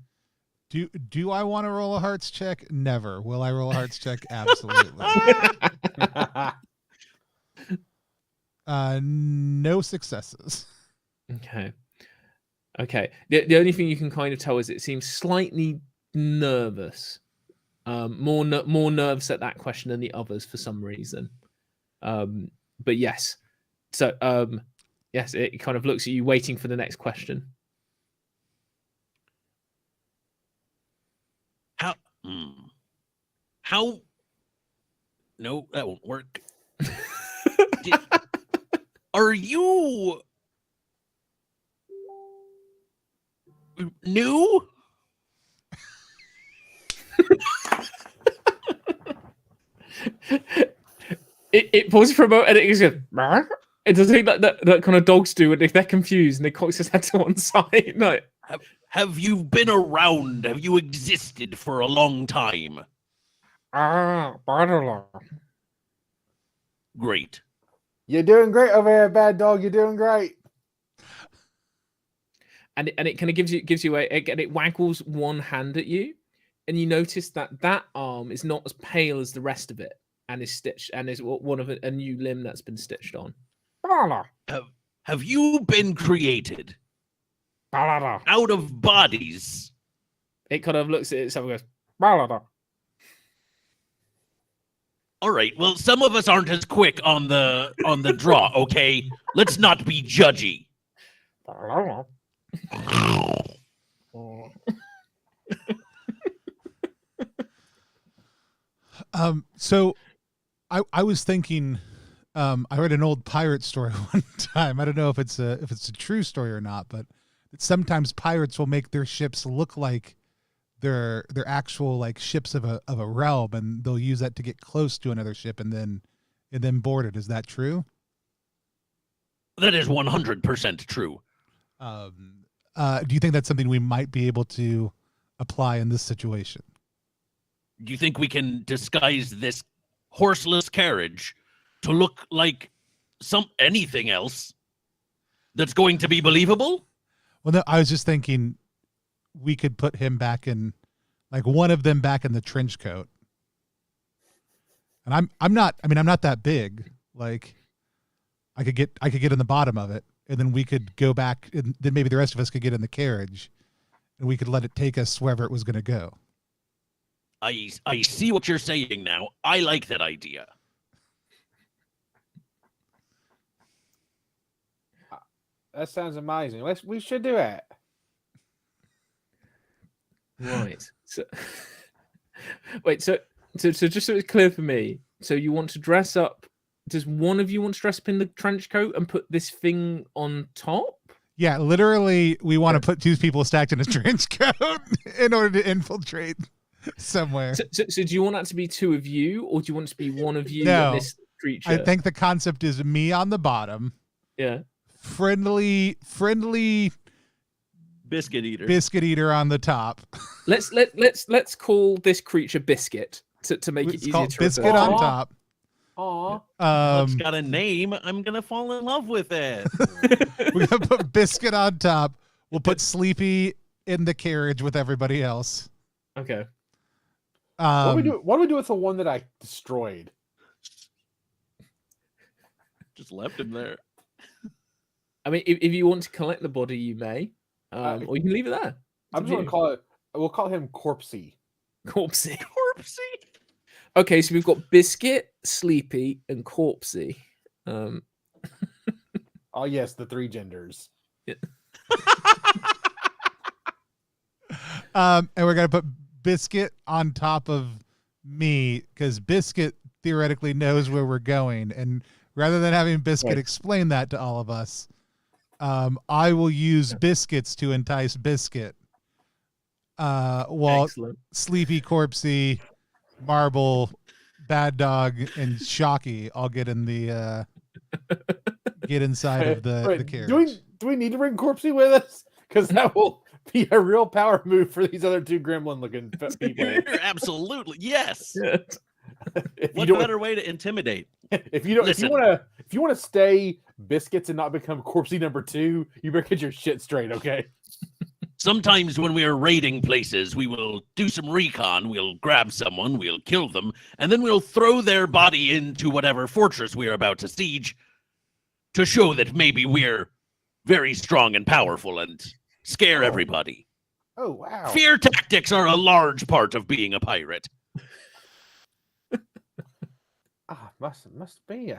Do I want to roll a hearts check? Never. Will I roll a hearts check? Absolutely. No successes. Okay. The only thing you can kind of tell is it seems slightly nervous. More nervous at that question than the others for some reason. But yes. So yes, it kind of looks at you waiting for the next question. How? No, that won't work. Are you new? It pauses for a moment and it goes, it does thing that kind of dogs do when they're confused and they cocks his head to one side. No. Have you been around? Have you existed for a long time? Great. You're doing great over here, Bad Dog. You're doing great. And it kind of gives you it waggles one hand at you, and you notice that arm is not as pale as the rest of it, and is stitched, and is one of a new limb that's been stitched on. Have you been created out of bodies? It kind of looks at itself and goes, all right, well, some of us aren't as quick on the draw, okay? Let's not be judgy. So I was thinking, I read an old pirate story one time. I don't know if it's a true story or not, but that sometimes pirates will make their ships look like they're actual like ships of a realm, and they'll use that to get close to another ship and then board it. Is that true? That is 100% true. Do you think that's something we might be able to apply in this situation? Do you think we can disguise this horseless carriage to look like anything else that's going to be believable? Well, no, I was just thinking we could put him back in, like one of them back in the trench coat. And I'm not that big. Like I could get in the bottom of it, and then we could go back, and then maybe the rest of us could get in the carriage, and we could let it take us wherever it was going to go. I see what you're saying now. I like that idea. That sounds amazing. We should do it. Right. So, wait. So just so it's clear for me. So you want to dress up? Does one of you want to dress up in the trench coat and put this thing on top? Yeah, literally, we want to put two people stacked in a trench coat in order to infiltrate somewhere. So do you want that to be two of you, or do you want it to be one of you No, and this creature? I think the concept is me on the bottom. Yeah. Friendly Biscuit eater. biscuit eater on the top. Let's call this creature Biscuit to make it It's easier called to biscuit refer to. on top. Aw. It's got a name. I'm gonna fall in love with it. We're gonna put biscuit on top. We'll put Sleepy in the carriage with everybody else. Okay. What do we do with the one that I destroyed? Just left him there. I mean, if you want to collect the body, you may, or you can leave it there. I'm just gonna call it. We'll call him Corpsey. Corpsey. Corpsey. Okay, so we've got Biscuit, Sleepy, and Corpsey. Oh yes, the three genders. Yeah. And we're gonna put Biscuit on top of me, because Biscuit theoretically knows where we're going, and rather than having Biscuit explain that to all of us, I will use biscuits to entice Biscuit. While Excellent. Sleepy, Corpsey, Marble, Bad Dog, and Shocky all get in the get inside of the carriage. Do we need to bring Corpsey with us? Because that will be a real power move for these other two gremlin-looking people. Absolutely, yes. What better way to intimidate? If you want to stay Biscuits and not become Corpsey number 2, you better get your shit straight, okay? Sometimes when we are raiding places, we will do some recon. We'll grab someone, we'll kill them, and then we'll throw their body into whatever fortress we are about to siege to show that maybe we're very strong and powerful and scare everybody. Oh, wow. Fear tactics are a large part of being a pirate. Must be.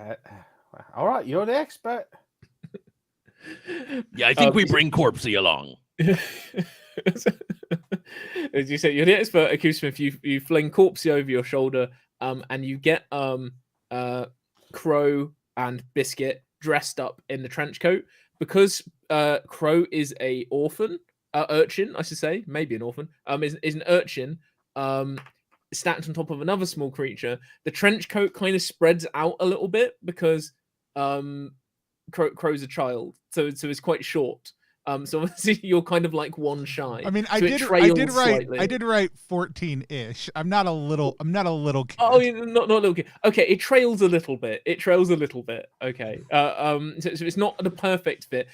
All right, you're the expert. Yeah, I think we bring Corpsey along. As you say, you're the expert, Acousmith. You fling Corpsey over your shoulder, and you get Crow and Biscuit dressed up in the trench coat, because Crow is a urchin, I should say, maybe an orphan. Is an urchin. Stacked on top of another small creature. The trench coat kind of spreads out a little bit because Crow's a child, so it's quite short. So obviously you're kind of like one shy. I mean, so I did write 14-ish. I'm not a little kid. Oh, not a little kid. Okay, it trails a little bit. Okay. So it's not the perfect fit.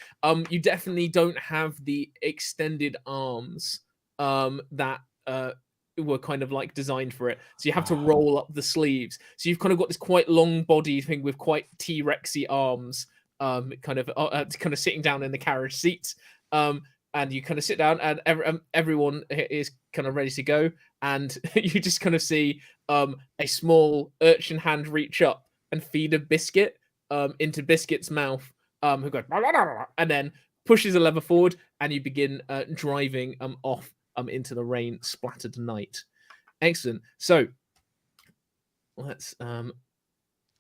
You definitely don't have the extended arms that were kind of like designed for it. So you have to roll up the sleeves. So you've kind of got this quite long body thing with quite T-Rexy arms. Kind of sitting down in the carriage seats, and you kind of sit down, and everyone is kind of ready to go, and you just kind of see a small urchin hand reach up and feed a biscuit into Biscuit's mouth, who goes and then pushes a lever forward, and you begin driving off into the rain splattered night. Excellent. So let's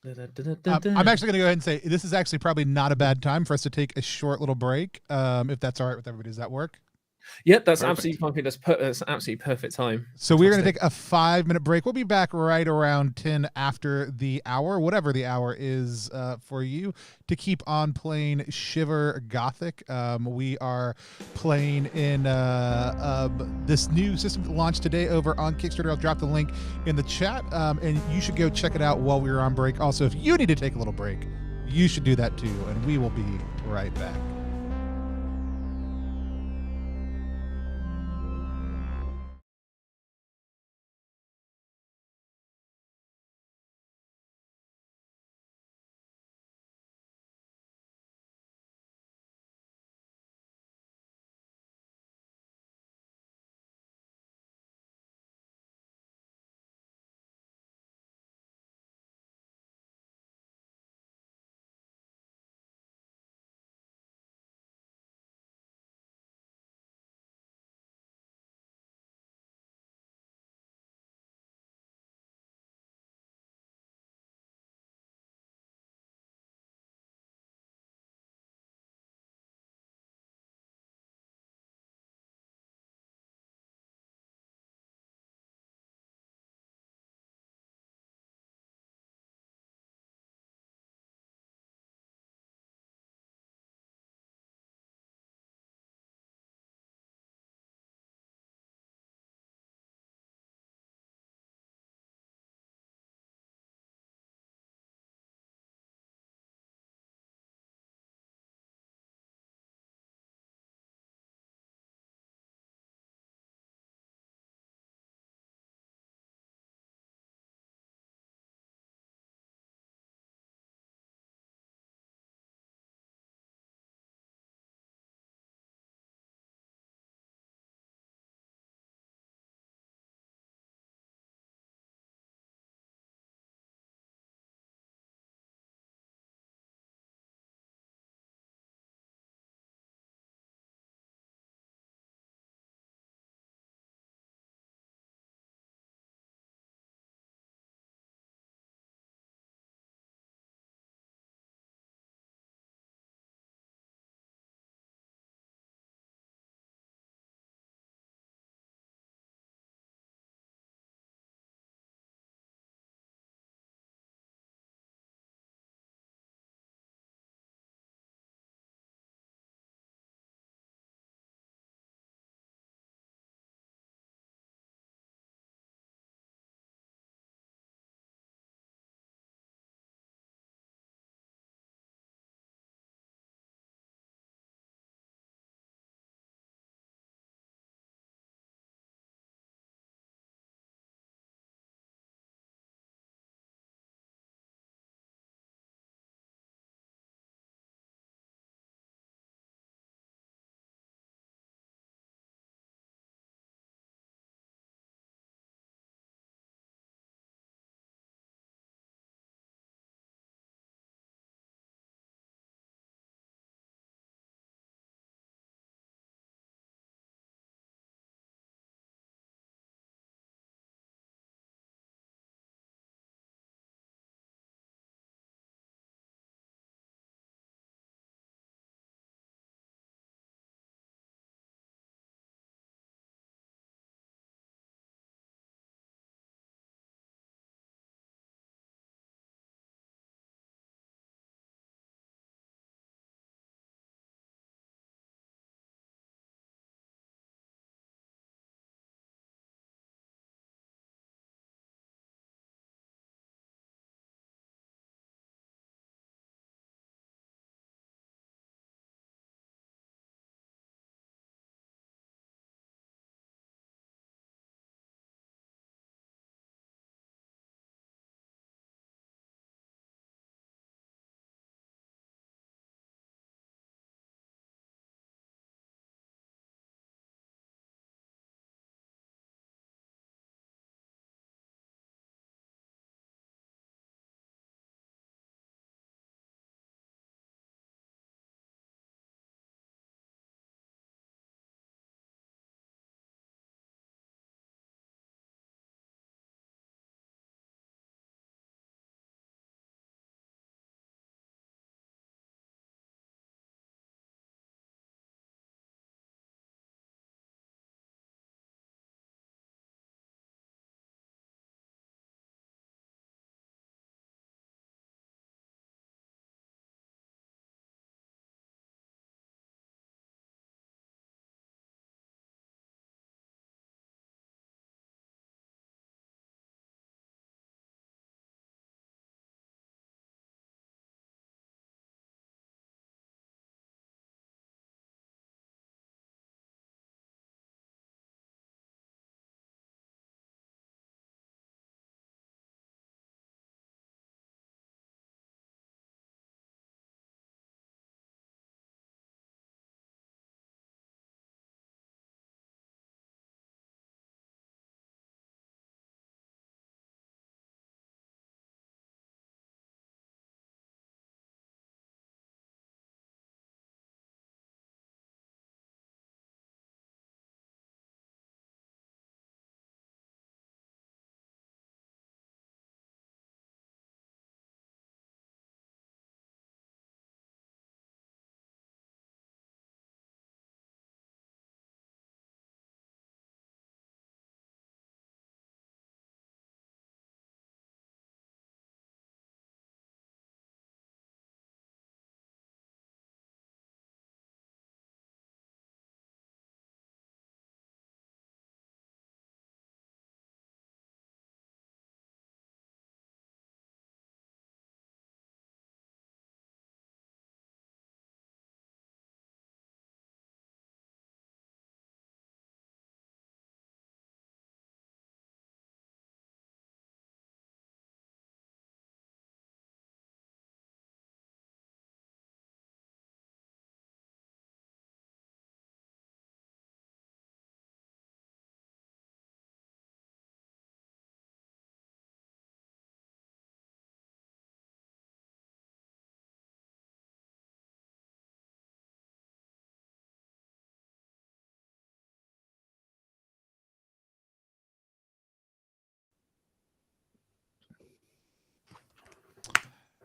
I'm actually going to go ahead and say this is actually probably not a bad time for us to take a short little break. If that's all right with everybody, does that work? Yep, that's Perfect. absolutely fine. I think that's absolutely perfect time. So we're going to Fantastic. take a 5-minute break. We'll be back right around 10 after the hour, whatever the hour is for you, to keep on playing Shiver Gothic. We are playing in this new system that launched today over on Kickstarter. I'll drop the link in the chat, and you should go check it out while we were on break. Also, if you need to take a little break, you should do that too, and we will be right back.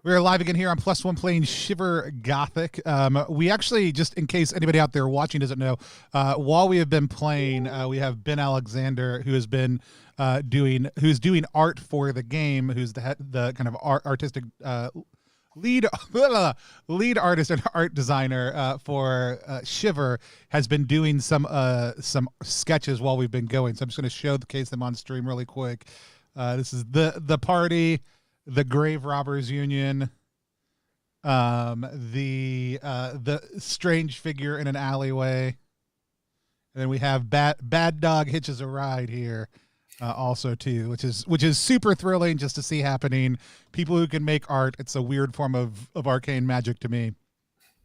We're live again here on Plus One playing Shiver Gothic. We actually, just in case anybody out there watching doesn't know, while we have been playing, we have Ben Alexander, who has been who's doing art for the game, who's the kind of artistic lead artist and art designer for Shiver, has been doing some sketches while we've been going. So I'm just going to showcase them on stream really quick. This is the party, the Grave Robbers Union, the strange figure in an alleyway, and then we have Bad Dog Hitches a Ride here, also too, which is super thrilling just to see happening. People who can make art, it's a weird form of arcane magic to me,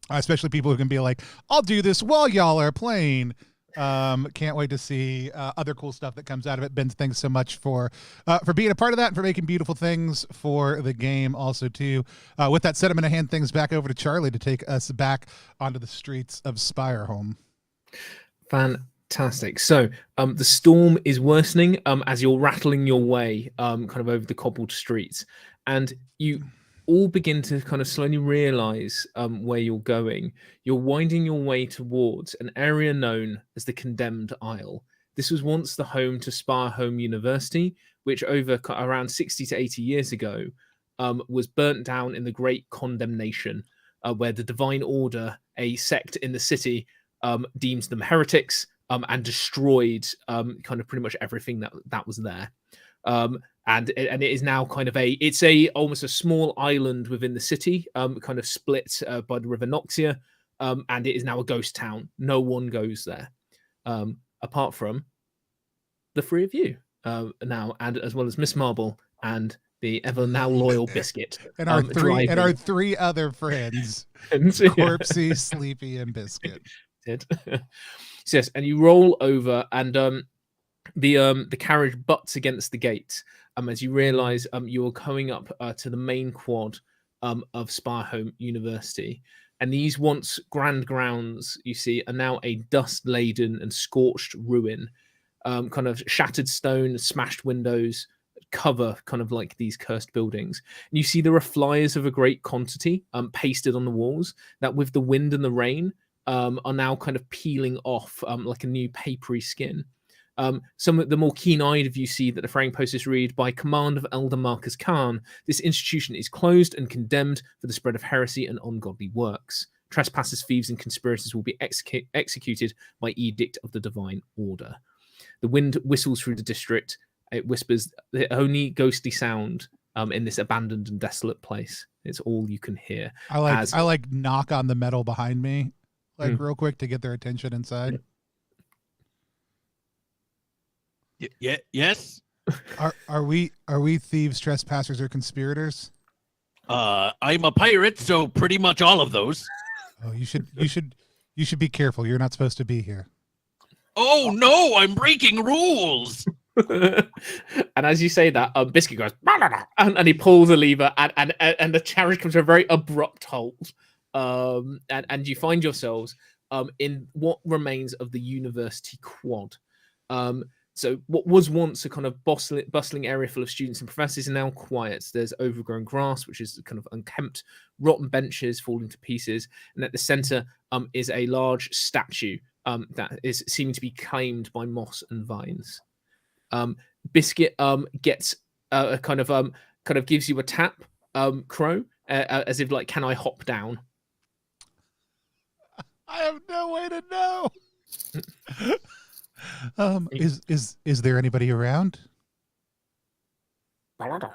especially people who can be like, I'll do this while y'all are playing. Can't wait to see other cool stuff that comes out of it. Ben, thanks so much for being a part of that and for making beautiful things for the game also too. With that said, I'm going to hand things back over to Charlie to take us back onto the streets of Spireholm. Fantastic. So the storm is worsening as you're rattling your way kind of over the cobbled streets, and you all begin to kind of slowly realize where you're going. You're winding your way towards an area known as the Condemned Isle. This was once the home to Spireholm University, which over around 60 to 80 years ago was burnt down in the Great Condemnation, where the Divine Order, a sect in the city, deemed them heretics and destroyed kind of pretty much everything that was there. And it is now kind of almost a small island within the city, kind of split by the River Noxia, and it is now a ghost town. No one goes there, apart from the three of you now, and as well as Miss Marble and the ever now loyal Biscuit, and our three other friends, Corpsey, Sleepy, and Biscuit. Yes, and you roll over, and the carriage butts against the gate. As you realise, you're coming up to the main quad of Spireholm University, and these once grand grounds, you see, are now a dust-laden and scorched ruin. Kind of shattered stone, smashed windows cover kind of like these cursed buildings. And you see there are flyers of a great quantity pasted on the walls that, with the wind and the rain, are now kind of peeling off like a new papery skin. Some of the more keen-eyed of you see that the fraying posters read, "By command of Elder Marcus Khan, this institution is closed and condemned for the spread of heresy and ungodly works. Trespassers, thieves, and conspirators will be executed by edict of the Divine Order." The wind whistles through the district. It whispers the only ghostly sound in this abandoned and desolate place. It's all you can hear. I like knock on the metal behind me, like real quick, to get their attention inside. Yeah. Yes. Are we thieves, trespassers, or conspirators? I'm a pirate, so pretty much all of those. Oh, you should be careful. You're not supposed to be here. Oh no, I'm breaking rules. And as you say that, Biscuit goes and he pulls a lever, and the carriage comes to a very abrupt halt. And you find yourselves in what remains of the university quad. So what was once a kind of bustling area full of students and professors is now quiet. There's overgrown grass, which is kind of unkempt, rotten benches falling to pieces. And at the center is a large statue that is seeming to be claimed by moss and vines. Biscuit gets a kind of gives you a tap, Crow, as if like, can I hop down? I have no way to know. Is there anybody around? I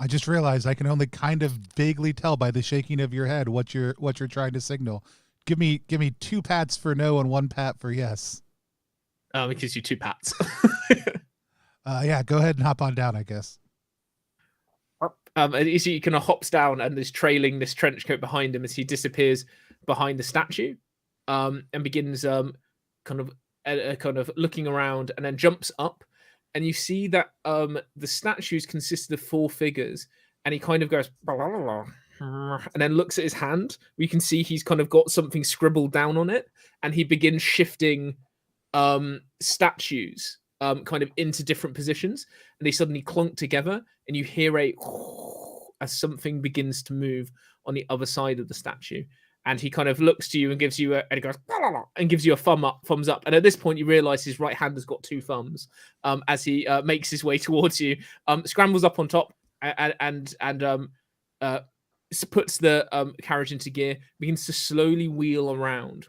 just realized I can only kind of vaguely tell by the shaking of your head what you're trying to signal. Give me 2 pats for no and 1 pat for yes. It gives you 2 pats. Yeah, go ahead and hop on down, I guess. You see, he kind of hops down and is trailing this trench coat behind him as he disappears behind the statue, and begins kind of looking around, and then jumps up, and you see that the statues consisted of 4 figures, and he kind of goes and then looks at his hand. We can see he's kind of got something scribbled down on it, and he begins shifting statues kind of into different positions, and they suddenly clunk together, and you hear as something begins to move on the other side of the statue. And he kind of looks to you and gives you and he goes and gives you a thumbs up. And at this point, you realize his right hand has got two thumbs. As he makes his way towards you, scrambles up on top and puts the carriage into gear, begins to slowly wheel around.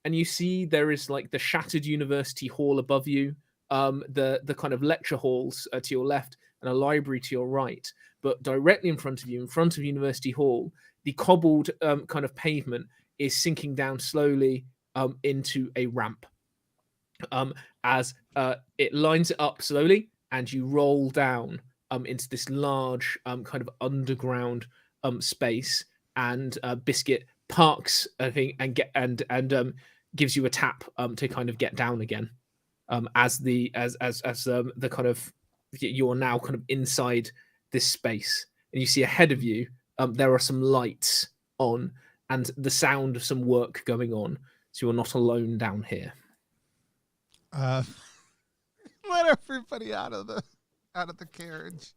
And you see there is like the shattered university hall above you, the kind of lecture halls to your left, and a library to your right. But directly in front of you, in front of University Hall, the cobbled kind of pavement is sinking down slowly into a ramp. As it lines it up slowly, and you roll down into this large kind of underground space. And Biscuit parks, I think, and gives you a tap to kind of get down again. As the kind of you're now kind of inside this space, and you see ahead of you there are some lights on and the sound of some work going on, so you're not alone down here. Let everybody out of the carriage.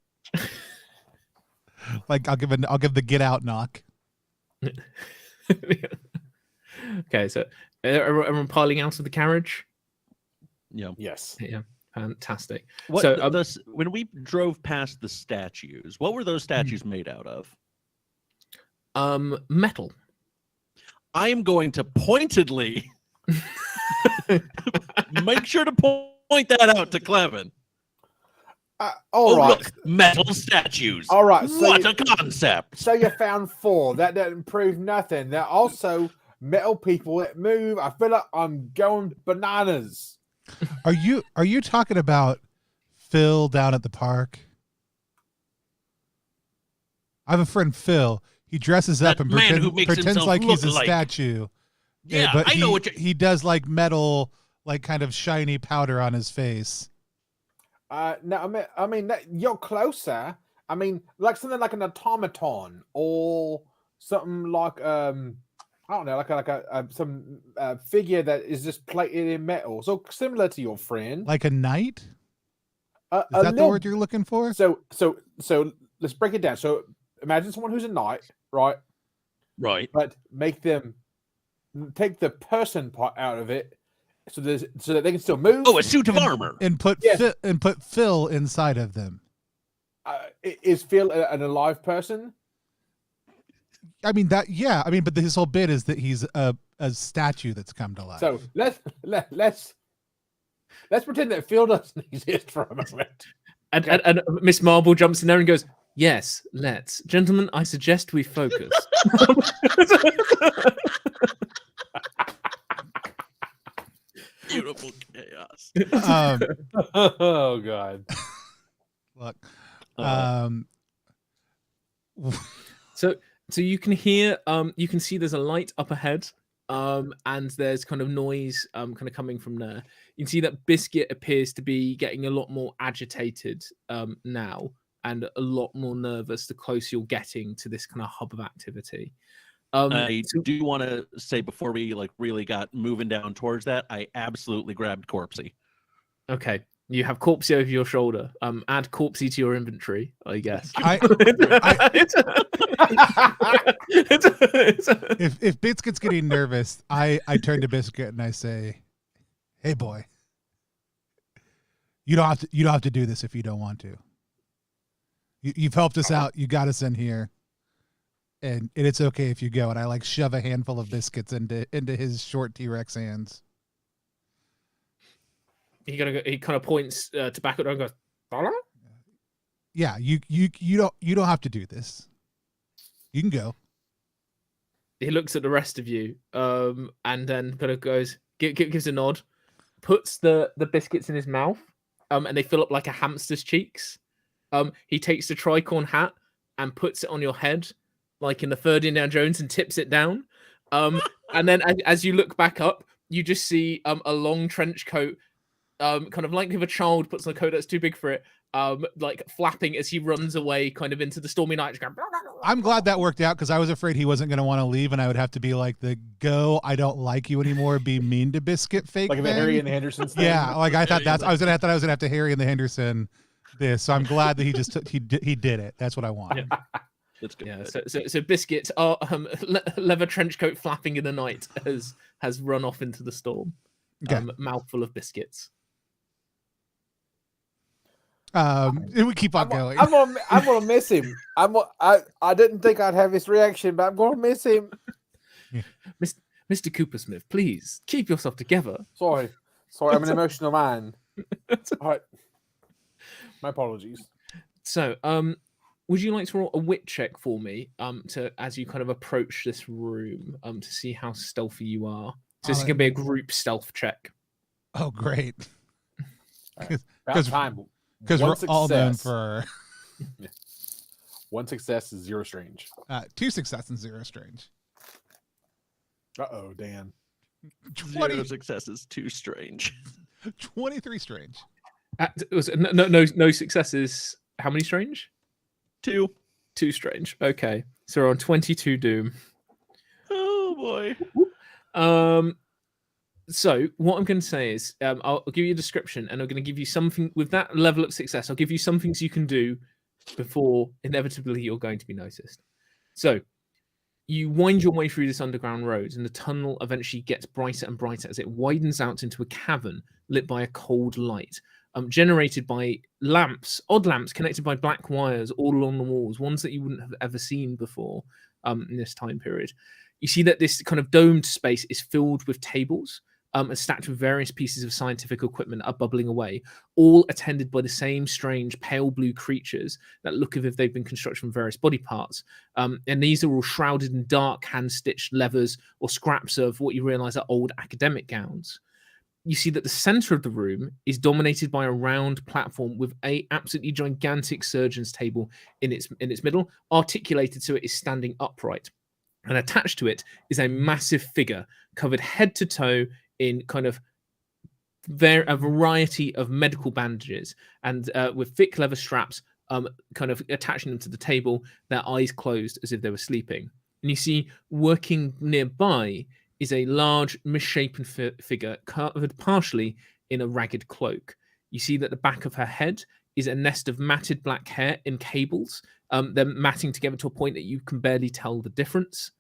Like I'll give the get out knock. Okay, so everyone piling out of the carriage. Yeah. Yes. Yeah. Fantastic. What, So when we drove past the statues, what were those statues made out of? Metal. I am going to pointedly make sure to point that out to Clevin. All right. Look, metal statues. All right. What a concept. So you found 4. That doesn't prove nothing. They're also metal people that move. I feel like I'm going bananas. Are you talking about Phil down at the park? I have a friend, Phil. He dresses up and pretends like he's a statue. Yeah, but I know what he does, like metal, like kind of shiny powder on his face. No, I mean you're closer. I mean, like something like an automaton or something like I don't know, like some figure that is just plated in metal, so similar to your friend, like a knight. Is that the word you're looking for? So let's break it down. So imagine someone who's a knight, right? Right. But take the person part out of it, so that they can still move. Oh, a suit of armor. And put Phil inside of them. Is Phil an alive person? I mean that, yeah. I mean, but his whole bit is that he's a statue that's come to life. So let's pretend that Phil doesn't exist for a moment. And Miss Marble jumps in there and goes, "Yes, let's, gentlemen. I suggest we focus." Beautiful chaos. Oh God. Look. So you can hear, you can see there's a light up ahead, and there's kind of noise kind of coming from there. You can see that Biscuit appears to be getting a lot more agitated now, and a lot more nervous the closer you're getting to this kind of hub of activity. I do want to say, before we really got moving down towards that, I absolutely grabbed Corpsey. Okay. You have Corpsey over your shoulder. Add Corpsey to your inventory, I guess. If Biscuit's getting nervous, I turn to Biscuit and I say, "Hey, boy, you don't have to do this if you don't want to. You've helped us out. You got us in here, and it's okay if you go." And I shove a handful of biscuits into his short T-Rex hands. He kind of points to back at her and goes, "Dollar?" Yeah, you don't have to do this. You can go. He looks at the rest of you, and then kind of goes, gives a nod, puts the biscuits in his mouth, and they fill up like a hamster's cheeks. He takes the tricorn hat and puts it on your head, like in the third Indiana Jones, and tips it down. And then as you look back up, you just see a long trench coat, kind of like if a child puts on a coat that's too big for it, like flapping as he runs away kind of into the stormy night. I'm glad that worked out, because I was afraid he wasn't going to want to leave, and I would have to be like the "go, I don't like you anymore, be mean to Biscuit" fake like thing. the Harry and the Hendersons thing. Yeah, like I thought I was gonna have to Harry and the Henderson this. So I'm glad that he did it. That's what I want. Yeah. That's good. Yeah. So Biscuit, our leather trench coat flapping in the night, has run off into the storm. Okay. Mouthful of biscuits. We keep on going. I'm gonna miss him. I didn't think I'd have this reaction, but I'm gonna miss him. Mr. Coopersmith, please keep yourself together. Sorry, I'm an emotional man. All right, my apologies. So, would you like to roll a wit check for me, as you kind of approach this room, to see how stealthy you are? So this is gonna be a group stealth check. Oh, great! About time. Because we're all known for one success is 0 strange. 2 success and 0 strange. Uh-oh, Dan. 0 successes, 2 strange. 23 strange. No successes. How many strange? 2. 2 strange. Okay, so we're on 22 doom. Oh boy. So what I'm going to say is, I'll give you a description, and I'm going to give you something with that level of success. I'll give you some things you can do before inevitably you're going to be noticed. So you wind your way through this underground road, and the tunnel eventually gets brighter and brighter as it widens out into a cavern lit by a cold light, generated by lamps, odd lamps connected by black wires all along the walls, ones that you wouldn't have ever seen before in this time period. You see that this kind of domed space is filled with tables, and stacked with various pieces of scientific equipment are bubbling away, all attended by the same strange pale blue creatures that look as if they've been constructed from various body parts. And these are all shrouded in dark hand-stitched leathers or scraps of what you realize are old academic gowns. You see that the center of the room is dominated by a round platform with a absolutely gigantic surgeon's table in its middle, articulated so it is standing upright. And attached to it is a massive figure covered head to toe in kind of a variety of medical bandages, and with thick leather straps kind of attaching them to the table, their eyes closed as if they were sleeping. And you see working nearby is a large misshapen figure covered partially in a ragged cloak. You see that the back of her head is a nest of matted black hair in cables. They're matting together to a point that you can barely tell the difference.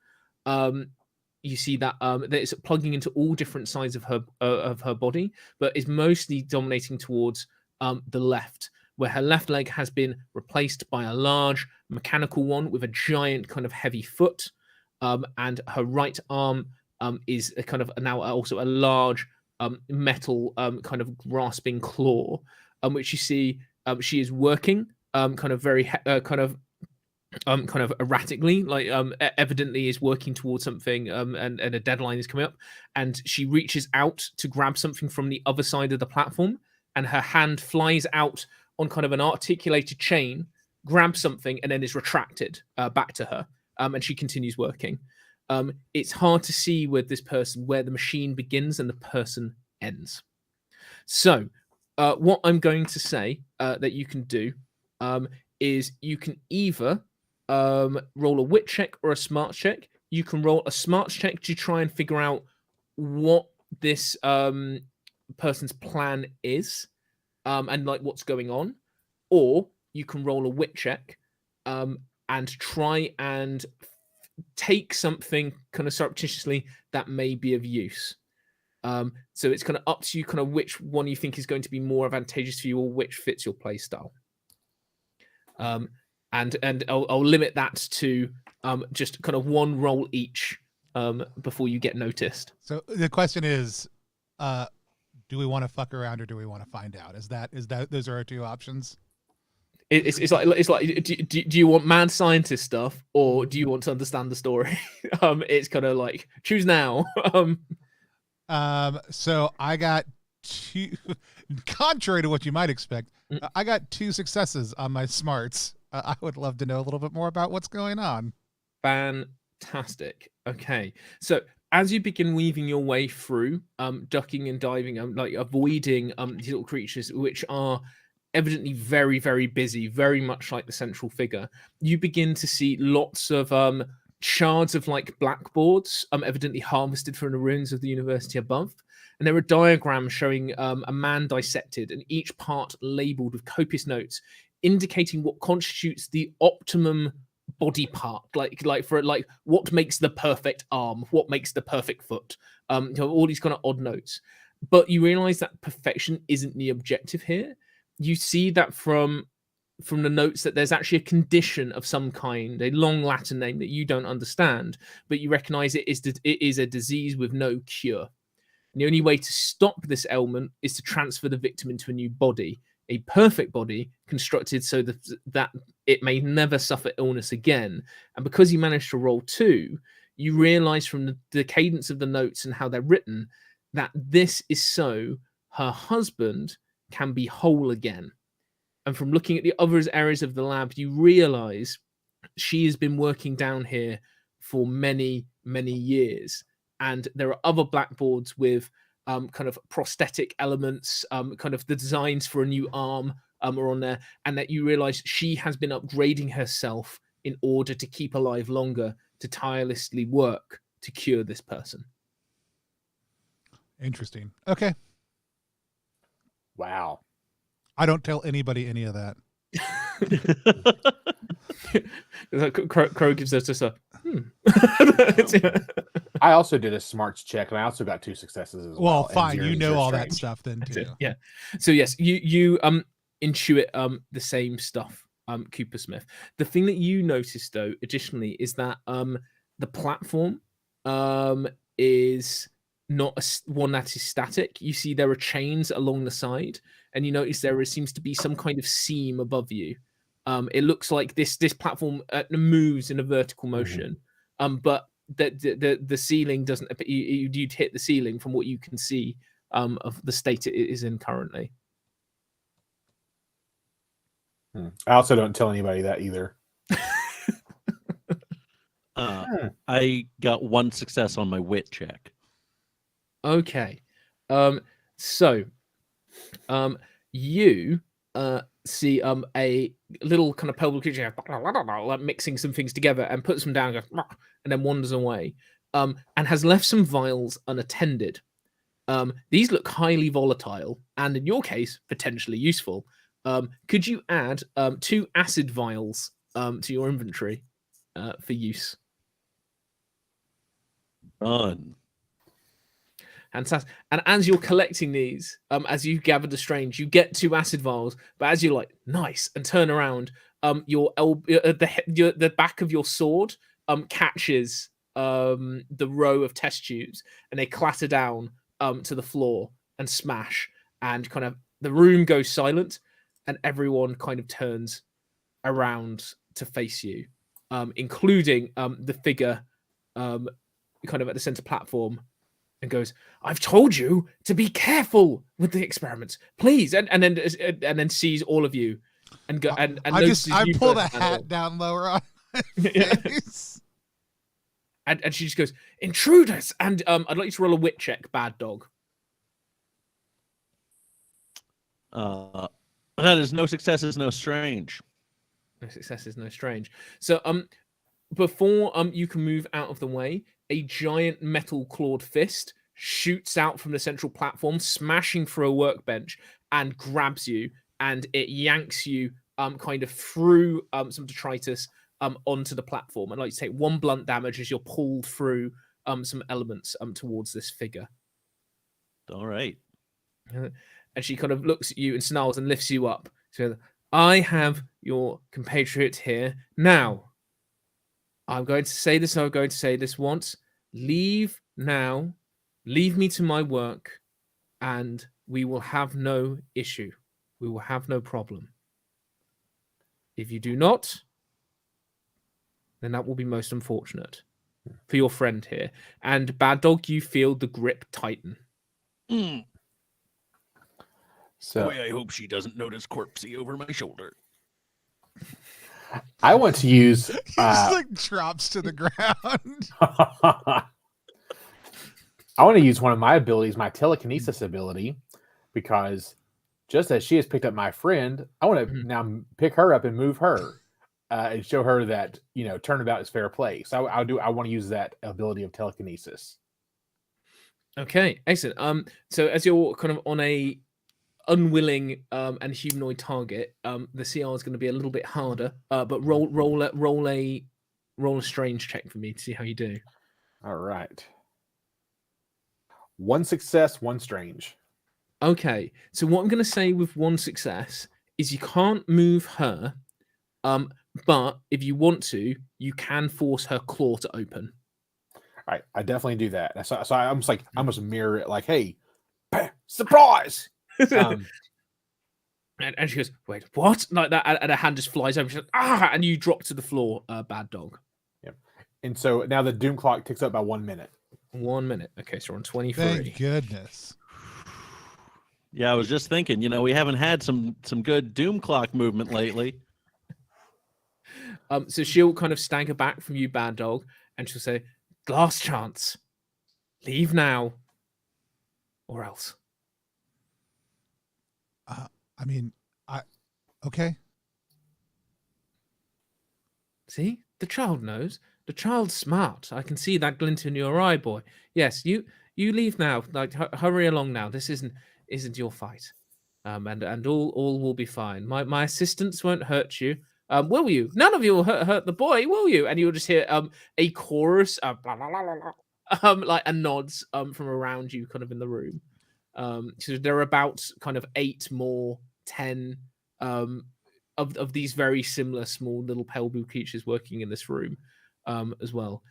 You see that it's plugging into all different sides of her body, but is mostly dominating towards the left, where her left leg has been replaced by a large mechanical one with a giant kind of heavy foot, and her right arm is a kind of now also a large metal kind of grasping claw, which you see she is working kind of very kind of erratically, like evidently is working towards something, and a deadline is coming up, and she reaches out to grab something from the other side of the platform, and her hand flies out on kind of an articulated chain, grabs something, and then is retracted back to her, and she continues working. It's hard to see where the machine begins and the person ends. So what I'm going to say that you can do is you can either roll a wit check or a smart check. You can roll a smart check to try and figure out what this person's plan is, and like what's going on, or you can roll a wit check and try and take something kind of surreptitiously that may be of use. So it's kind of up to you, kind of which one you think is going to be more advantageous for you, or which fits your play style. And I'll limit that to just kind of one roll each before you get noticed. So the question is, do we want to fuck around or do we want to find out? Is that those are our two options? It's like do you want mad scientist stuff, or do you want to understand the story? It's kind of like choose now. So I got two, contrary to what you might expect, I got 2 successes on my smarts. I would love to know a little bit more about what's going on. Fantastic. Okay, so as you begin weaving your way through, ducking and diving, like avoiding these little creatures, which are evidently very, very busy, very much like the central figure, you begin to see lots of shards of like blackboards, evidently harvested from the ruins of the university above. And there are diagrams showing a man dissected, and each part labeled with copious notes indicating what constitutes the optimum body part, like what makes the perfect arm, what makes the perfect foot. All these kind of odd notes. But you realize that perfection isn't the objective here. You see that from the notes that there's actually a condition of some kind, a long Latin name that you don't understand, but you recognize it is a disease with no cure. And the only way to stop this ailment is to transfer the victim into a new body, a perfect body constructed so that it may never suffer illness again. And because you managed to roll 2, you realize from the cadence of the notes and how they're written that this is so her husband can be whole again. And from looking at the other areas of the lab, you realize she has been working down here for many, many years. And there are other blackboards with kind of prosthetic elements, kind of the designs for a new arm are on there. And that you realize she has been upgrading herself in order to keep alive longer, to tirelessly work to cure this person. Interesting. Okay. Wow. I don't tell anybody any of that. Crow gives us just a I also did a smarts check, and I also got 2 successes as well. Well, fine. And You 0 know all that strange. stuff then too. Yeah. So yes, you intuit the same stuff, Cooper Smith. The thing that you notice though, additionally, is that the platform is not one that is static. You see there are chains along the side, and you notice there seems to be some kind of seam above you. It looks like this platform moves in a vertical motion, but the ceiling doesn't. You'd hit the ceiling from what you can see of the state it is in currently. I also don't tell anybody that either. I got 1 success on my wit check. Okay. So you see a little kind of purple creature like mixing some things together and puts them down and goes, and then wanders away, and has left some vials unattended. These look highly volatile and in your case potentially useful. Could you add 2 acid vials to your inventory for use? Done. Fantastic. And as you're collecting these, as you gather the strange, you get 2 acid vials. But as you're like, nice, and turn around, the back of your sword catches the row of test tubes, and they clatter down to the floor and smash, and kind of the room goes silent, and everyone kind of turns around to face you, including the figure kind of at the center platform. And goes, I've told you to be careful with the experiments, please. And then sees all of you, and go and I you pull the both hat down lower on my face. and she just goes, intruders. And I'd like you to roll a wit check, bad dog. That is no success is no strange. No success is no strange. So before you can move out of the way, a giant metal clawed fist shoots out from the central platform, smashing through a workbench, and grabs you, and it yanks you kind of through some detritus onto the platform. I'd like to take 1 blunt damage as you're pulled through some elements towards this figure. All right. And she kind of looks at you and snarls and lifts you up. So, I have your compatriot here. Now, I'm going to say this, I'm going to say this once. Leave now. Leave me to my work, and we will have no issue. We will have no problem. If you do not, then that will be most unfortunate for your friend here. And Bad Dog, you feel the grip tighten. So Boy, I hope she doesn't notice corpsey over my shoulder. I want to use. He just like drops to the ground. I want to use one of my abilities, my telekinesis ability, because just as she has picked up my friend, I want to now pick her up and move her. and show her that turnabout is fair play. So I want to use that ability of telekinesis. Okay, excellent. So as you're kind of on a unwilling and humanoid target, the CR is going to be a little bit harder. But roll a strange check for me to see how you do. All right. 1 success, 1 strange. Okay, so what I'm going to say with 1 success is you can't move her, but if you want to, you can force her claw to open. All right, I definitely do that. So I almost mirror it, like, hey, bam, surprise. And she goes, wait, what? Like that, and her hand just flies over. She's like, and you drop to the floor, bad dog. Yep. And so now the doom clock ticks up by 1 minute. 1 minute. Okay, so we're on 23. Thank goodness. Yeah, I was just thinking, we haven't had some good doom clock movement lately. So she'll kind of stagger back from you, bad dog, and she'll say, last chance. Leave now. Or else. Okay. See? The child knows. The child's smart. I can see that glint in your eye, boy. Yes, you leave now. Like, hurry along now. This isn't your fight. And all will be fine. My assistants won't hurt you. Will you? None of you will hurt the boy, will you? And you'll just hear a chorus, blah, blah, blah, blah, like a nods from around you, kind of in the room. So there are about kind of 8 more, 10 of these very similar small little pale blue creatures working in this room as well.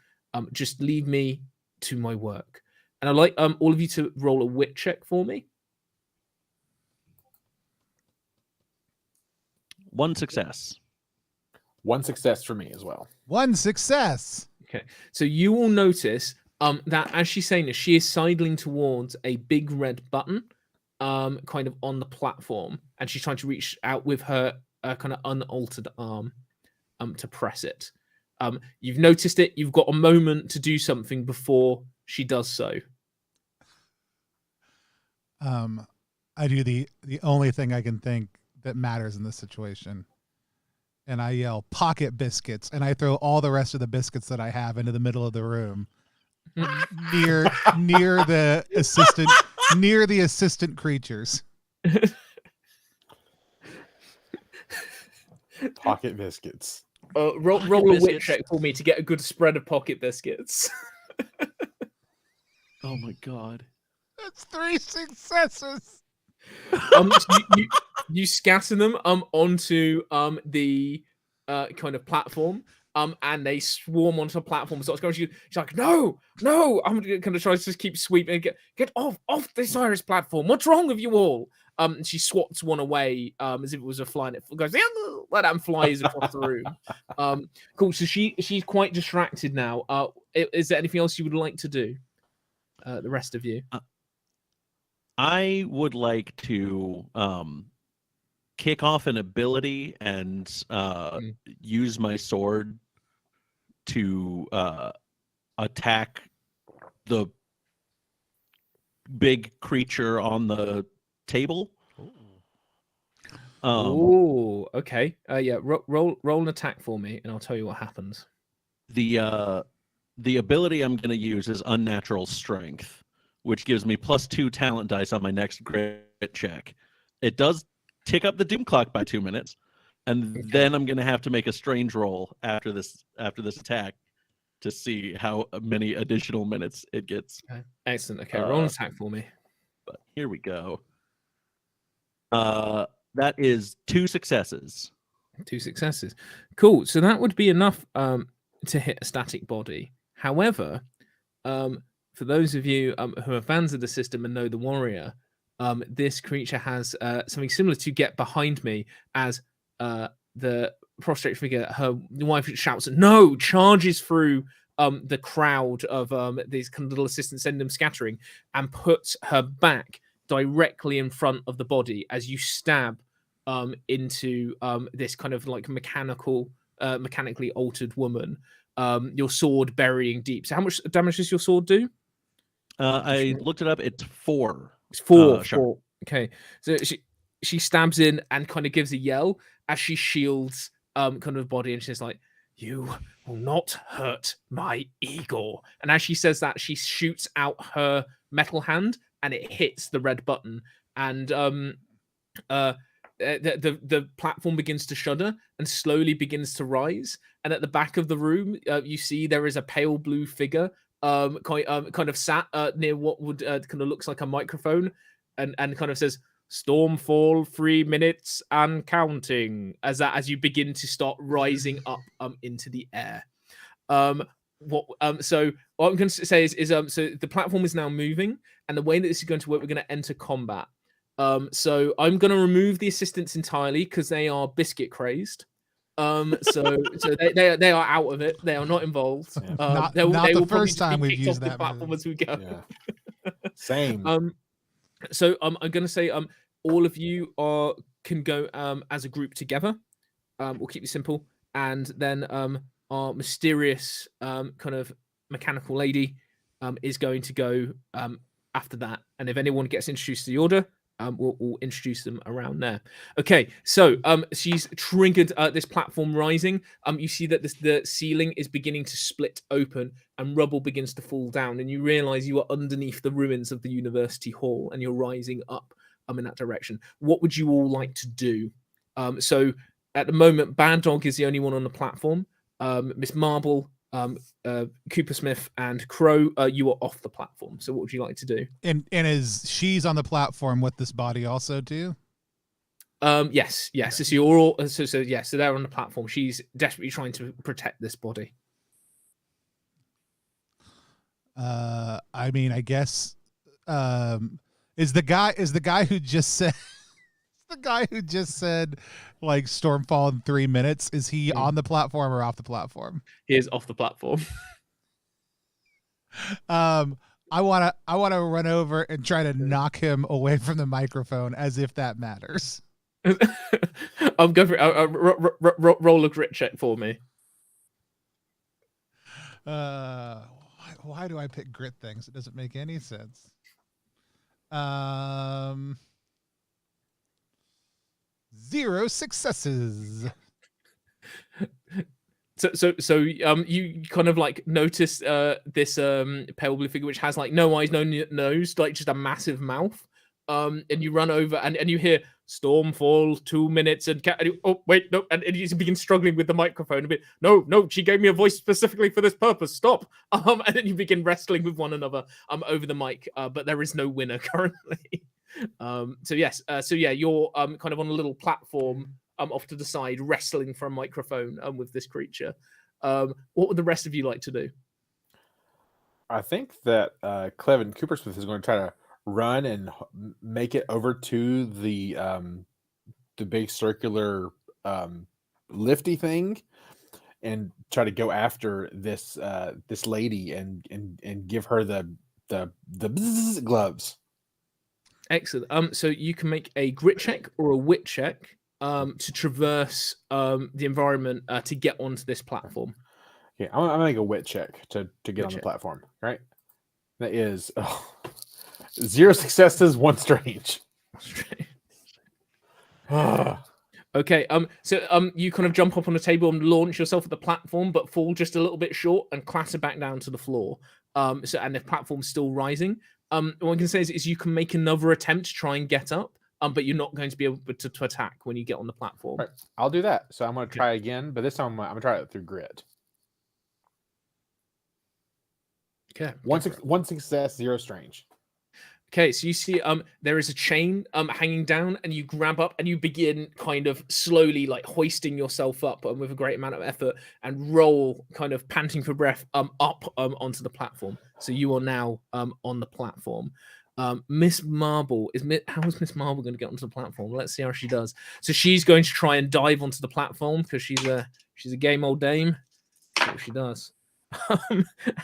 Just leave me to my work. And I'd like all of you to roll a wit check for me. 1 success. 1 success for me as well. 1 success. Okay, so you will notice that as she's saying this, she is sidling towards a big red button, kind of on the platform, and she's trying to reach out with her kind of unaltered arm, to press it. You've noticed it. You've got a moment to do something before she does so. I do the only thing I can think that matters in this situation. And I yell, pocket biscuits, and I throw all the rest of the biscuits that I have into the middle of the room, near the assistant creatures. Pocket biscuits. Roll a wit check for me to get a good spread of pocket biscuits. Oh my god. That's 3 successes. You scatter them onto the kind of platform, and they swarm onto the platform. So she's like, no, I'm gonna try to just keep sweeping. Get off this Iris platform. What's wrong with you all? And she swats one away as if it was a fly, and it goes like that and flies across the room. Cool. So she's quite distracted now. Is there anything else you would like to do? The rest of you. I would like to kick off an ability and use my sword to attack the big creature on the table. Oh, okay. Yeah. Roll an attack for me, and I'll tell you what happens. The ability I'm going to use is Unnatural Strength, which gives me +2 talent dice on my next grit check. It does tick up the doom clock by 2 minutes, and then I'm going to have to make a strange roll after this attack to see how many additional minutes it gets. Okay. Excellent. Okay, roll an attack for me. But here we go. That is 2 successes. 2 successes. Cool. So that would be enough to hit a static body. However, for those of you who are fans of the system and know the warrior, this creature has something similar to Get Behind Me, as the prostrate figure, her wife shouts, no, charges through the crowd of these kind of little assistants, send them scattering, and puts her back directly in front of the body as you stab into this kind of like mechanically altered woman, your sword burying deep. So how much damage does your sword do? I looked it up. It's 4. It's 4. Sure. 4. Okay. So she stabs in and kind of gives a yell as she shields kind of body, and she's like, "You will not hurt my ego." And as she says that, she shoots out her metal hand, and it hits the red button, and the platform begins to shudder and slowly begins to rise. And at the back of the room, you see there is a pale blue figure, kind of sat near what would kind of looks like a microphone, and kind of says, "Stormfall, 3 minutes and counting," as you begin to start rising up into the air. So what I'm going to say is so the platform is now moving, and the way that this is going to work, we're going to enter combat. So I'm going to remove the assistants entirely because they are biscuit crazed. So they are out of it. They are not involved. Not they the will first time we've kicked used off the that platform move. as we go. Yeah. Same. So I'm going to say all of you can go as a group together. We'll keep it simple, and then our mysterious kind of mechanical lady is going to go after that. And if anyone gets introduced to the order, we'll introduce them around there. Okay, so she's triggered this platform rising. You see that the ceiling is beginning to split open and rubble begins to fall down, and you realize you are underneath the ruins of the university hall and you're rising up in that direction. What would you all like to do? So at the moment, Bad Dog is the only one on the platform. Miss Marble, Cooper Smith, and Crow, you are off the platform. So what would you like to do? And is she's on the platform with this body also too? Yes. Okay. So you're all so they're on the platform. She's desperately trying to protect this body. I mean, I guess is the guy who just said the guy who just said like Stormfall in 3 minutes, is he on the platform or off the platform? He is off the platform. I want to run over and try to knock him away from the microphone as if that matters. I'm going for it. Roll a grit check for me. Why do I pick grit things? It doesn't make any sense. 0 successes. So you kind of like notice this pale blue figure which has like no eyes, no nose, like just a massive mouth. And you run over and you hear Stormfall 2 minutes and oh wait no, and you begin struggling with the microphone a bit. No, she gave me a voice specifically for this purpose. Stop. And then you begin wrestling with one another over the mic. But there is no winner currently. So you're kind of on a little platform off to the side, wrestling for a microphone with this creature. What would the rest of you like to do? I think that Clevin Coopersmith is going to try to run and make it over to the big circular lifty thing and try to go after this this lady and give her the bzzz gloves. Excellent. So you can make a grit check or a wit check to traverse the environment to get onto this platform. Yeah, I'm gonna make a wit check to get Wit on check. the platform. Right, that is 0 successes, 1 strange. Okay. So you kind of jump up on the table and launch yourself at the platform, but fall just a little bit short and clatter back down to the floor. And the platform's still rising. What I can say is you can make another attempt to try and get up, but you're not going to be able to attack when you get on the platform. Right, I'll do that. So I'm going to try again, but this time I'm going to try it through grit. Okay. One success, 0 strange. Okay, so you see there is a chain hanging down, and you grab up and you begin kind of slowly like hoisting yourself up with a great amount of effort and roll kind of panting for breath up onto the platform. So you are now on the platform. Miss Marble how is Miss Marble going to get onto the platform? Let's see how she does. So she's going to try and dive onto the platform because she's a game old dame. See what she does.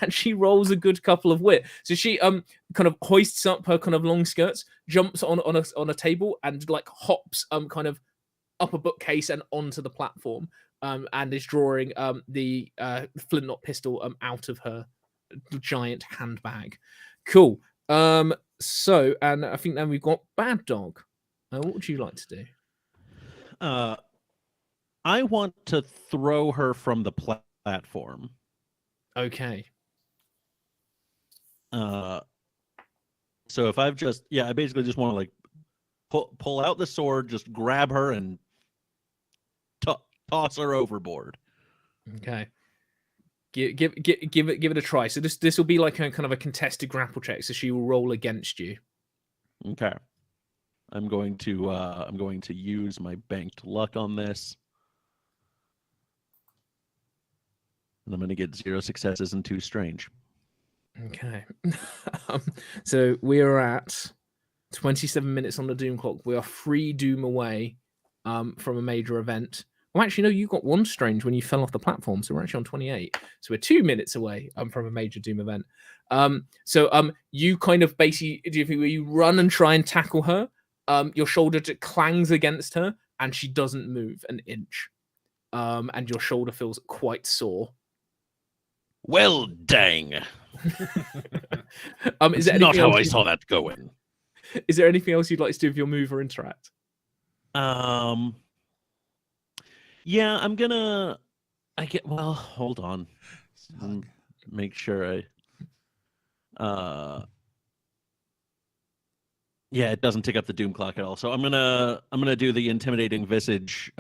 And she rolls a good couple of wit. So she kind of hoists up her kind of long skirts, jumps on a table, and like hops kind of up a bookcase and onto the platform, and is drawing the flintlock pistol out of her giant handbag. Cool. So, and I think then we've got Bad Dog. What would you like to do? I want to throw her from the platform. Okay. So if I've just I basically just want to like pull out the sword, just grab her and toss her overboard. Okay. Give it a try. So this will be like a kind of a contested grapple check. So she will roll against you. Okay. I'm going to use my banked luck on this. And I'm going to get 0 successes and 2 strange. Okay. So we are at 27 minutes on the Doom clock. We are 3 Doom away from a major event. Well, actually, no, you got 1 strange when you fell off the platform. So we're actually on 28. So we're 2 minutes away from a major Doom event. So you kind of basically, you run and try and tackle her. Your shoulder clangs against her and she doesn't move an inch. And your shoulder feels quite sore. Well, dang. Is there not how I else saw that going. Is there anything else you'd like to do with your move or interact? Yeah, I'm gonna. Hold on. Make sure yeah, it doesn't tick up the Doom clock at all. So I'm gonna do the intimidating visage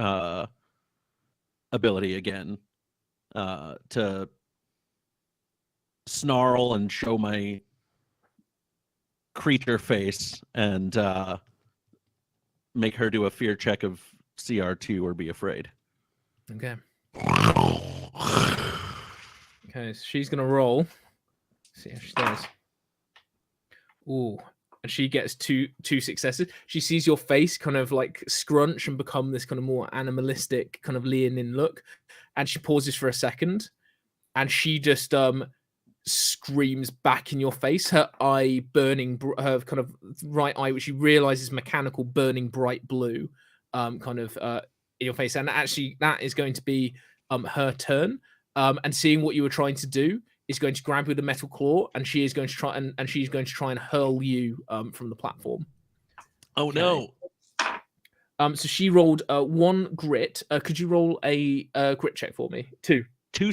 ability again to snarl and show my creature face and make her do a fear check of CR2 or be afraid. Okay. Okay, so she's gonna roll. See how she does. Ooh. And she gets two successes. She sees your face kind of like scrunch and become this kind of more animalistic kind of leonine look. And she pauses for a second. And she just screams back in your face, her eye burning, her kind of right eye, which she realizes mechanical, burning bright blue, kind of in your face. And actually, that is going to be her turn. And seeing what you were trying to do, is going to grab you with a metal claw, and she is going to try and she's going to try and hurl you from the platform. Oh no! So she rolled 1 grit. Could you roll a grit check for me? 2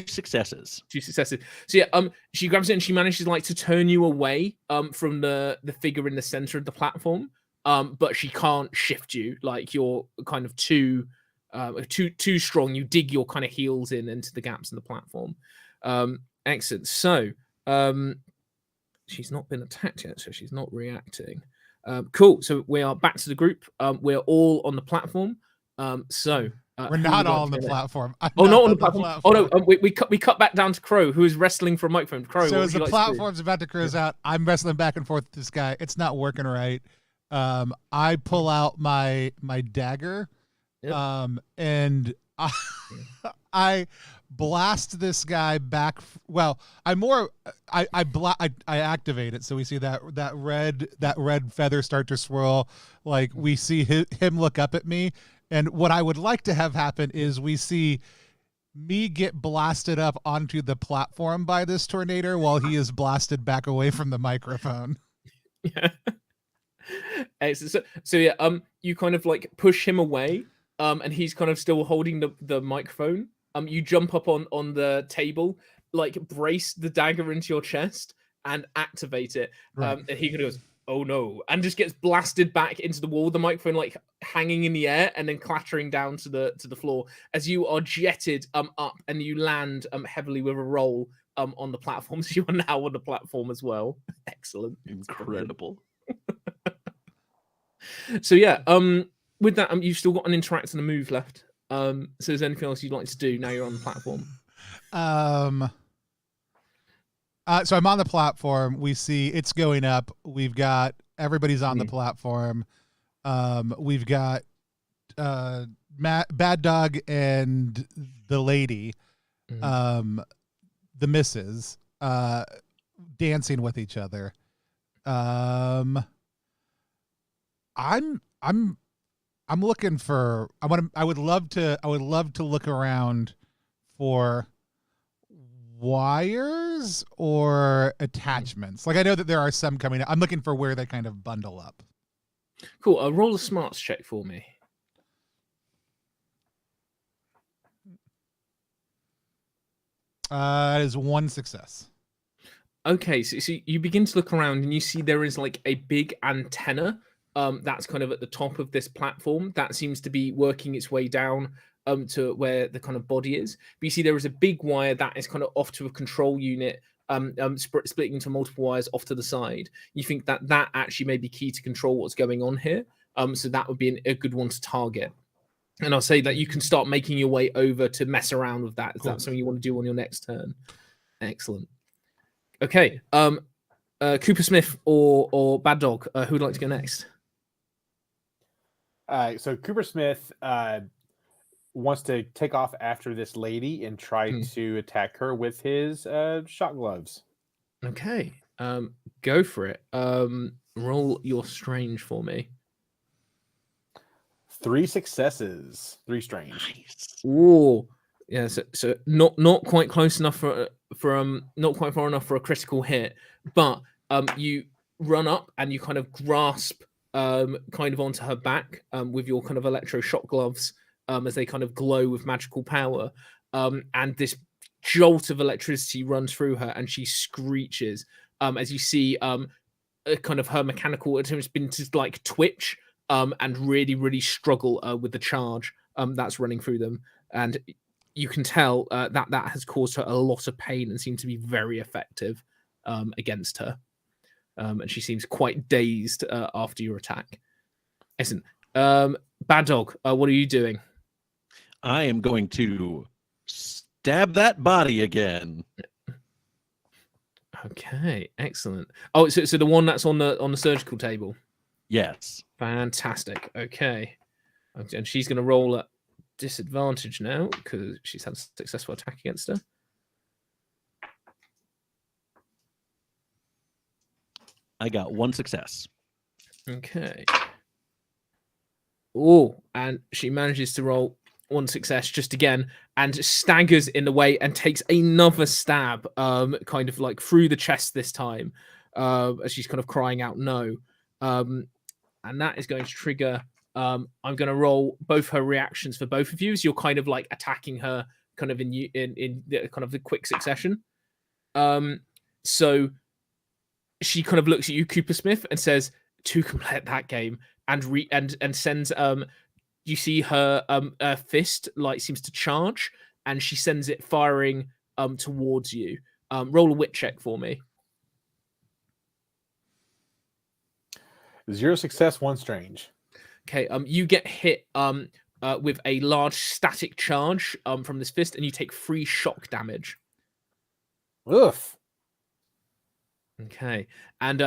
successes. 2 successes. So yeah, she grabs it and she manages like to turn you away from the figure in the center of the platform. But she can't shift you. Like you're kind of too strong. You dig your kind of heels into the gaps in the platform. Excellent. So she's not been attacked yet, so she's not reacting. Cool. So we are back to the group. We're all on the platform. We're not all on the platform. Not on the platform. Oh no, we cut back down to Crow, who is wrestling for a microphone. Crow. So as the platform's about to cruise out, I'm wrestling back and forth with this guy. It's not working right. I pull out my dagger, and I blast this guy back. Well, I activate it, so we see that red feather start to swirl. Like we see him look up at me, and what I would like to have happen is we see me get blasted up onto the platform by this tornado while he is blasted back away from the microphone. Yeah. So yeah, you kind of like push him away, and he's kind of still holding the microphone. You jump up on the table, like brace the dagger into your chest and activate it. Right. And he kind of goes, "Oh no," and just gets blasted back into the wall. The microphone like hanging in the air and then clattering down to the floor as you are jetted up, and you land heavily with a roll on the platform. So you are now on the platform as well. Excellent, Incredible. So yeah, with that, you've still got an interact and a move left. So is there anything else you'd like to do now you're on the platform? So I'm on the platform. We see it's going up. We've got everybody's on the platform. We've got Bad Dog and the lady, the missus, dancing with each other. I'm looking for. I would love to look around for wires or attachments. Like I know that there are some coming up. I'm looking for where they kind of bundle up. Cool. Roll a smarts check for me. It is one success. Okay, so you begin to look around and you see there is like a big antenna that's kind of at the top of this platform that seems to be working its way down to where the kind of body is. But you see there is a big wire that is kind of off to a control unit, splitting into multiple wires off to the side. You think that that actually may be key to control what's going on here. So that would be a good one to target. And I'll say that you can start making your way over to mess around with that. Is that something you want to do on your next turn? Excellent. Okay. Cooper Smith or Bad Dog, who would like to go next? So Cooper Smith wants to take off after this lady and try to attack her with his shot gloves. Okay. Go for it. Roll your strange for me. 3 successes, 3 strange. Nice. Ooh. Yeah, so not quite close enough for not quite far enough for a critical hit, but you run up and you kind of grasp kind of onto her back with your kind of electroshock gloves as they kind of glow with magical power, and this jolt of electricity runs through her and she screeches as you see kind of her mechanical attempts been to like twitch and really struggle with the charge that's running through them, and you can tell that has caused her a lot of pain and seemed to be very effective against her. And she seems quite dazed after your attack. Excellent. Bad Dog, what are you doing? I am going to stab that body again. Okay, excellent. Oh, so the one that's on the surgical table. Yes. Fantastic. Okay, and she's going to roll at disadvantage now because she's had a successful attack against her. I got 1 success. Okay. Oh, and she manages to roll 1 success just again and staggers in the way and takes another stab, kind of like through the chest this time, as she's kind of crying out no. And that is going to trigger. I'm going to roll both her reactions for both of you as you're kind of like attacking her kind of in the kind of the quick succession. So she kind of looks at you, Cooper Smith, and says, "To complete that game," and sends you see her fist like seems to charge, and she sends it firing towards you. Roll a wit check for me. 0 success, 1 strange. Okay, you get hit with a large static charge from this fist, and you take 3 shock damage. Oof. Okay, and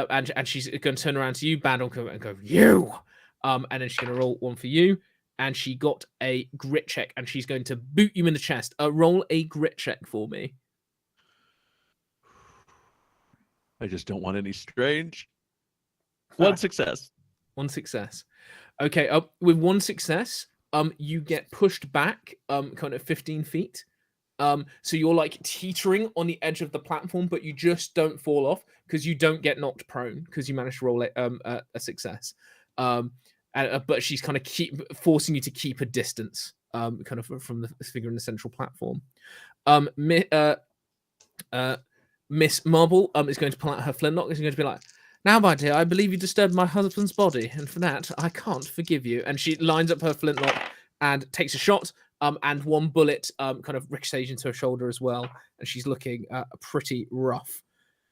she's going to turn around to you, Bad Dog, and go, "You!" And then she's going to roll 1 for you, and she got a grit check, and she's going to boot you in the chest. Roll a grit check for me. I just don't want any strange. 1 success. 1 success. Okay, with 1 success, you get pushed back kind of 15 feet. So you're like teetering on the edge of the platform, but you just don't fall off because you don't get knocked prone because you managed to roll a success. But she's kind of forcing you to keep a distance, kind of from the figure in the central platform. Miss Marble is going to pull out her flintlock. Is going to be like, "Now, my dear, I believe you disturbed my husband's body, and for that, I can't forgive you." And she lines up her flintlock and takes a shot, and 1 bullet kind of ricochets into her shoulder as well, and she's looking pretty rough.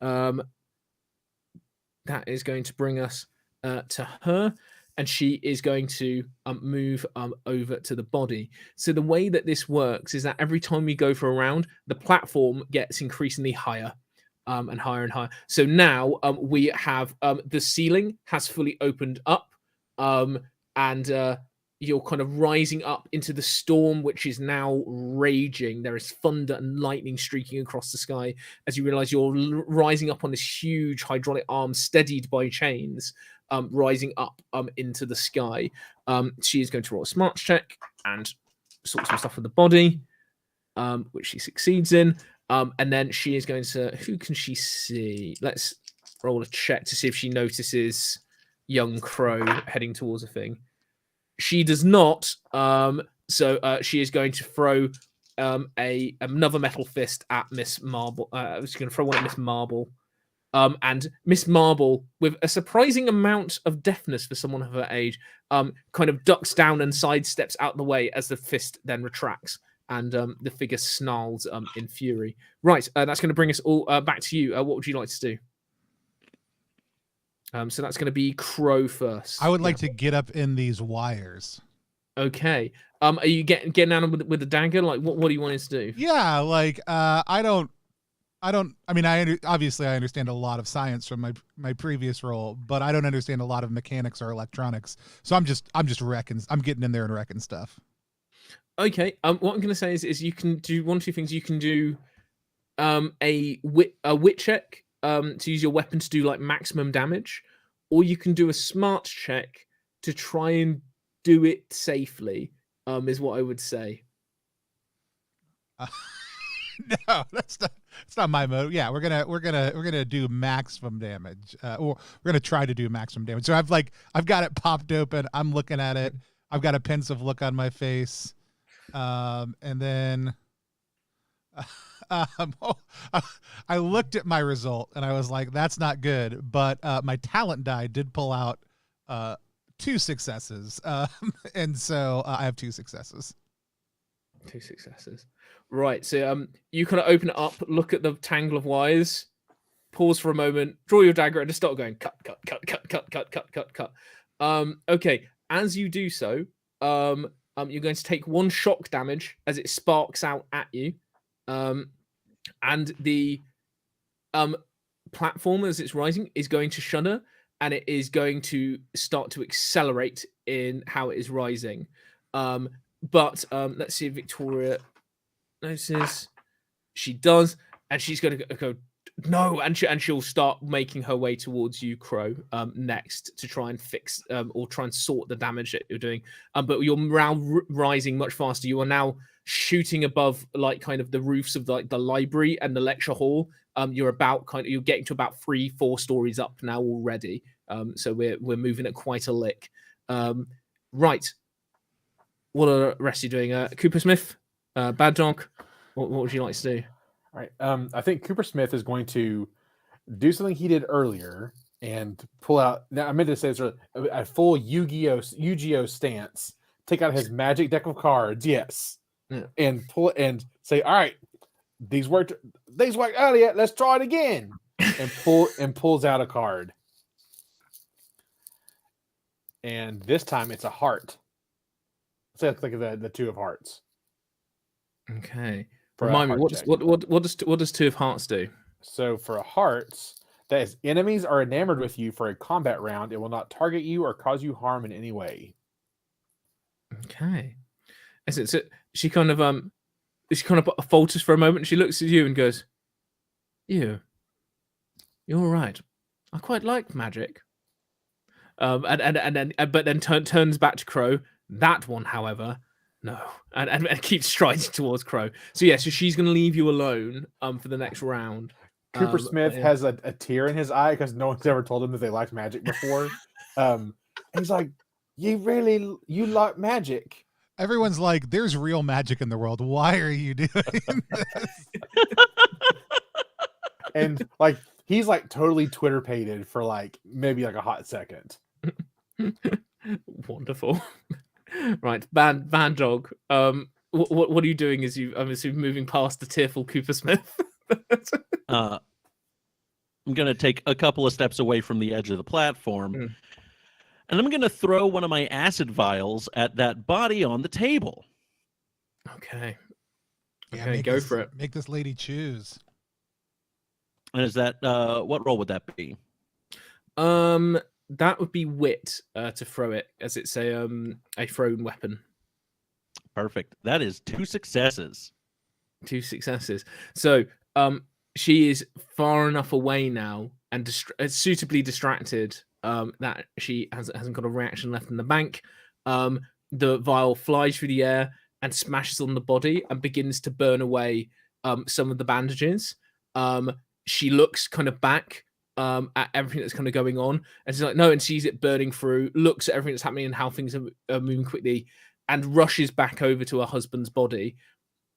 That is going to bring us to her, and she is going to move over to the body. So the way that this works is that every time we go for a round, the platform gets increasingly higher. And higher and higher. So now we have the ceiling has fully opened up, and you're kind of rising up into the storm, which is now raging. There is thunder and lightning streaking across the sky as you realize you're rising up on this huge hydraulic arm steadied by chains, rising up into the sky. She is going to roll a smarts check and sort some stuff with the body, which she succeeds in. And then she is going to, who can she see? Let's roll a check to see if she notices young Crow heading towards a thing. She does not. So she is going to throw another metal fist at Miss Marble. I was going to throw one at Miss Marble. And Miss Marble, with a surprising amount of deftness for someone of her age, kind of ducks down and sidesteps out the way as the fist then retracts, and the figure snarls in fury. Right, that's going to bring us all back to you. What would you like to do? So that's going to be Crow first. I would like to get up in these wires. Okay. Are you getting down with the dagger? Like, what do you want us to do? Yeah, like I mean, obviously I understand a lot of science from my previous role, but I don't understand a lot of mechanics or electronics. So I'm just wrecking. I'm getting in there and wrecking stuff. Okay. What I'm going to say is you can do one or two things. You can do a wit check to use your weapon to do like maximum damage, or you can do a smart check to try and do it safely. Is what I would say. No, that's not my mode. Yeah, we're gonna do maximum damage, or we're gonna try to do maximum damage. So I've got it popped open. I'm looking at it. I've got a pensive look on my face, and then I looked at my result and I was like, that's not good. But my talent die did pull out 2 successes, and so I have 2 successes. 2 successes. Right, so you kind of open it up, look at the tangle of wires, pause for a moment, draw your dagger, and just start going cut, cut, cut, cut, cut, cut, cut, cut, cut. Okay, as you do so, you're going to take 1 shock damage as it sparks out at you, and the platform as it's rising is going to shudder, and it is going to start to accelerate in how it is rising. But let's see if Victoria notices. She does, and she's going to go no, and she'll start making her way towards you, Crow, next to try and fix or try and sort the damage that you're doing. But you're now rising much faster. You are now shooting above like kind of the roofs of like the library and the lecture hall. You're getting to about 3-4 stories up now already. So we're moving at quite a lick. Right. What are the rest of you doing? Cooper Smith, Bad Dog, what would you like to do? All right. I think Cooper Smith is going to do something he did earlier and pull out. Now, I meant to say it's a full Yu-Gi-Oh stance. Take out his magic deck of cards, yes, and pull and say, "All right, these worked earlier. Let's try it again." And pulls out a card. And this time it's a heart. So it's like the 2 of hearts. Okay. Remind me, what does 2 of hearts do? So for hearts, that is, enemies are enamored with you for a combat round. It will not target you or cause you harm in any way. Okay. So she kind of falters for a moment, and she looks at you and goes, "You're right. I quite like magic." But then turns back to Crow. That one, however, no, and keeps striding towards Crow. So she's going to leave you alone for the next round. Cooper Smith has a tear in his eye because no one's ever told him that they liked magic before. He's like, you like magic? Everyone's like, there's real magic in the world. Why are you doing this? And like he's like totally Twitter pated for like maybe like a hot second. Wonderful. Right, Band Dog. What are you doing as I'm assuming moving past the tearful Cooper Smith? I'm gonna take a couple of steps away from the edge of the platform, and I'm gonna throw one of my acid vials at that body on the table. Okay. Yeah, okay, go for it. Make this lady choose. And is that what roll would that be? That would be wit to throw it, as it's a thrown weapon. Perfect. That is 2 successes. 2 successes. So she is far enough away now and suitably distracted that she hasn't got a reaction left in the bank. The vial flies through the air and smashes on the body and begins to burn away some of the bandages. She looks kind of back at everything that's kind of going on, and she's like, no, and sees it burning through, looks at everything that's happening and how things are moving quickly, and rushes back over to her husband's body.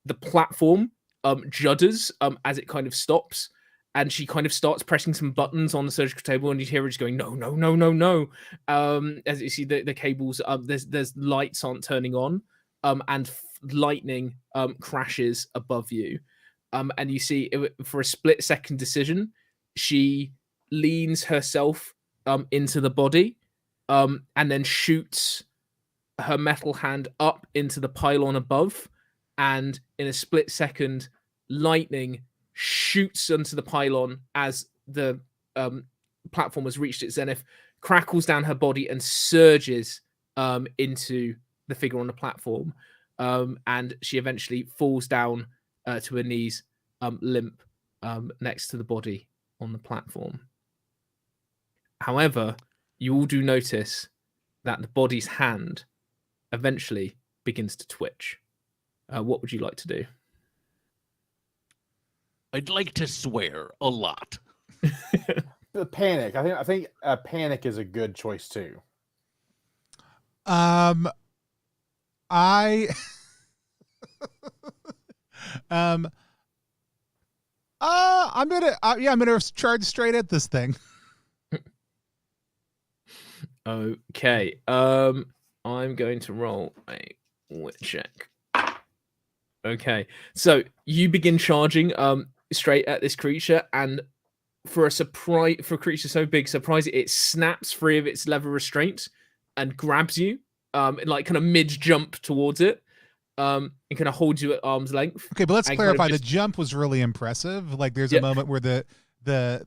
the platform judders as it kind of stops, and she kind of starts pressing some buttons on the surgical table, and you hear her just going, no, no, no, no, no. As you see the cables, there's lights aren't turning on, and lightning crashes above you. And you see for a split second decision, she leans herself into the body, and then shoots her metal hand up into the pylon above, and in a split second, lightning shoots onto the pylon as the platform has reached its zenith, crackles down her body, and surges into the figure on the platform. And she eventually falls down to her knees, limp, next to the body on the platform. However, you all do notice that the body's hand eventually begins to twitch. What would you like to do? I'd like to swear a lot. The panic. I think panic is a good choice too. I'm gonna charge straight at this thing. Okay. I'm going to roll a wit check. Okay. So you begin charging straight at this creature, and for a creature so big, surprisingly, it snaps free of its leather restraint and grabs you, like kind of mid jump towards it, and kind of holds you at arm's length. Okay, but let's clarify. Kind of the jump was really impressive. Like, there's a moment where the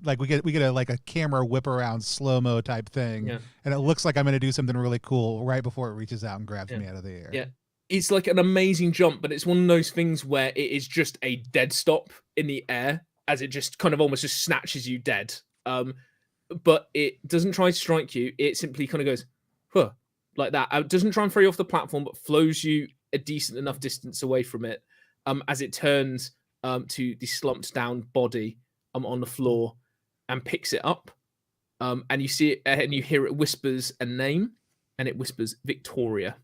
like we get a camera whip around slow-mo type thing, and it looks like I'm going to do something really cool right before it reaches out and grabs me out of the air. Yeah, it's like an amazing jump, but it's one of those things where it is just a dead stop in the air as it just kind of almost just snatches you dead. But it doesn't try to strike you. It simply kind of goes, huh, like that. It doesn't try and throw you off the platform, but flows you a decent enough distance away from it, as it turns to the slumped down body on the floor and picks it up. And you see it, and you hear it whispers a name, and it whispers Victoria,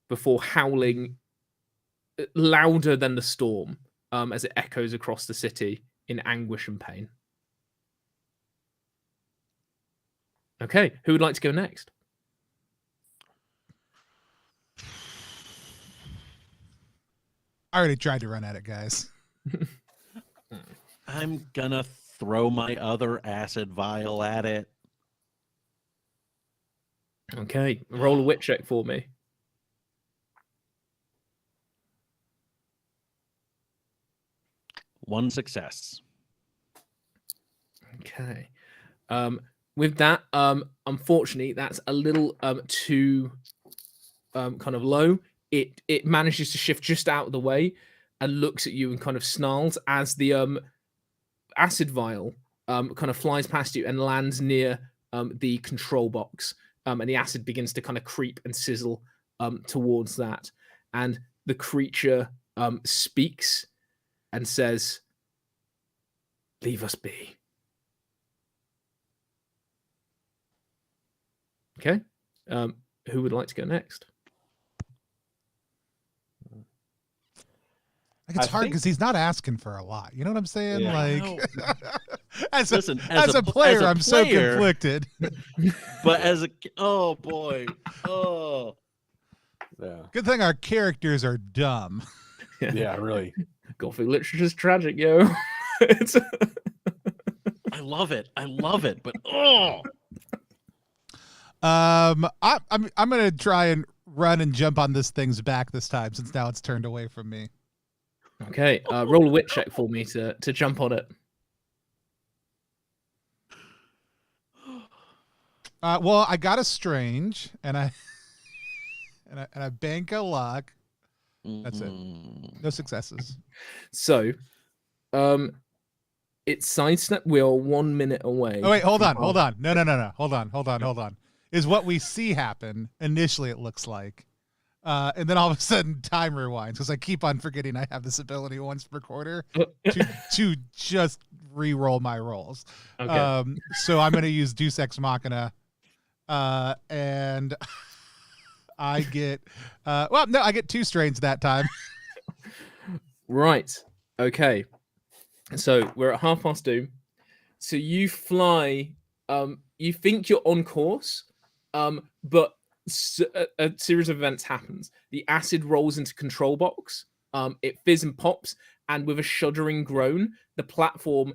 before howling louder than the storm as it echoes across the city in anguish and pain. Okay, who would like to go next? I already tried to run at it, guys. I'm gonna throw my other acid vial at it. Okay, roll a wit check for me. One success. Okay. With that, unfortunately, that's a little too kind of low. It manages to shift just out of the way and looks at you and kind of snarls as the acid vial kind of flies past you and lands near the control box. And the acid begins to kind of creep and sizzle towards that. And the creature speaks and says, "Leave us be." Okay. Who would like to go next? Like, it's hard because he's not asking for a lot. You know what I'm saying? Yeah. Like, as As a player, I'm so conflicted. But as a oh boy, oh Yeah. Good thing our characters are dumb. Yeah, really. Gothic literature's tragic, yo. It's I love it. But oh, I'm gonna try and run and jump on this thing's back this time, since now it's turned away from me. okay. Roll a wit check for me to jump on it. Well, I got a strange, and I bank a luck. That's it. No successes. So, it's sidestep. We are 1 minute away. Oh wait, hold on. No. Hold on. Is what we see happen initially? It looks like, and then all of a sudden time rewinds because I keep on forgetting I have this ability once per quarter to just re-roll my rolls. Okay. So I'm going to use Deus Ex Machina, and I get I get 2 strains that time. Right. Okay. So we're at 2:30 doom. So you fly. You think you're on course, but a series of events happens. The acid rolls into control box. It fizz and pops, and with a shuddering groan, the platform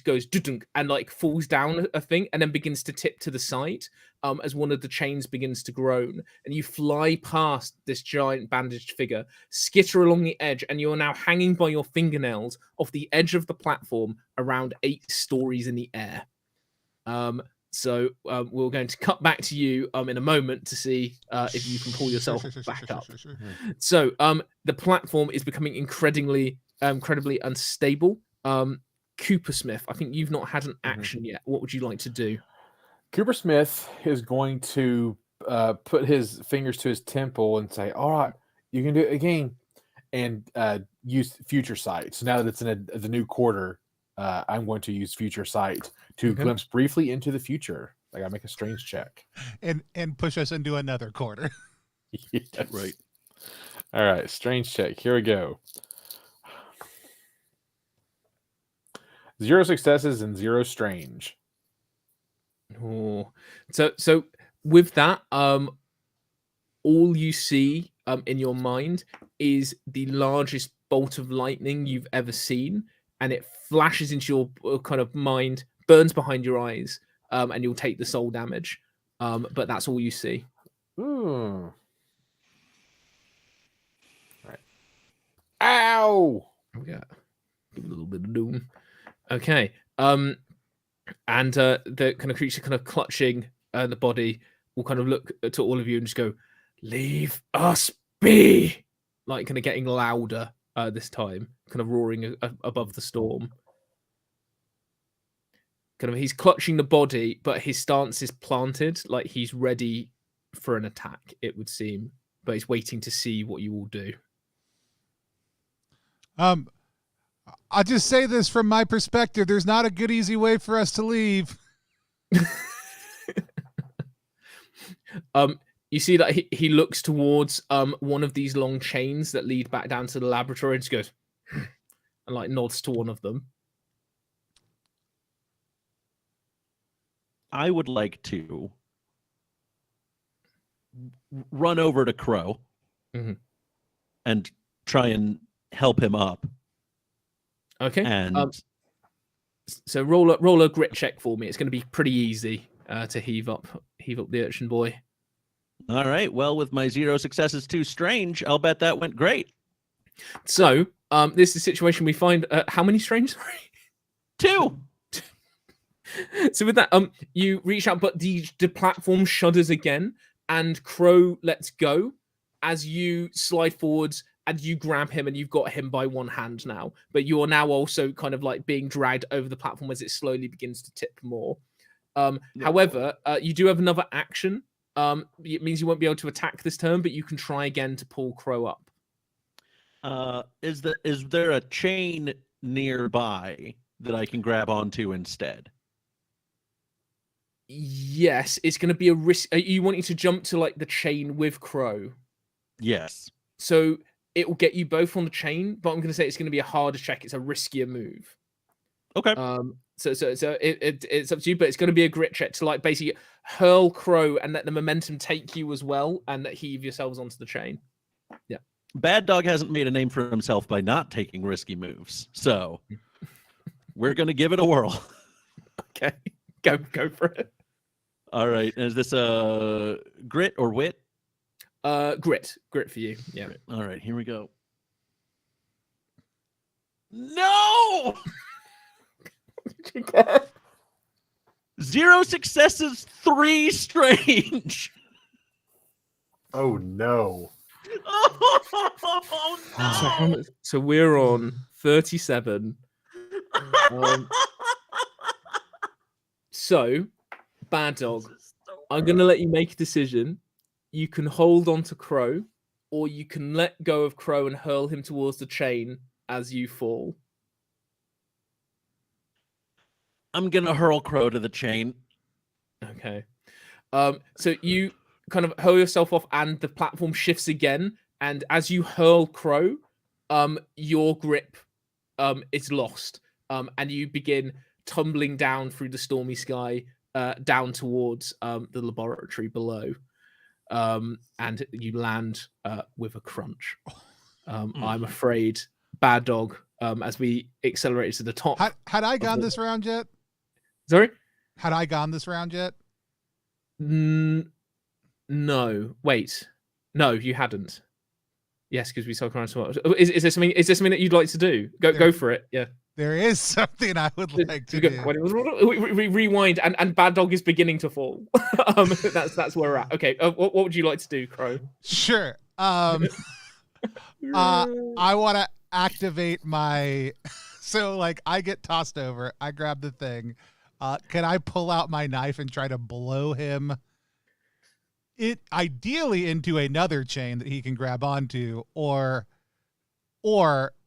goes dudunk and like falls down a thing, and then begins to tip to the side as one of the chains begins to groan. And you fly past this giant bandaged figure, skitter along the edge, and you're now hanging by your fingernails off the edge of the platform, around 8 stories in the air. So we're going to cut back to you in a moment to see if you can pull yourself back up. So the platform is becoming incredibly unstable. Cooper Smith, I think you've not had an action yet. What would you like to do? Cooper Smith is going to put his fingers to his temple and say, "All right, you can do it again," and use Future Sight. So now that it's in the new quarter, I'm going to use Future Sight to glimpse briefly into the future. I gotta make a strange check. And push us into another quarter. Yes. Right. All right, strange check. Here we go. 0 successes and 0 strange. Oh, so with that, all you see in your mind is the largest bolt of lightning you've ever seen, and it flashes into your kind of mind, burns behind your eyes, and you'll take the soul damage. But that's all you see. Ooh. All right. Ow! Yeah, give it a little bit of doom. Okay. And the kind of creature kind of clutching the body will kind of look to all of you and just go, "Leave us be!" Like kind of getting louder this time, kind of roaring above the storm. Kind of he's clutching the body, but his stance is planted, like he's ready for an attack, it would seem. But he's waiting to see what you all do. I'll just say this from my perspective. There's not a good, easy way for us to leave. You see that he looks towards one of these long chains that lead back down to the laboratory and just goes and like nods to one of them. I would like to run over to Crow and try and help him up. Okay. And so roll a grit check for me. It's going to be pretty easy to heave up the urchin boy. All right. Well, with my 0 successes, 2 strange, I'll bet that went great. So this is a situation we find. How many strange? 2. So with that, you reach out, but the platform shudders again, and Crow lets go as you slide forwards, and you grab him, and you've got him by one hand now. But you are now also kind of like being dragged over the platform as it slowly begins to tip more. However, you do have another action. It means you won't be able to attack this turn, but you can try again to pull Crow up. Is there a chain nearby that I can grab onto instead? Yes, it's going to be a risk. Are you wanting to jump to like the chain with Crow? Yes. So it will get you both on the chain, but I'm going to say it's going to be a harder check. It's a riskier move. Okay. So it's up to you, but it's going to be a grit check to like basically hurl Crow and let the momentum take you as well, and heave yourselves onto the chain. Yeah. Bad Dog hasn't made a name for himself by not taking risky moves, so we're going to give it a whirl. Okay. Go for it. All right. Is this a grit or wit? Grit for you. Yeah. Grit. All right. Here we go. No. 0 successes, 3 strange. Oh no. Oh, no. So we're on 37. So, Bad Dog, I'm going to let you make a decision. You can hold on to Crow, or you can let go of Crow and hurl him towards the chain as you fall. I'm going to hurl Crow to the chain. Okay. So you kind of hurl yourself off, and the platform shifts again. And as you hurl Crow, your grip is lost, and you begin tumbling down through the stormy sky, down towards the laboratory below, and you land with a crunch. I'm afraid, Bad Dog, as we accelerated to the top. Had I gone this round yet? Sorry? Had I gone this round yet? No. Wait. No, you hadn't. Yes, because we saw around so much. Is there something that you'd like to do? Go for it. Yeah. There is something I would like to do. We rewind, and Bad Dog is beginning to fall. That's where we're at. Okay. What would you like to do, Crow? Sure. I want to activate my. So like I get tossed over. I grab the thing. Can I pull out my knife and try to blow him? It ideally into another chain that he can grab onto, or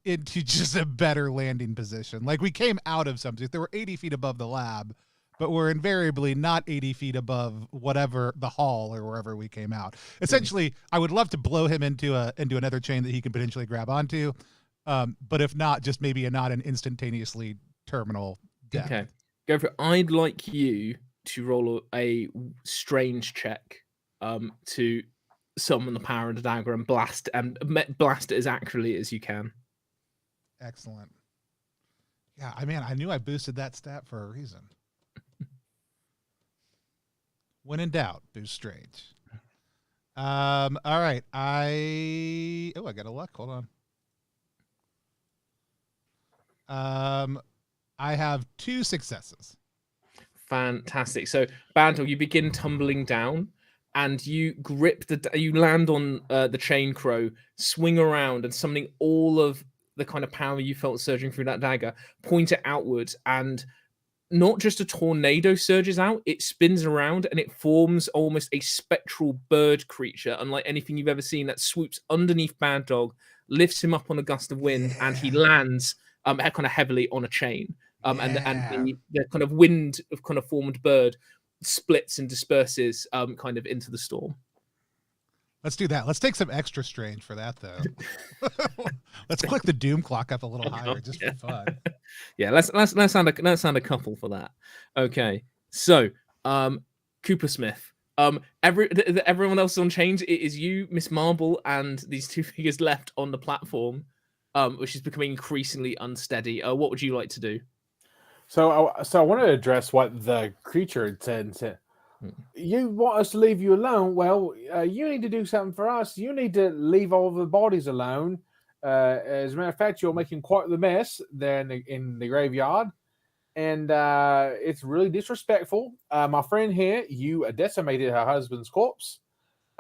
into just a better landing position. Like we came out of something. There were 80 feet above the lab, but we're invariably not 80 feet above whatever the hall or wherever we came out. Essentially, I would love to blow him into another chain that he can potentially grab onto. But if not, just maybe not an instantaneously terminal death. Okay, go for it. I'd like you to roll a strange check to summon the power of the dagger and blast it as accurately as you can. Excellent. Yeah, I knew I boosted that stat for a reason. When in doubt, boost strange. All right. I got a luck. Hold on. I have 2 successes. Fantastic. So, Bantle, you begin tumbling down, and you grip you land on the chain crow, swing around, and summoning all of the kind of power you felt surging through that dagger, point it outwards, and not just a tornado surges out, it spins around and it forms almost a spectral bird creature, unlike anything you've ever seen, that swoops underneath Bad Dog, lifts him up on a gust of wind, and he lands kind of heavily on a chain. And the kind of wind of kind of formed bird splits and disperses kind of into the storm. Let's do that. Let's take some extra strange for that, though. Let's click the doom clock up a little higher, just for fun. Yeah, let's sound a couple for that. Okay, so Cooper Smith. Everyone else on change. It is you, Miss Marble, and these 2 figures left on the platform, which is becoming increasingly unsteady. What would you like to do? So I want to address what the creature had said. You want us to leave you alone? Well, you need to do something for us. You need to leave all the bodies alone. As a matter of fact, you're making quite the mess there in the graveyard, and it's really disrespectful. My friend here, you decimated her husband's corpse,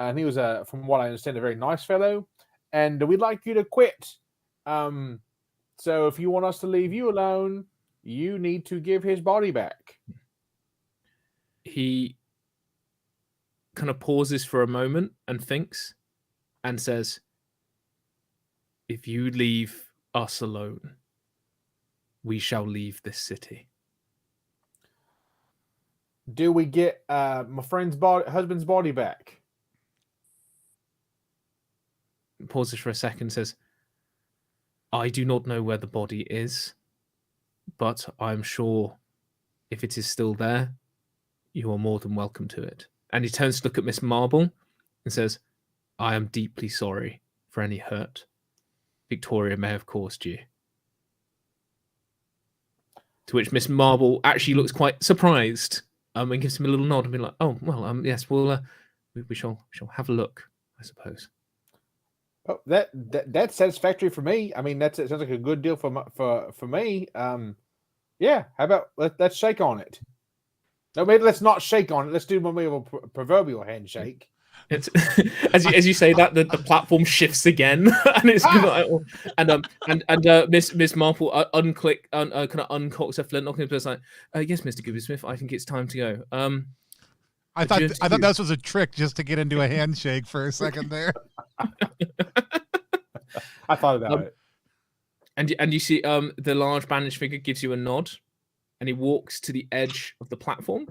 and he was, from what I understand, a very nice fellow, and we'd like you to quit. So if you want us to leave you alone, you need to give his body back. He kind of pauses for a moment and thinks and says, if you leave us alone, we shall leave this city. Do we get my friend's husband's body back? Pauses for a second and says, I do not know where the body is, but I'm sure if it is still there, you are more than welcome to it. And he turns to look at Miss Marble and says, I am deeply sorry for any hurt Victoria may have caused you. To which Miss Marble actually looks quite surprised and gives him a little nod and be like, oh, well, yes, we shall have a look, I suppose. Oh, that's satisfactory for me. I mean, that sounds like a good deal for me. Yeah, how about let's shake on it. No, maybe let's not shake on it. Let's do a proverbial handshake. It's, as you say that, the platform shifts again, and it's Miss Marple kind of uncocks her flintlock and is like, "Yes, Mr. Goobersmith, I think it's time to go." I thought this was a trick just to get into a handshake for a second there. I thought about it. And you see the large bandaged figure gives you a nod, and he walks to the edge of the platform,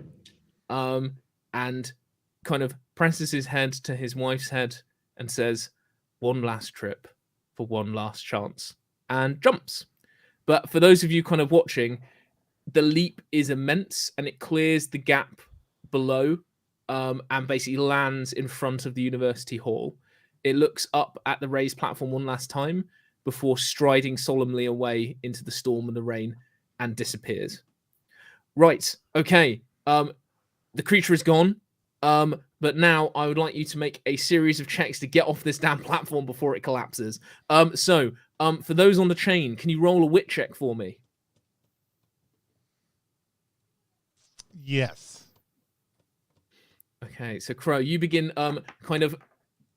and kind of presses his head to his wife's head and says, "One last trip, for one last chance and jumps. But for those of you kind of watching, the leap is immense and it clears the gap below and basically lands in front of the university hall. It looks up at the raised platform one last time before striding solemnly away into the storm and the rain and disappears. Right, okay. The creature is gone, but now I would like you to make a series of checks to get off this damn platform before it collapses. So for those on the chain, can you roll a wit check for me? Yes. Okay, so Crow, you begin kind of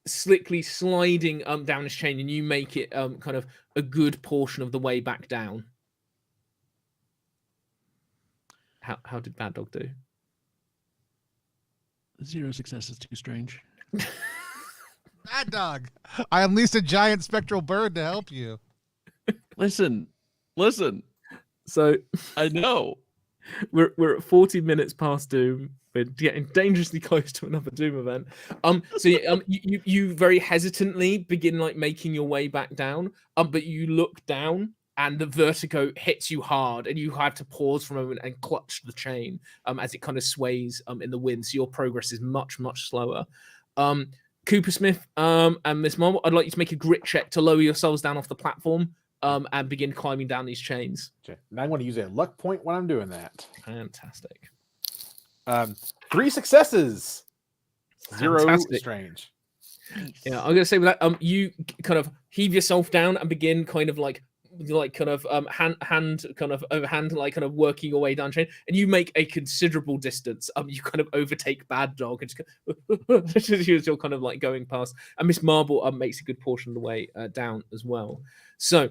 slickly sliding down this chain, and you make it kind of a good portion of the way back down. How did Bad Dog do? 0 success is too strange. Bad Dog. I unleashed a giant spectral bird to help you. Listen. So I know. we're at 40 minutes past Doom. We're getting dangerously close to another Doom event. So you very hesitantly begin like making your way back down. But you look down and the vertigo hits you hard, and you have to pause for a moment and clutch the chain as it kind of sways in the wind. So your progress is much slower. Cooper Smith and Miss Marble, I'd like you to make a grit check to lower yourselves down off the platform and begin climbing down these chains. Okay. And I'm going to use a luck point when I'm doing that. Fantastic. 3 successes. 0 Fantastic. strange. Yeah, I'm gonna say with that, you kind of heave yourself down and begin kind of like kind of hand kind of overhand, like kind of working your way down chain, and you make a considerable distance. You kind of overtake Bad Dog and just as you're kind of like going past, and Miss Marble makes a good portion of the way down as well. So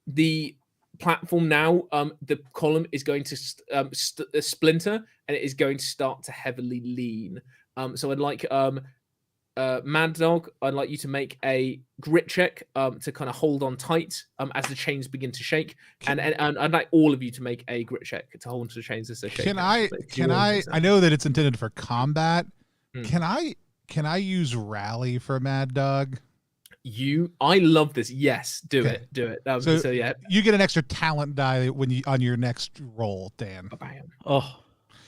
the platform now, the column is going to splinter, and it is going to start to heavily lean. So I'd like Mad Dog, I'd like you to make a grit check to kind of hold on tight as the chains begin to shake, and I'd like all of you to make a grit check to hold onto the chains as they shake. Can I know that it's intended for combat. Can I use rally for Mad Dog? I love this. Yes, do Okay. it. So yeah, you get an extra talent die when you on your next roll, Dan. bam. Oh,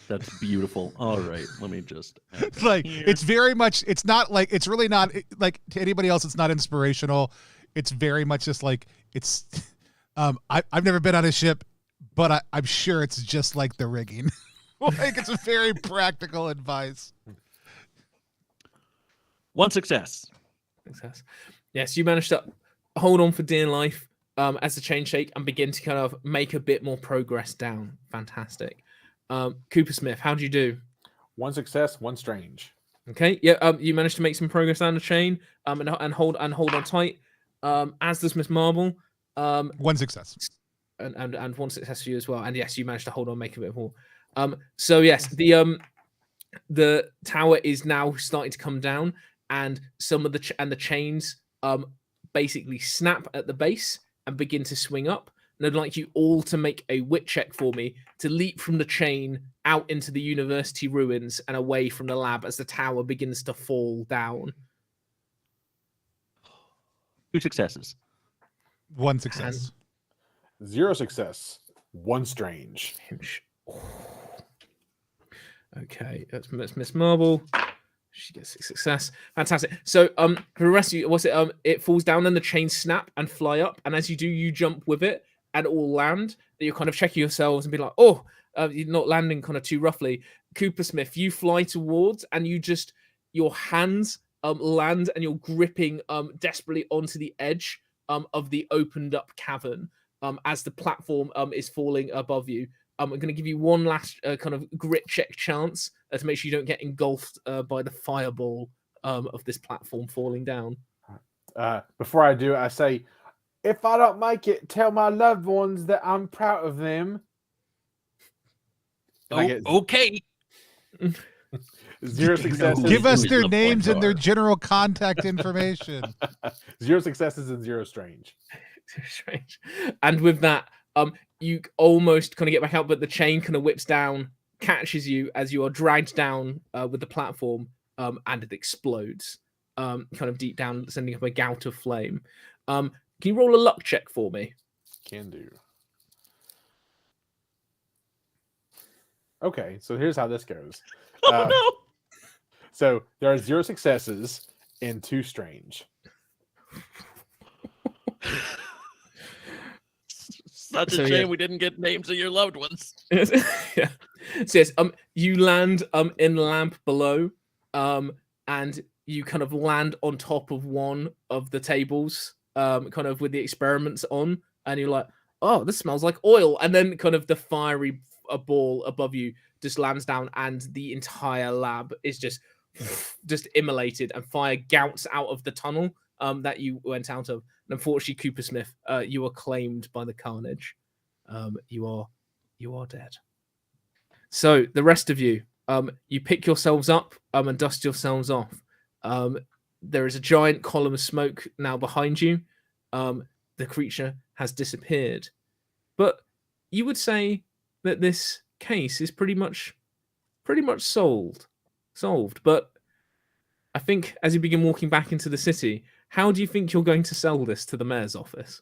that's beautiful. All right, let me just. Like it's very much. It's not like it's really not like to anybody else. It's not inspirational. It's very much just like it's. I've never been on a ship, but I'm sure it's just like the rigging. Like it's a very practical advice. 1 success. Success. Yes, you managed to hold on for dear life as the chain shake and begin to kind of make a bit more progress down. Fantastic. Cooper Smith, how do you do? 1 success, 1 strange. Okay, yeah, you managed to make some progress down the chain and hold on tight. As does Miss Marble. 1 success. And 1 success for you as well. And yes, you managed to hold on, make a bit more. So yes, the tower is now starting to come down, and some of the chains basically snap at the base and begin to swing up. And I'd like you all to make a wit check for me to leap from the chain out into the university ruins and away from the lab as the tower begins to fall down. 2 successes. 1 success. 0 success, 1 strange. Okay, that's Miss Marble. She gets a success. Fantastic. So for the rest of you, it falls down and the chains snap and fly up, and as you do, you jump with it and all land. You're kind of checking yourselves and be like, oh, you're not landing kind of too roughly. Cooper Smith, you fly towards, and your hands land, and you're gripping desperately onto the edge of the opened up cavern as the platform is falling above you. I'm going to give you one last kind of grit check chance to make sure you don't get engulfed by the fireball of this platform falling down. Before I do it, I say, if I don't make it, tell my loved ones that I'm proud of them. Okay. 0 successes. Give us Who is their the names point and their guard? general contact information. 0 successes and 0 strange. Strange. And with that, you almost kind of get back out, but the chain kind of whips down, catches you as you are dragged down with the platform, and it explodes, kind of deep down, sending up a gout of flame. Can you roll a luck check for me? Can do. Okay, so here's how this goes. Oh no! So there are 0 successes and 2 strange. Such a So, shame yeah. we didn't get names of your loved ones. Yeah. So yes, you land in the lamp below, and you kind of land on top of one of the tables, kind of with the experiments on, and you're like, oh, this smells like oil, and then kind of the fiery ball above you just lands down, and the entire lab is just immolated, and fire gouts out of the tunnel that you went out of. And unfortunately, Cooper Smith, you are claimed by the carnage. You are dead. So the rest of you, you pick yourselves up and dust yourselves off. There is a giant column of smoke now behind you. The creature has disappeared. But you would say that this case is pretty much solved. But I think as you begin walking back into the city, how do you think you're going to sell this to the mayor's office?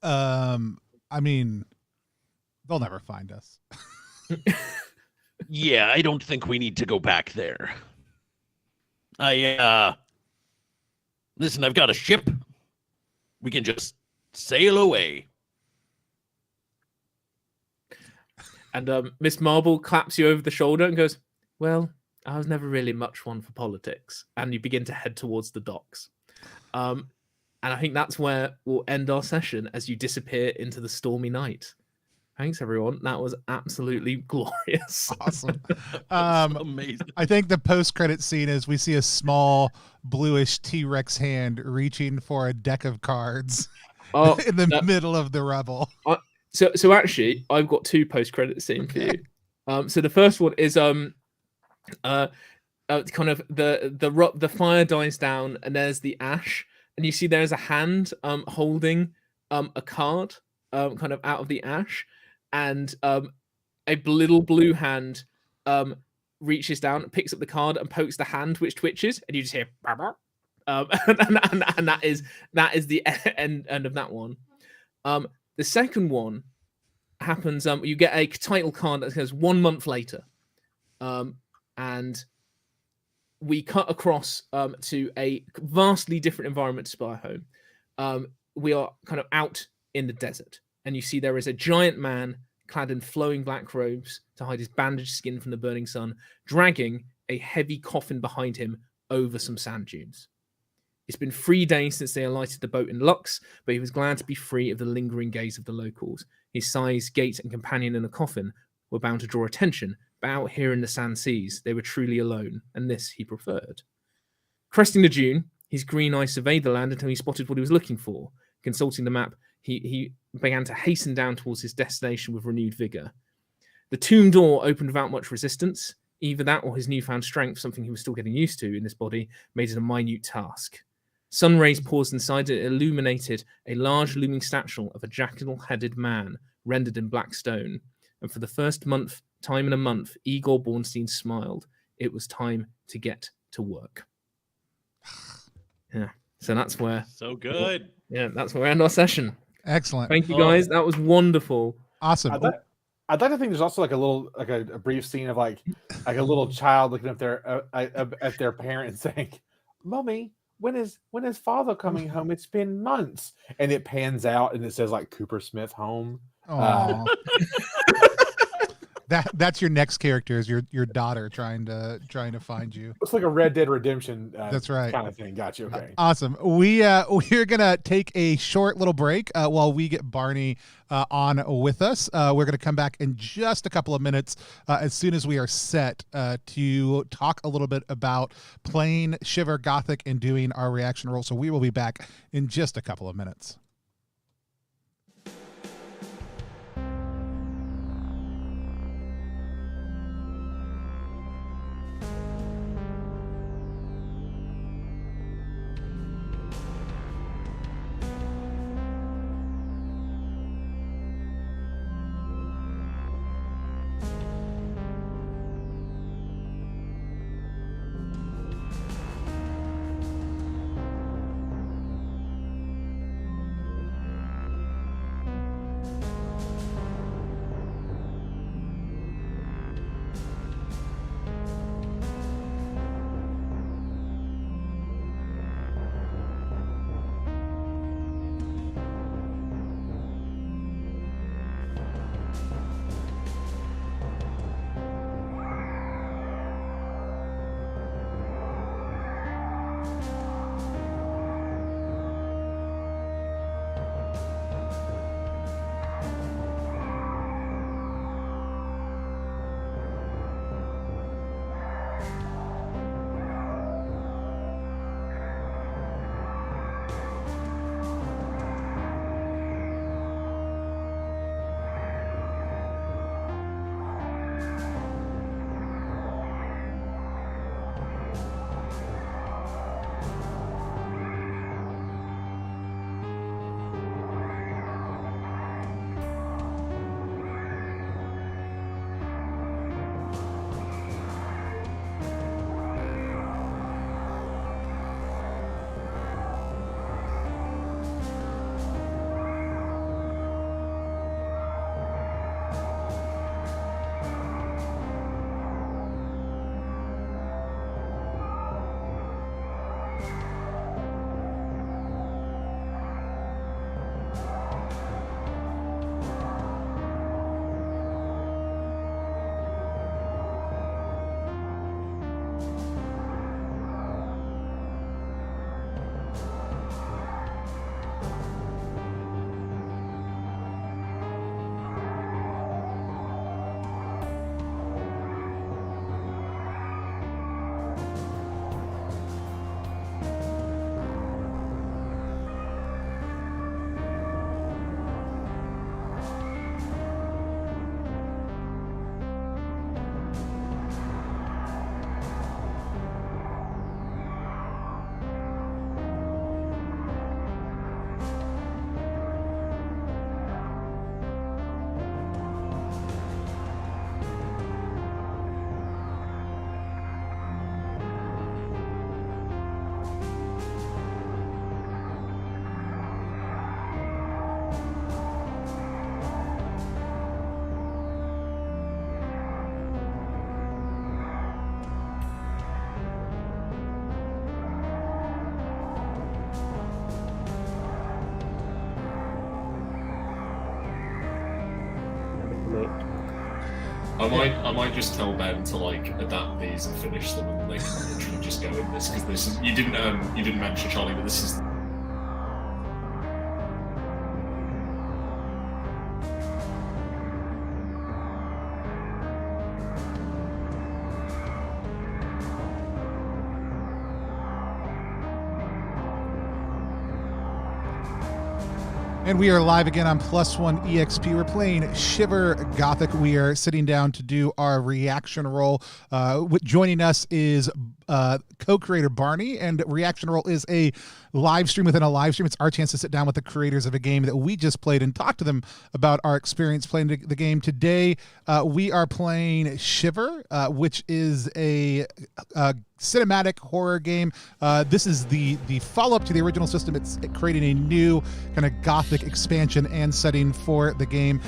I mean, they'll never find us. Yeah, I don't think we need to go back there. Listen, I've got a ship. We can just sail away. And Miss Marble claps you over the shoulder and goes, well, I was never really much one for politics. And you begin to head towards the docks. And I think that's where we'll end our session as you disappear into the stormy night. Thanks, everyone. That was absolutely glorious. Awesome. Amazing. I think the post-credit scene is we see a small bluish T-Rex hand reaching for a deck of cards in the middle of the rubble. So actually, I've got 2 post-credit scenes for you. So the first one is kind of the fire dies down and there's the ash, and you see there's a hand holding a card kind of out of the ash, and a little blue hand reaches down, picks up the card, and pokes the hand, which twitches, and you just hear and that is the end of that one. The second one happens. You get a title card that says 1 month later, and we cut across to a vastly different environment to Spy Home. We are kind of out in the desert, and you see there is a giant man clad in flowing black robes to hide his bandaged skin from the burning sun, dragging a heavy coffin behind him over some sand dunes. It's been 3 days since they alighted the boat in Lux, but he was glad to be free of the lingering gaze of the locals. His size, gait, and companion in a coffin were bound to draw attention, but out here in the sand seas, they were truly alone, and this he preferred. Cresting the dune, his green eyes surveyed the land until he spotted what he was looking for. Consulting the map, he began to hasten down towards his destination with renewed vigor. The tomb door opened without much resistance. Either that or his newfound strength, something he was still getting used to in this body, made it a minute task. Sun rays paused inside it, illuminated a large looming statue of a jackal-headed man rendered in black stone. And for the first time in a month, Igor Bornstein smiled. It was time to get to work. Yeah, so that's where... So good. Yeah, that's where we end our session. Excellent. Thank you, guys. That was wonderful. Awesome. I'd like to think there's also like a brief scene of like a little child looking at their parent and saying, "Mommy, when is father coming home? It's been months." And it pans out and it says like Cooper Smith home. That's your next character, is your daughter trying to find you. It's like a Red Dead Redemption that's right kind of thing. Gotcha. Okay. Awesome. We're gonna take a short little break while we get Barney on with us. We're gonna come back in just a couple of minutes as soon as we are set to talk a little bit about playing Shiver Gothic and doing our reaction roll. So we will be back in just a couple of minutes. I might just tell Ben to like adapt these and finish them, and they can literally just go in this, because this is you didn't mention, Charlie, but this is. And we are live again on Plus One EXP. We're playing Shiver Gothic. We are sitting down to do our reaction roll. Joining us is co-creator Barney, and reaction roll is a live stream within a live stream. It's our chance to sit down with the creators of a game that we just played and talk to them about our experience playing the game. Today, we are playing Shiver, which is a cinematic horror game. This is the follow-up to the original system. It's creating a new kind of Gothic expansion and setting for the game.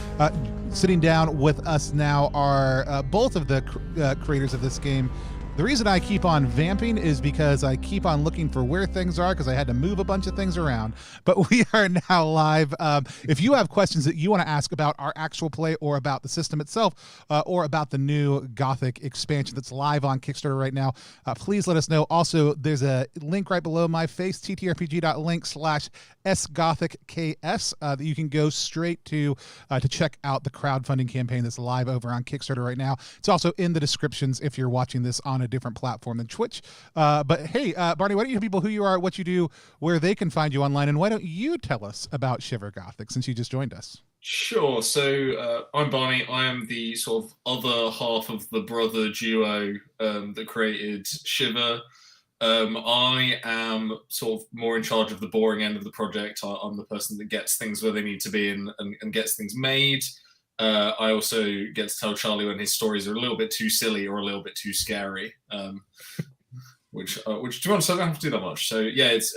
Sitting down with us now are both of the creators of this game. The reason I keep on vamping is because I keep on looking for where things are, because I had to move a bunch of things around. But we are now live. If you have questions that you want to ask about our actual play or about the system itself, or about the new Gothic expansion that's live on Kickstarter right now, please let us know. Also, there's a link right below my face, ttrpg.link /SGothicksCheck, that you can go straight to check out the crowdfunding campaign that's live over on Kickstarter right now. It's also in the descriptions if you're watching this on a different platform than Twitch. But hey, Barney, why don't you tell people who you are, what you do, where they can find you online, and why don't you tell us about Shiver Gothic since you just joined us? Sure. So I'm Barney. I am the sort of other half of the brother duo that created Shiver. I am sort of more in charge of the boring end of the project. I'm the person that gets things where they need to be and gets things made. I also get to tell Charlie when his stories are a little bit too silly or a little bit too scary, which to be honest, I don't have to do that much. So yeah, it's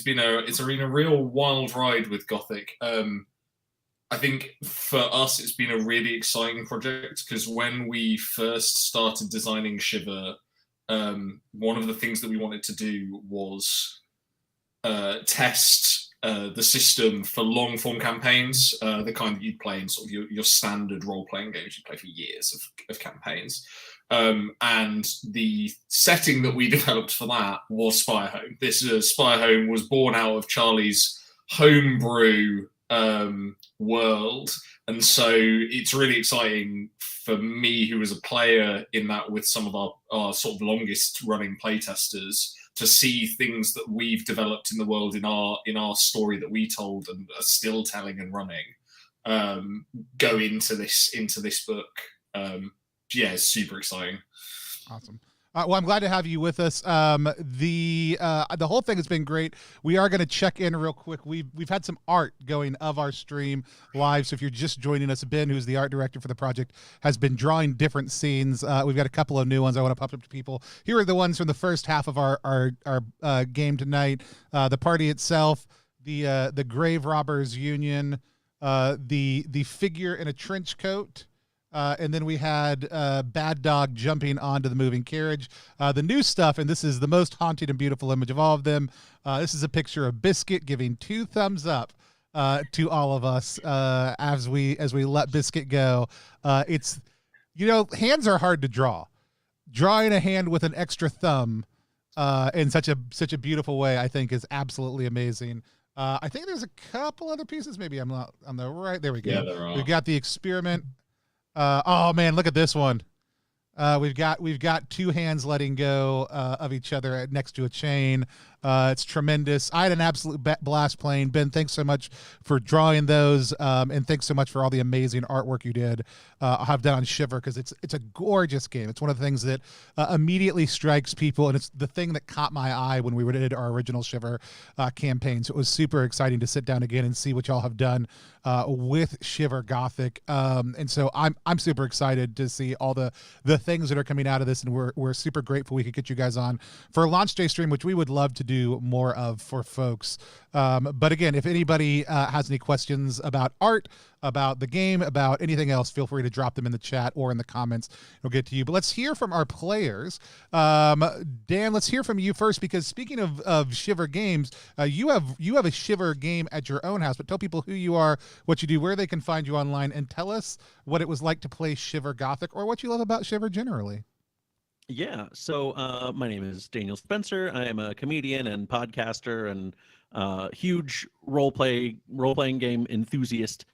been a real wild ride with Gothic. I think for us, it's been a really exciting project because when we first started designing Shiver, one of the things that we wanted to do was test the system for long form campaigns, the kind that you'd play in sort of your standard role playing games you play for years of campaigns. And the setting that we developed for that was Spire Home. This Spire Home was born out of Charlie's homebrew world, and so it's really exciting for me, who was a player in that with some of our sort of longest running playtesters, to see things that we've developed in the world in our story that we told and are still telling and running, go into this book. Yeah, it's super exciting. Awesome. Well, I'm glad to have you with us. The whole thing has been great. We are going to check in real quick. We've had some art going of our stream live. So if you're just joining us, Ben, who's the art director for the project, has been drawing different scenes. We've got a couple of new ones I want to pop up to people. Here are the ones from the first half of our game tonight. The party itself, the grave robbers union, the figure in a trench coat. And then we had Bad Dog jumping onto the moving carriage. The new stuff, and this is the most haunting and beautiful image of all of them. This is a picture of Biscuit giving 2 thumbs up to all of us as we let Biscuit go. It's, hands are hard to draw. Drawing a hand with an extra thumb in such a beautiful way, I think, is absolutely amazing. I think there's a couple other pieces. Maybe I'm not on the right. There we go. Yeah, there are. We've got the experiment. Oh man, look at this one. We've got 2 hands letting go of each other next to a chain. It's tremendous. I had an absolute blast playing. Ben, thanks so much for drawing those, and thanks so much for all the amazing artwork you did have done on Shiver, because it's a gorgeous game. It's one of the things that immediately strikes people, and it's the thing that caught my eye when we did our original Shiver campaign. So it was super exciting to sit down again and see what y'all have done with Shiver Gothic. And so I'm super excited to see all the things that are coming out of this, and we're super grateful we could get you guys on for a launch day stream, which we would love to do more of for folks. But again, if anybody has any questions about art, about the game, about anything else, feel free to drop them in the chat or in the comments. We'll get to you. But let's hear from our players. Dan, let's hear from you first, because speaking of Shiver games, you have a Shiver game at your own house. But tell people who you are, what you do, where they can find you online, and tell us what it was like to play Shiver Gothic, or what you love about Shiver generally. Yeah, so my name is Daniel Spencer. I am a comedian and podcaster and huge role-playing game enthusiast.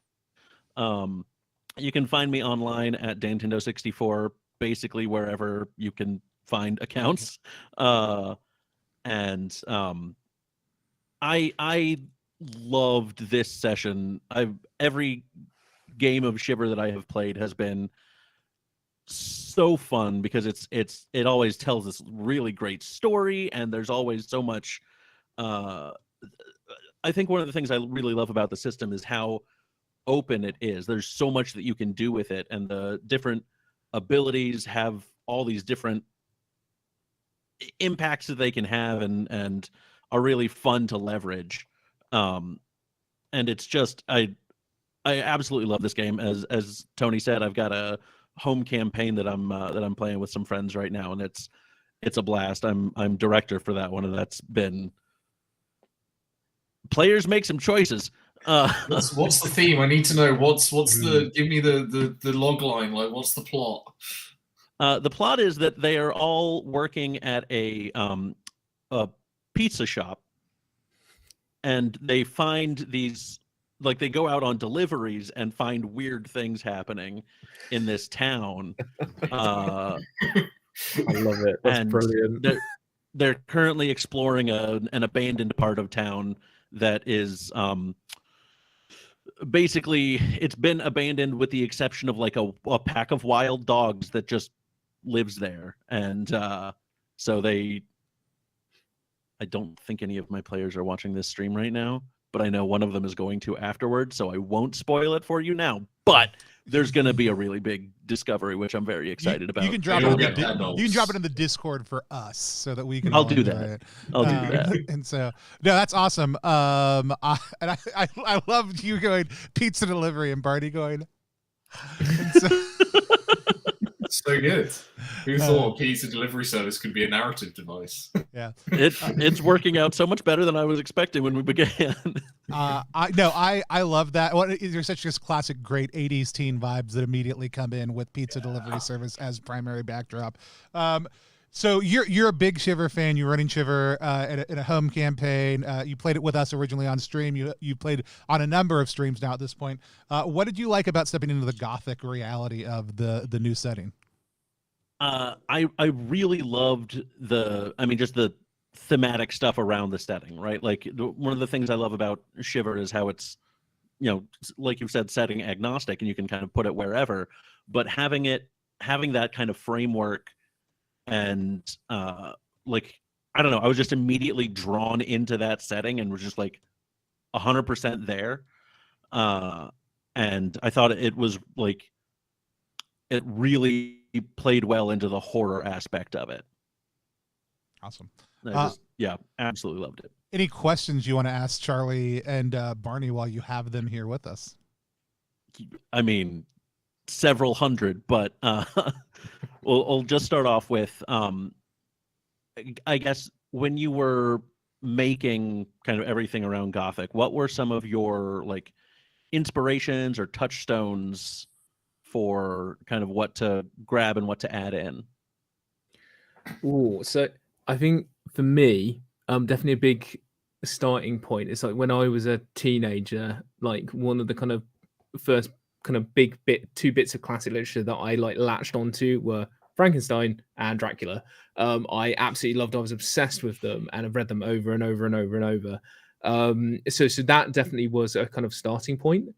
You can find me online at Nintendo64, basically wherever you can find accounts. I loved this session. Every game of Shiver that I have played has been so fun, because it always tells this really great story, and there's always so much. I think one of the things I really love about the system is how open it is. There's so much that you can do with it, and the different abilities have all these different impacts that they can have, and are really fun to leverage. And it's just I absolutely love this game. As Tony said, I've got a home campaign that I'm playing with some friends right now, and it's a blast. I'm director for that one, and that's been players make some choices. What's the theme? I need to know. What's the give me the log line. Like, what's the plot? The plot is that they are all working at a pizza shop, and they find these, like, they go out on deliveries and find weird things happening in this town. I love it. That's brilliant. They're currently exploring an abandoned part of town that is basically, it's been abandoned with the exception of like a pack of wild dogs that just lives there. And so I don't think any of my players are watching this stream right now, but I know one of them is going to afterwards, so I won't spoil it for you now. But there's going to be a really big discovery, which I'm very excited about. You can drop it in the Discord for us so that we can. I'll do that. It. I'll do that. And so, no, that's awesome. I loved you going pizza delivery and Barney going. So good. Who thought a pizza delivery service could be a narrative device? Yeah, it's working out so much better than I was expecting when we began. I love that. Well, there's such just classic, great '80s teen vibes that immediately come in with pizza delivery service as primary backdrop. So you're a big Shiver fan. You're running Shiver in a home campaign. You played it with us originally on stream. You played on a number of streams now at this point. What did you like about stepping into the Gothic reality of the new setting? I really loved just the thematic stuff around the setting, right? Like one of the things I love about Shiver is how it's, like you've said, setting agnostic, and you can kind of put it wherever, but having that kind of framework. And I don't know, I was just immediately drawn into that setting and was just like 100% there. And I thought it was like, it really played well into the horror aspect of it. Awesome. Absolutely loved it. Any questions you want to ask Charlie and Barney while you have them here with us? I mean, several hundred, but we'll just start off with I guess when you were making kind of everything around Gothic, what were some of your like inspirations or touchstones for kind of what to grab and what to add in? So I think for me, definitely a big starting point. It's like when I was a teenager, like one of the kind of first kind of two bits of classic literature that I like latched onto were Frankenstein and Dracula. I absolutely loved. I was obsessed with them, and I've read them over and over and over and over. So that definitely was a kind of starting point.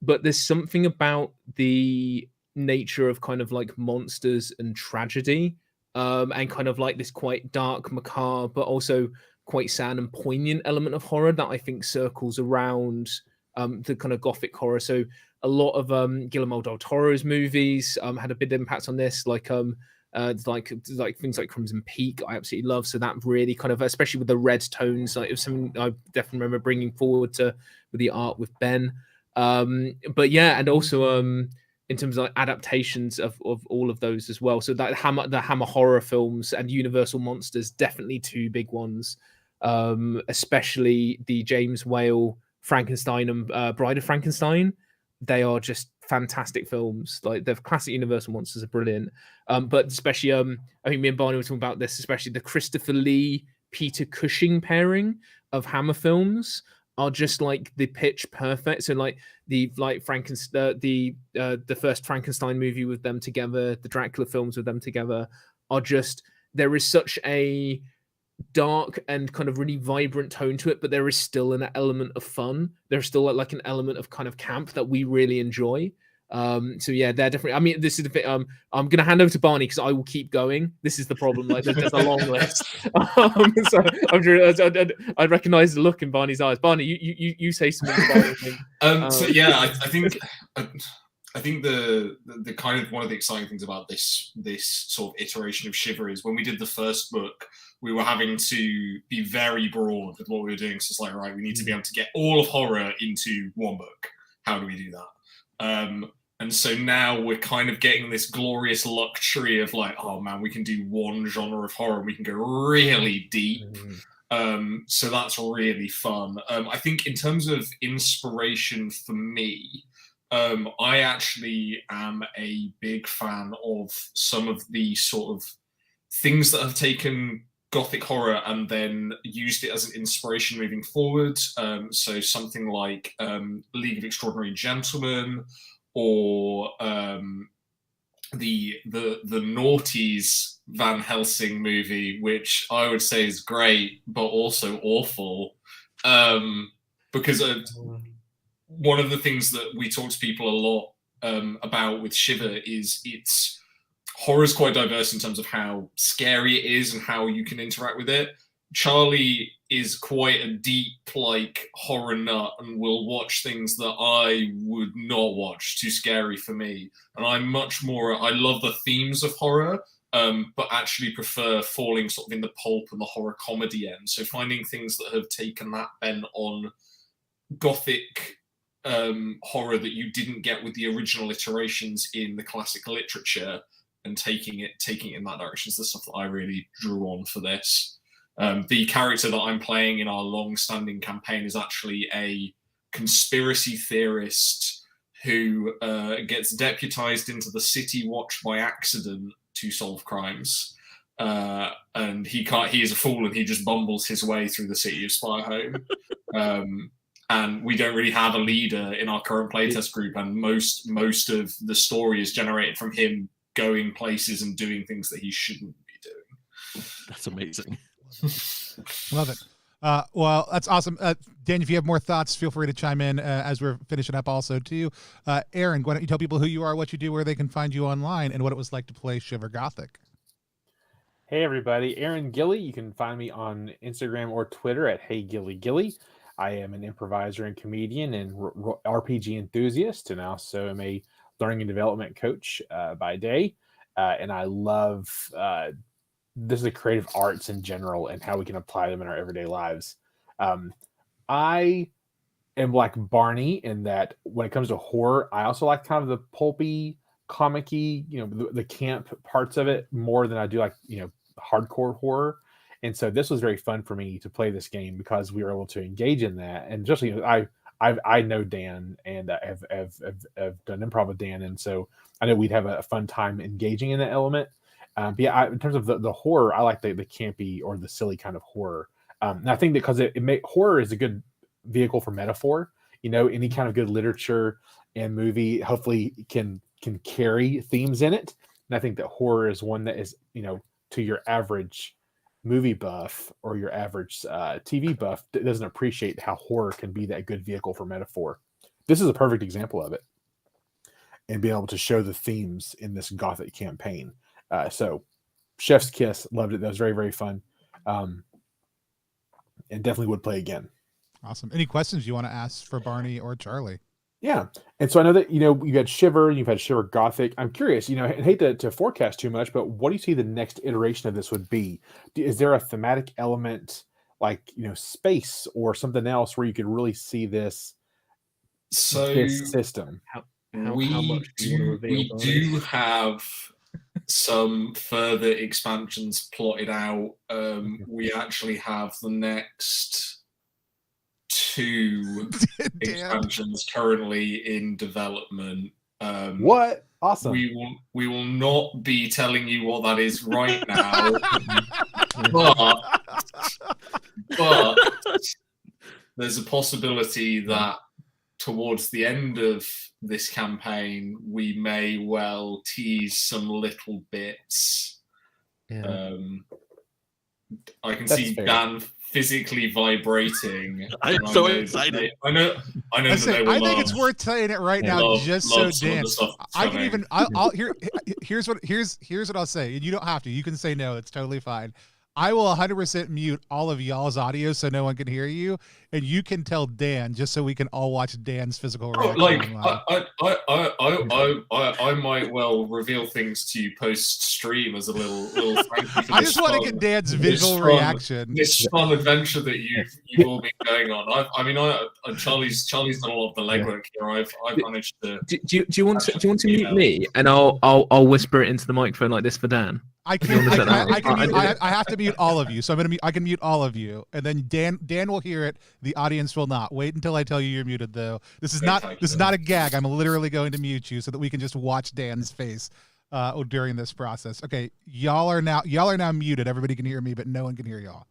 But there's something about the nature of kind of like monsters and tragedy, and kind of like this quite dark, macabre, but also quite sad and poignant element of horror that I think circles around the kind of Gothic horror. So a lot of Guillermo del Toro's movies had a big impact on this, like things like Crimson Peak, I absolutely love. So that really kind of, especially with the red tones, like it was something I definitely remember bringing forward with the art with Ben. But yeah, and also in terms of like adaptations of all of those as well. So that the Hammer horror films and Universal Monsters, definitely two big ones. Especially the James Whale Frankenstein and Bride of Frankenstein. They are just fantastic films. Like the classic Universal Monsters are brilliant. But especially I think me and Barney were talking about this, especially the Christopher Lee Peter Cushing pairing of Hammer films are just like the pitch perfect. So like the Frankenstein, the first Frankenstein movie with them together, the Dracula films with them together are just, there is such a dark and kind of really vibrant tone to it, but there is still an element of fun. There's still like an element of kind of camp that we really enjoy. So yeah, they're definitely. I mean, this is the bit. I'm gonna hand over to Barney because I will keep going. This is the problem. Like, there's a long list. So I recognize the look in Barney's eyes. Barney, you say something about it. So yeah, I think the kind of one of the exciting things about this sort of iteration of Shiver is when we did the first book, we were having to be very broad with what we were doing. So it's like, right, we need to be able to get all of horror into one book. How do we do that? And so now we're kind of getting this glorious luxury of like, oh man, we can do one genre of horror and we can go really deep. So that's really fun. I think in terms of inspiration for me, I actually am a big fan of some of the sort of things that have taken Gothic horror and then used it as an inspiration moving forward. So something like League of Extraordinary Gentlemen, or the Naughties Van Helsing movie, which I would say is great but also awful, because one of the things that we talk to people a lot about with Shiver is it's horror is quite diverse in terms of how scary it is and how you can interact with it. Charlie is quite a deep, like, horror nut and will watch things that I would not watch, too scary for me. And I'm much more, I love the themes of horror, but actually prefer falling sort of in the pulp and the horror comedy end. So finding things that have taken that bent on Gothic horror that you didn't get with the original iterations in the classic literature and taking it in that direction is the stuff that I really drew on for this. The character that I'm playing in our long-standing campaign is actually a conspiracy theorist who gets deputized into the City Watch by accident to solve crimes. And he is a fool and he just bumbles his way through the city of Spyhome. And we don't really have a leader in our current playtest group, and most of the story is generated from him going places and doing things that he shouldn't be doing. That's amazing. Love it. Well, that's awesome. Dan, if you have more thoughts, feel free to chime in as we're finishing up also too. Aaron, why don't you tell people who you are, what you do, where they can find you online, and what it was like to play Shiver Gothic? Hey everybody, Aaron Gilly. You can find me on Instagram or Twitter at HeyGillyGilly. I am an improviser and comedian and RPG enthusiast, and also am a learning and development coach by day. And I love this is the creative arts in general and how we can apply them in our everyday lives. I am like Barney in that when it comes to horror, I also like kind of the pulpy, comic-y, the camp parts of it more than I do like, hardcore horror. And so this was very fun for me to play this game because we were able to engage in that. And just, I know Dan and have done improv with Dan. And so I know we'd have a fun time engaging in that element. But yeah, in terms of the horror, I like the campy or the silly kind of horror. And I think because horror is a good vehicle for metaphor. Any kind of good literature and movie hopefully can carry themes in it. And I think that horror is one that is, to your average movie buff or your average TV buff that doesn't appreciate how horror can be that good vehicle for metaphor. This is a perfect example of it, and being able to show the themes in this Gothic campaign. So chef's kiss, loved it. That was very, very fun. And definitely would play again. Awesome. Any questions you want to ask for Barney or Charlie? Yeah. And so I know that, you had Shiver, you've had Shiver Gothic. I'm curious, I hate to forecast too much, but what do you see the next iteration of this would be? Is there a thematic element like, space or something else where you could really see this So this system. How much do you want to reveal? We do have some further expansions plotted out. We actually have the next 2 expansions currently in development. What? Awesome. We will not be telling you what that is right now, but there's a possibility that towards the end of this campaign, we may well tease some little bits. Yeah. I can That's see fair. Dan physically vibrating. I'm and I so know that excited. I know that they will I think love. it's worth saying it right They now, love- just love so some of Dan. the stuff that's I can coming. even. Here's what I'll say, and you don't have to. You can say no. It's totally fine. I will 100% mute all of y'all's audio so no one can hear you, and you can tell Dan just so we can all watch Dan's physical reaction. Like online. I might well reveal things to you post stream as a little thank you for I this just want to fun- get Dan's this visual fun- reaction. This fun adventure that you've all been going on. Charlie's done a lot of the legwork here. I've managed to. Do you want to mute me, and I'll whisper it into the microphone like this for Dan? I have to mute all of you. So I can mute all of you, and then Dan will hear it. The audience will not. Wait until I tell you you're muted, though. This is not a gag. I'm literally going to mute you so that we can just watch Dan's face during this process. Okay, y'all are now muted. Everybody can hear me, but no one can hear y'all.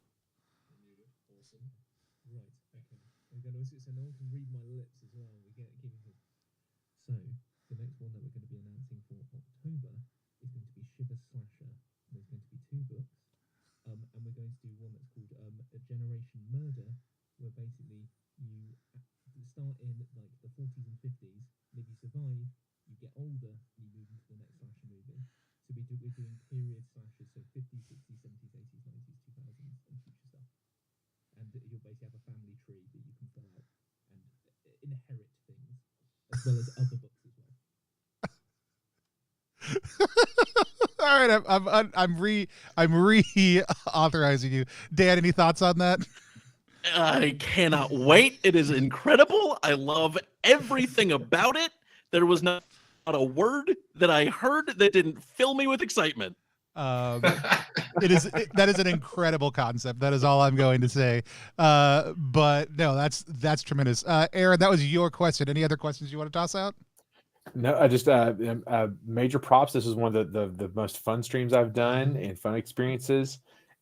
So the next one that we're going to be announcing for October is going to be Shiver Slasher. There's going to be 2 books, and we're going to do one that's called A Generation Murder, where basically you start in like the 40s and 50s, maybe you survive, you get older, you move into the next slasher movie. So we're doing period slashers, so 50s, 60s, 70s, 80s, 90s, 2000s, and future stuff. And you'll basically have a family tree that you can fill out and inherit things, as well as other books as well. All right, I'm re-authorizing you. Dan, any thoughts on that? I cannot wait. It is incredible. I love everything about it. There was not a word that I heard that didn't fill me with excitement. That is an incredible concept. That is all I'm going to say. But no, that's tremendous. Aaron, that was your question. Any other questions you want to toss out? No, I just major props. This is one of the most fun streams I've done and fun experiences,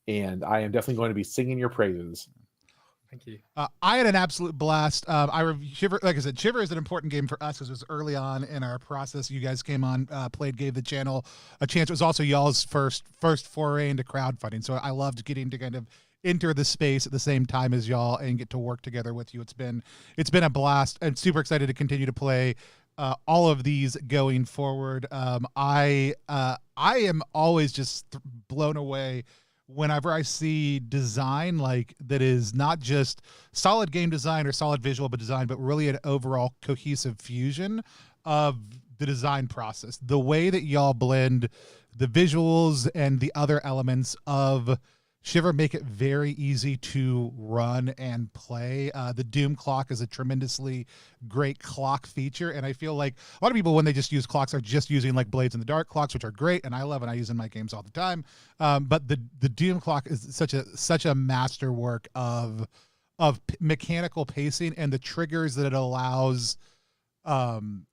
and I am definitely going to be singing your praises. Thank you. I had an absolute blast. Shiver, like I said, Shiver is an important game for us because it was early on in our process. You guys came on, played, gave the channel a chance. It was also y'all's first foray into crowdfunding, so I loved getting to kind of enter the space at the same time as y'all and get to work together with you. It's been a blast. I'm super excited to continue to play all of these going forward. I am always just blown away whenever I see design like that is not just solid game design or solid visual design, but really an overall cohesive fusion of the design process. The way that y'all blend the visuals and the other elements of Shiver make it very easy to run and play. The Doom clock is a tremendously great clock feature, and I feel like a lot of people, when they just use clocks, are just using like Blades in the Dark clocks, which are great, and I love and I use in my games all the time. But the Doom clock is such a masterwork of mechanical pacing and the triggers that it allows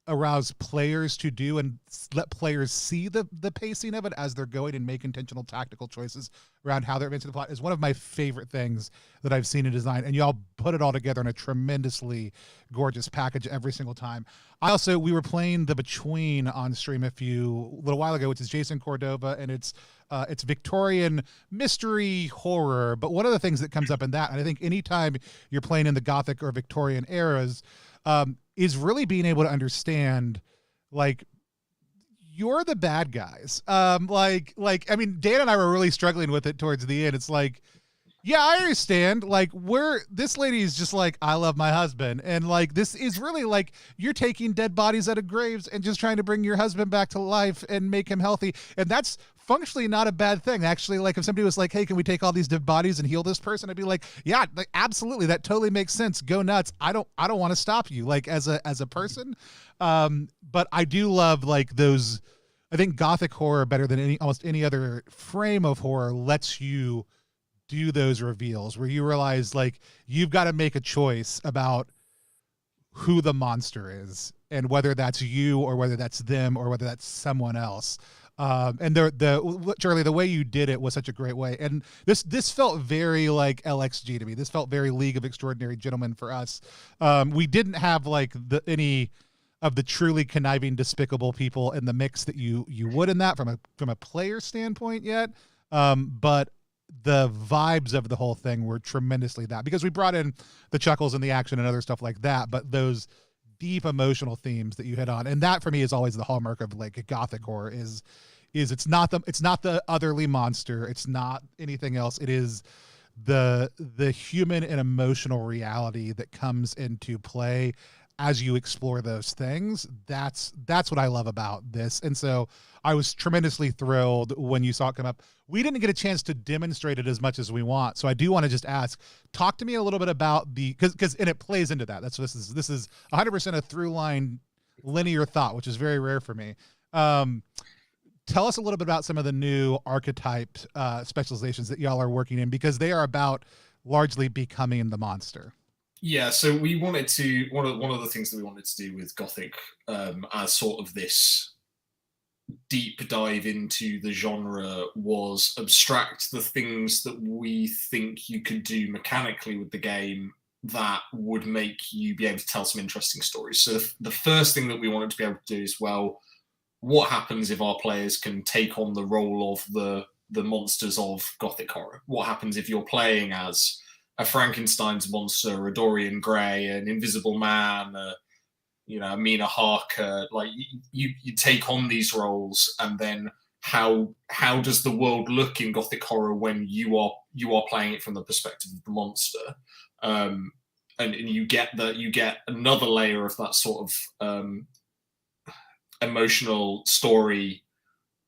arouse players to do and let players see the pacing of it as they're going and make intentional tactical choices around how they're advancing the plot is one of my favorite things that I've seen in design, and y'all put it all together in a tremendously gorgeous package every single time. We were playing the Between on stream a little while ago, which is Jason Cordova, and it's Victorian mystery horror. But one of the things that comes up in that, and I think anytime you're playing in the Gothic or Victorian eras, is really being able to understand, like, you're the bad guys. I mean, Dan and I were really struggling with it towards the end. It's like, Yeah, I understand. Like, this lady is just like, I love my husband. And like, this is really like you're taking dead bodies out of graves and just trying to bring your husband back to life and make him healthy. And that's functionally not a bad thing. Actually, like if somebody was like, hey, can we take all these dead bodies and heal this person? I'd be like, yeah, like, absolutely. That totally makes sense. Go nuts. I don't want to stop you like as a person. But I do love like those, I think Gothic horror better than almost any other frame of horror lets you do those reveals where you realize like you've got to make a choice about who the monster is and whether that's you or whether that's them or whether that's someone else. And Charlie, the way you did it was such a great way. And this felt very like LXG to me. This felt very League of Extraordinary Gentlemen for us. We didn't have like any of the truly conniving, despicable people in the mix that you would in that from a player standpoint yet. But the vibes of the whole thing were tremendously that, because we brought in the chuckles and the action and other stuff like that, but those deep emotional themes that you hit on, and that for me is always the hallmark of like Gothic horror is it's not the otherly monster, it's not anything else, it is the human and emotional reality that comes into play as you explore those things. That's what I love about this. And so I was tremendously thrilled when you saw it come up. We didn't get a chance to demonstrate it as much as we want. So I do want to just ask, talk to me a little bit about because and it plays into that. This is 100% a through line linear thought, which is very rare for me. Tell us a little bit about some of the new archetype specializations that y'all are working in, because they are about largely becoming the monster. Yeah, so we wanted to one of the things that we wanted to do with Gothic as sort of this deep dive into the genre was abstract the things that we think you could do mechanically with the game that would make you be able to tell some interesting stories. So the first thing that we wanted to be able to do is, well, what happens if our players can take on the role of the monsters of Gothic horror? What happens if you're playing as a Frankenstein's monster, a Dorian Gray, an Invisible Man, a Mina Harker? Like you take on these roles, and then how does the world look in Gothic horror when you are playing it from the perspective of the monster? And you get another layer of that sort of emotional story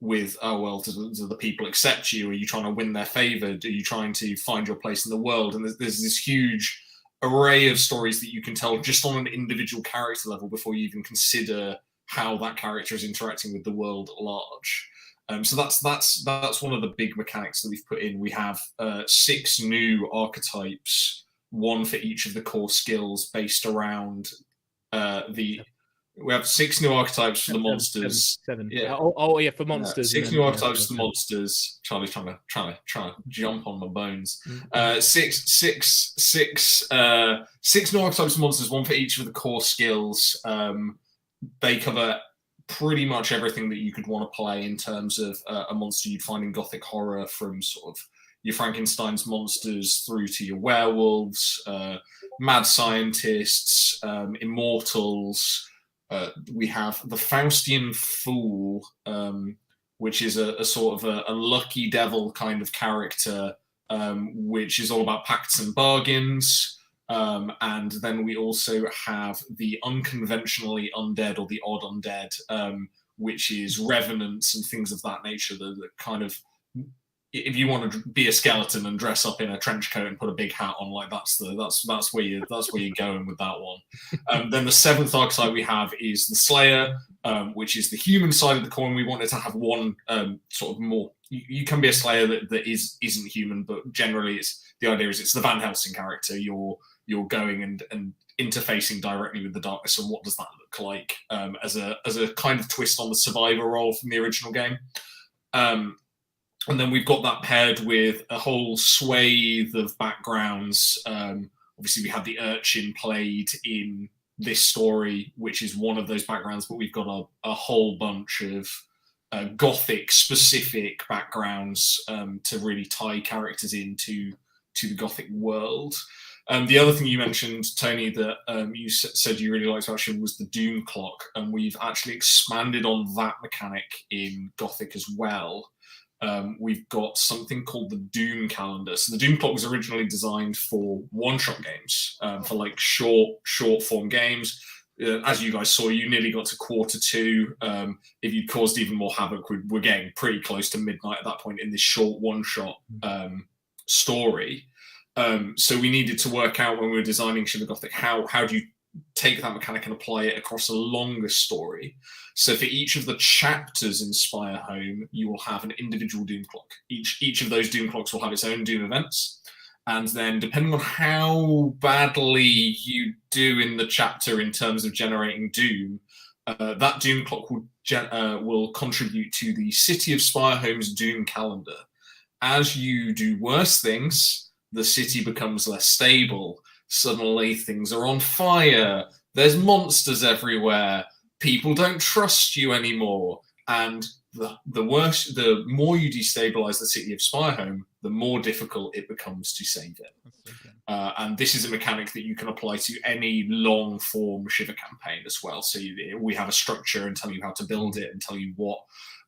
with, oh, well, do the people accept you? Are you trying to win their favor? Are you trying to find your place in the world? And there's this huge array of stories that you can tell just on an individual character level before you even consider how that character is interacting with the world at large. So that's one of the big mechanics that we've put in. We have 6 new archetypes, one for each of the core skills based around we have 6 new archetypes for the monsters. Seven. Yeah. Yeah, for monsters. 6 new archetypes for the monsters. Charlie's trying to jump on my bones. 6 new archetypes for monsters, one for each of the core skills. They cover pretty much everything that you could want to play in terms of a monster you'd find in Gothic horror, from sort of your Frankenstein's monsters through to your werewolves, mad scientists, immortals. We have the Faustian Fool, which is a sort of a lucky devil kind of character, which is all about pacts and bargains. And then we also have the unconventionally undead, or the odd undead, which is revenants and things of that nature, that kind of, if you want to be a skeleton and dress up in a trench coat and put a big hat on, like that's where you're going with that one. Then the 7th archetype we have is the Slayer, which is the human side of the coin. We wanted to have one sort of more. You can be a Slayer that isn't human, but generally the idea is it's the Van Helsing character. You're going and interfacing directly with the darkness, and what does that look like as a kind of twist on the survivor role from the original game. And then we've got that paired with a whole swathe of backgrounds. Obviously, we have the Urchin played in this story, which is one of those backgrounds, but we've got a whole bunch of Gothic-specific backgrounds to really tie characters into the Gothic world. The other thing you mentioned, Tony, that you said you really liked about Shiver was the Doom Clock, and we've actually expanded on that mechanic in Gothic as well. we've got something called the Doom calendar. So the Doom clock was originally designed for one-shot games, for like short form games. As you guys saw, you nearly got to quarter two. If you'd caused even more havoc, we're getting pretty close to midnight at that point in this short one-shot story. So we needed to work out when we were designing Shiver Gothic, how do you take that mechanic and apply it across a longer story. So for each of the chapters in Spire Home, you will have an individual Doom clock. Each of those Doom clocks will have its own Doom events. And then depending on how badly you do in the chapter in terms of generating Doom, that Doom clock will contribute to the City of Spire Home's Doom calendar. As you do worse things, the city becomes less stable. Suddenly things are on fire. There's monsters everywhere. People don't trust you anymore. And the more you destabilize the City of Spire Home, the more difficult it becomes to save it. And this is a mechanic that you can apply to any long form Shiver campaign as well. So we have a structure and tell you how to build it and tell you what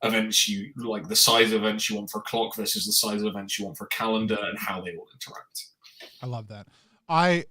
events you like, the size of events you want for a clock versus the size of events you want for a calendar, and how they all interact. I love that. I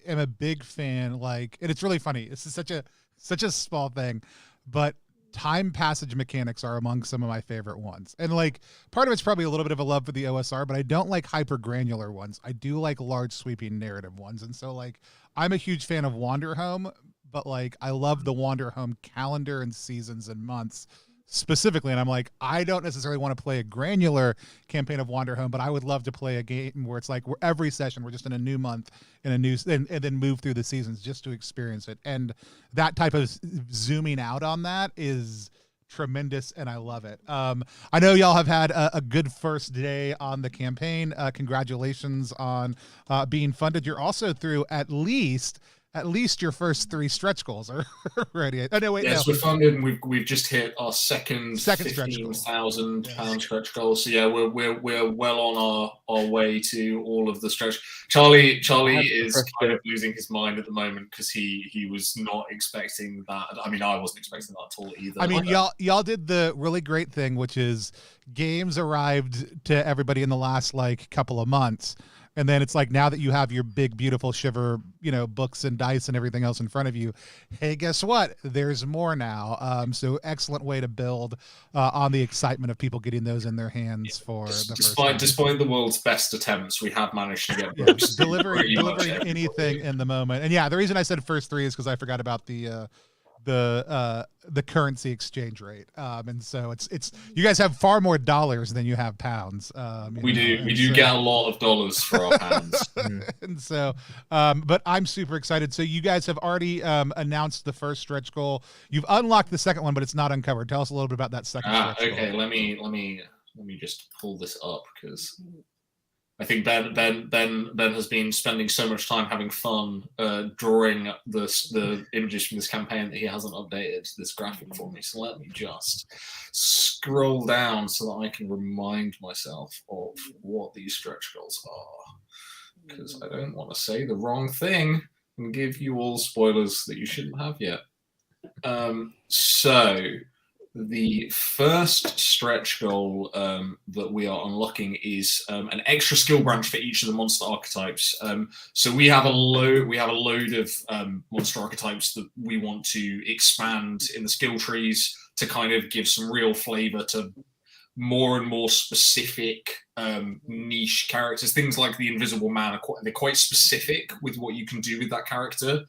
am a big fan, like, and it's really funny. This is such a small thing, but time passage mechanics are among some of my favorite ones. And like, part of it's probably a little bit of a love for the OSR, but I don't like hyper granular ones. I do like large sweeping narrative ones. And so like, I'm a huge fan of Wander Home, but like, I love the Wander Home calendar and seasons and months specifically. And I'm like, I don't necessarily want to play a granular campaign of Wander Home, but I would love to play a game where it's like, we're every session, we're just in a new month in a new, and then move through the seasons just to experience it. And that type of zooming out on that is tremendous, and I love it. I know y'all have had a good first day on the campaign. Congratulations on being funded. You're also through at least your first 3 stretch goals are already. Oh no, wait, yes, no. we're funded, and we've just hit our second £15,000 stretch goal. So yeah, we're well on our way to all of the stretch. Charlie is kind of losing his mind at the moment because he was not expecting that. I mean, I wasn't expecting that at all either. I mean, y'all did the really great thing, which is games arrived to everybody in the last like couple of months. And then it's like, now that you have your big, beautiful Shiver, books and dice and everything else in front of you, hey, guess what? There's more now. So excellent way to build on the excitement of people getting those in their hands for the first time. Despite the world's best attempts, we have managed to get books. delivering anything in the moment. And yeah, the reason I said first 3 is because I forgot about the currency exchange rate, and so it's you guys have far more dollars than you have pounds. We do get a lot of dollars for our pounds. And so but I'm super excited. So you guys have already announced the first stretch goal. You've unlocked the second one, but it's not uncovered. Tell us a little bit about that second stretch goal. Okay, let me just pull this up, because I think Ben has been spending so much time having fun drawing the images from this campaign that he hasn't updated this graphic for me. So let me just scroll down so that I can remind myself of what these stretch goals are, because I don't want to say the wrong thing and give you all spoilers that you shouldn't have yet. So the first stretch goal that we are unlocking is an extra skill branch for each of the monster archetypes. So we have a load of monster archetypes that we want to expand in the skill trees to kind of give some real flavor to more and more specific niche characters. Things like the Invisible Man they're quite specific with what you can do with that character.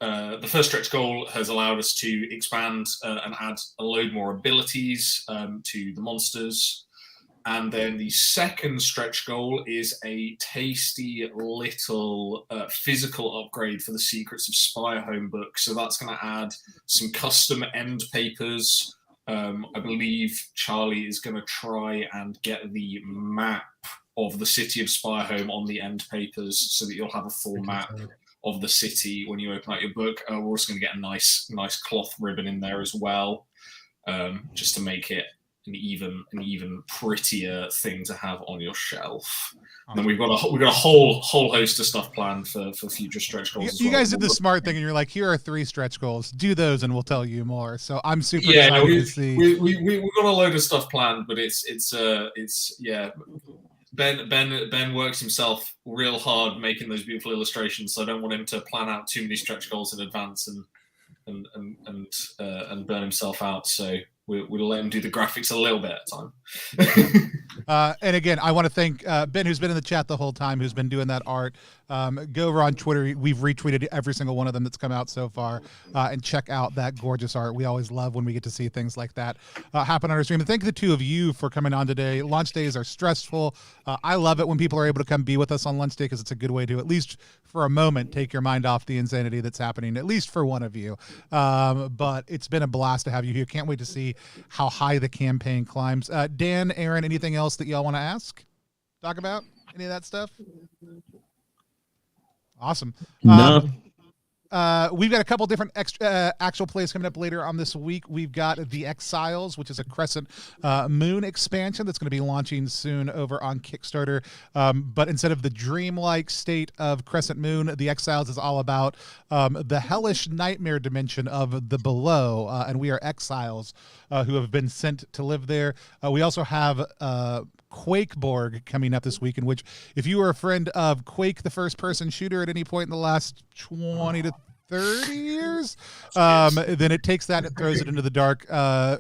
The first stretch goal has allowed us to expand and add a load more abilities to the monsters. And then the second stretch goal is a tasty little physical upgrade for the Secrets of Spire Home book. So that's going to add some custom end papers. I believe Charlie is going to try and get the map of the City of Spire Home on the end papers so that you'll have a full map of the city when you open out your book. We're also going to get a nice cloth ribbon in there as well, just to make it an even prettier thing to have on your shelf. And then we've got a whole host of stuff planned for future stretch goals. You guys did the smart thing, and you're like, here are 3 stretch goals. Do those, and we'll tell you more. So I'm super excited to see. We've got a load of stuff planned, but it's Ben works himself real hard making those beautiful illustrations. So I don't want him to plan out too many stretch goals in advance and burn himself out. So we'll let him do the graphics a little bit at a time. And again, I want to thank Ben, who's been in the chat the whole time, who's been doing that art. Go over on Twitter. We've retweeted every single one of them that's come out so far, and check out that gorgeous art. We always love when we get to see things like that happen on our stream. And thank the 2 of you for coming on today. Launch days are stressful. I love it when people are able to come be with us on launch day, because it's a good way to, at least for a moment, take your mind off the insanity that's happening, at least for one of you. But it's been a blast to have you here. Can't wait to see how high the campaign climbs. Dan, Aaron, anything else that y'all want to ask? Talk about? Any of that stuff? Awesome. No. We've got a couple different actual plays coming up later on this week. We've got The Exiles, which is a Crescent Moon expansion that's going to be launching soon over on Kickstarter. But instead of the dreamlike state of Crescent Moon, The Exiles is all about the hellish nightmare dimension of the below, and we are exiles who have been sent to live there. We also have Quakeborg coming up this week, in which, if you were a friend of Quake, the first-person shooter, at any point in the last 20 to 30 years, then it takes that and throws it into the dark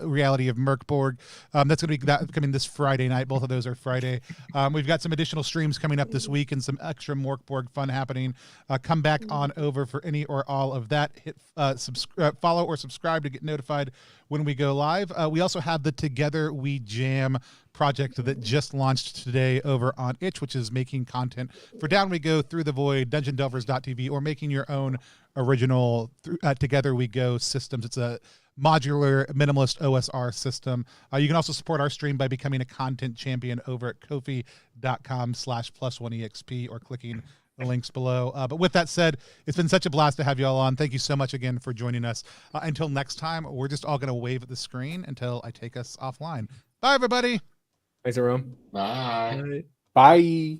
reality of Merkborg. That's going to be coming this Friday night. Both of those are Friday. We've got some additional streams coming up this week and some extra Morkborg fun happening. Come back on over for any or all of that. Hit follow or subscribe to get notified when we go live. We also have the Together We Jam project that just launched today over on Itch, which is making content for Down We Go, Through the Void, DungeonDelvers.tv, or making your own original Together We Go systems. It's a modular minimalist OSR system. You can also support our stream by becoming a content champion over at kofi.com/+1exp or clicking the links below. But with that said, it's been such a blast to have you all on. Thank you so much again for joining us. Until next time, we're just all going to wave at the screen until I take us offline. Bye, everybody. Thanks, everyone. Bye. Bye.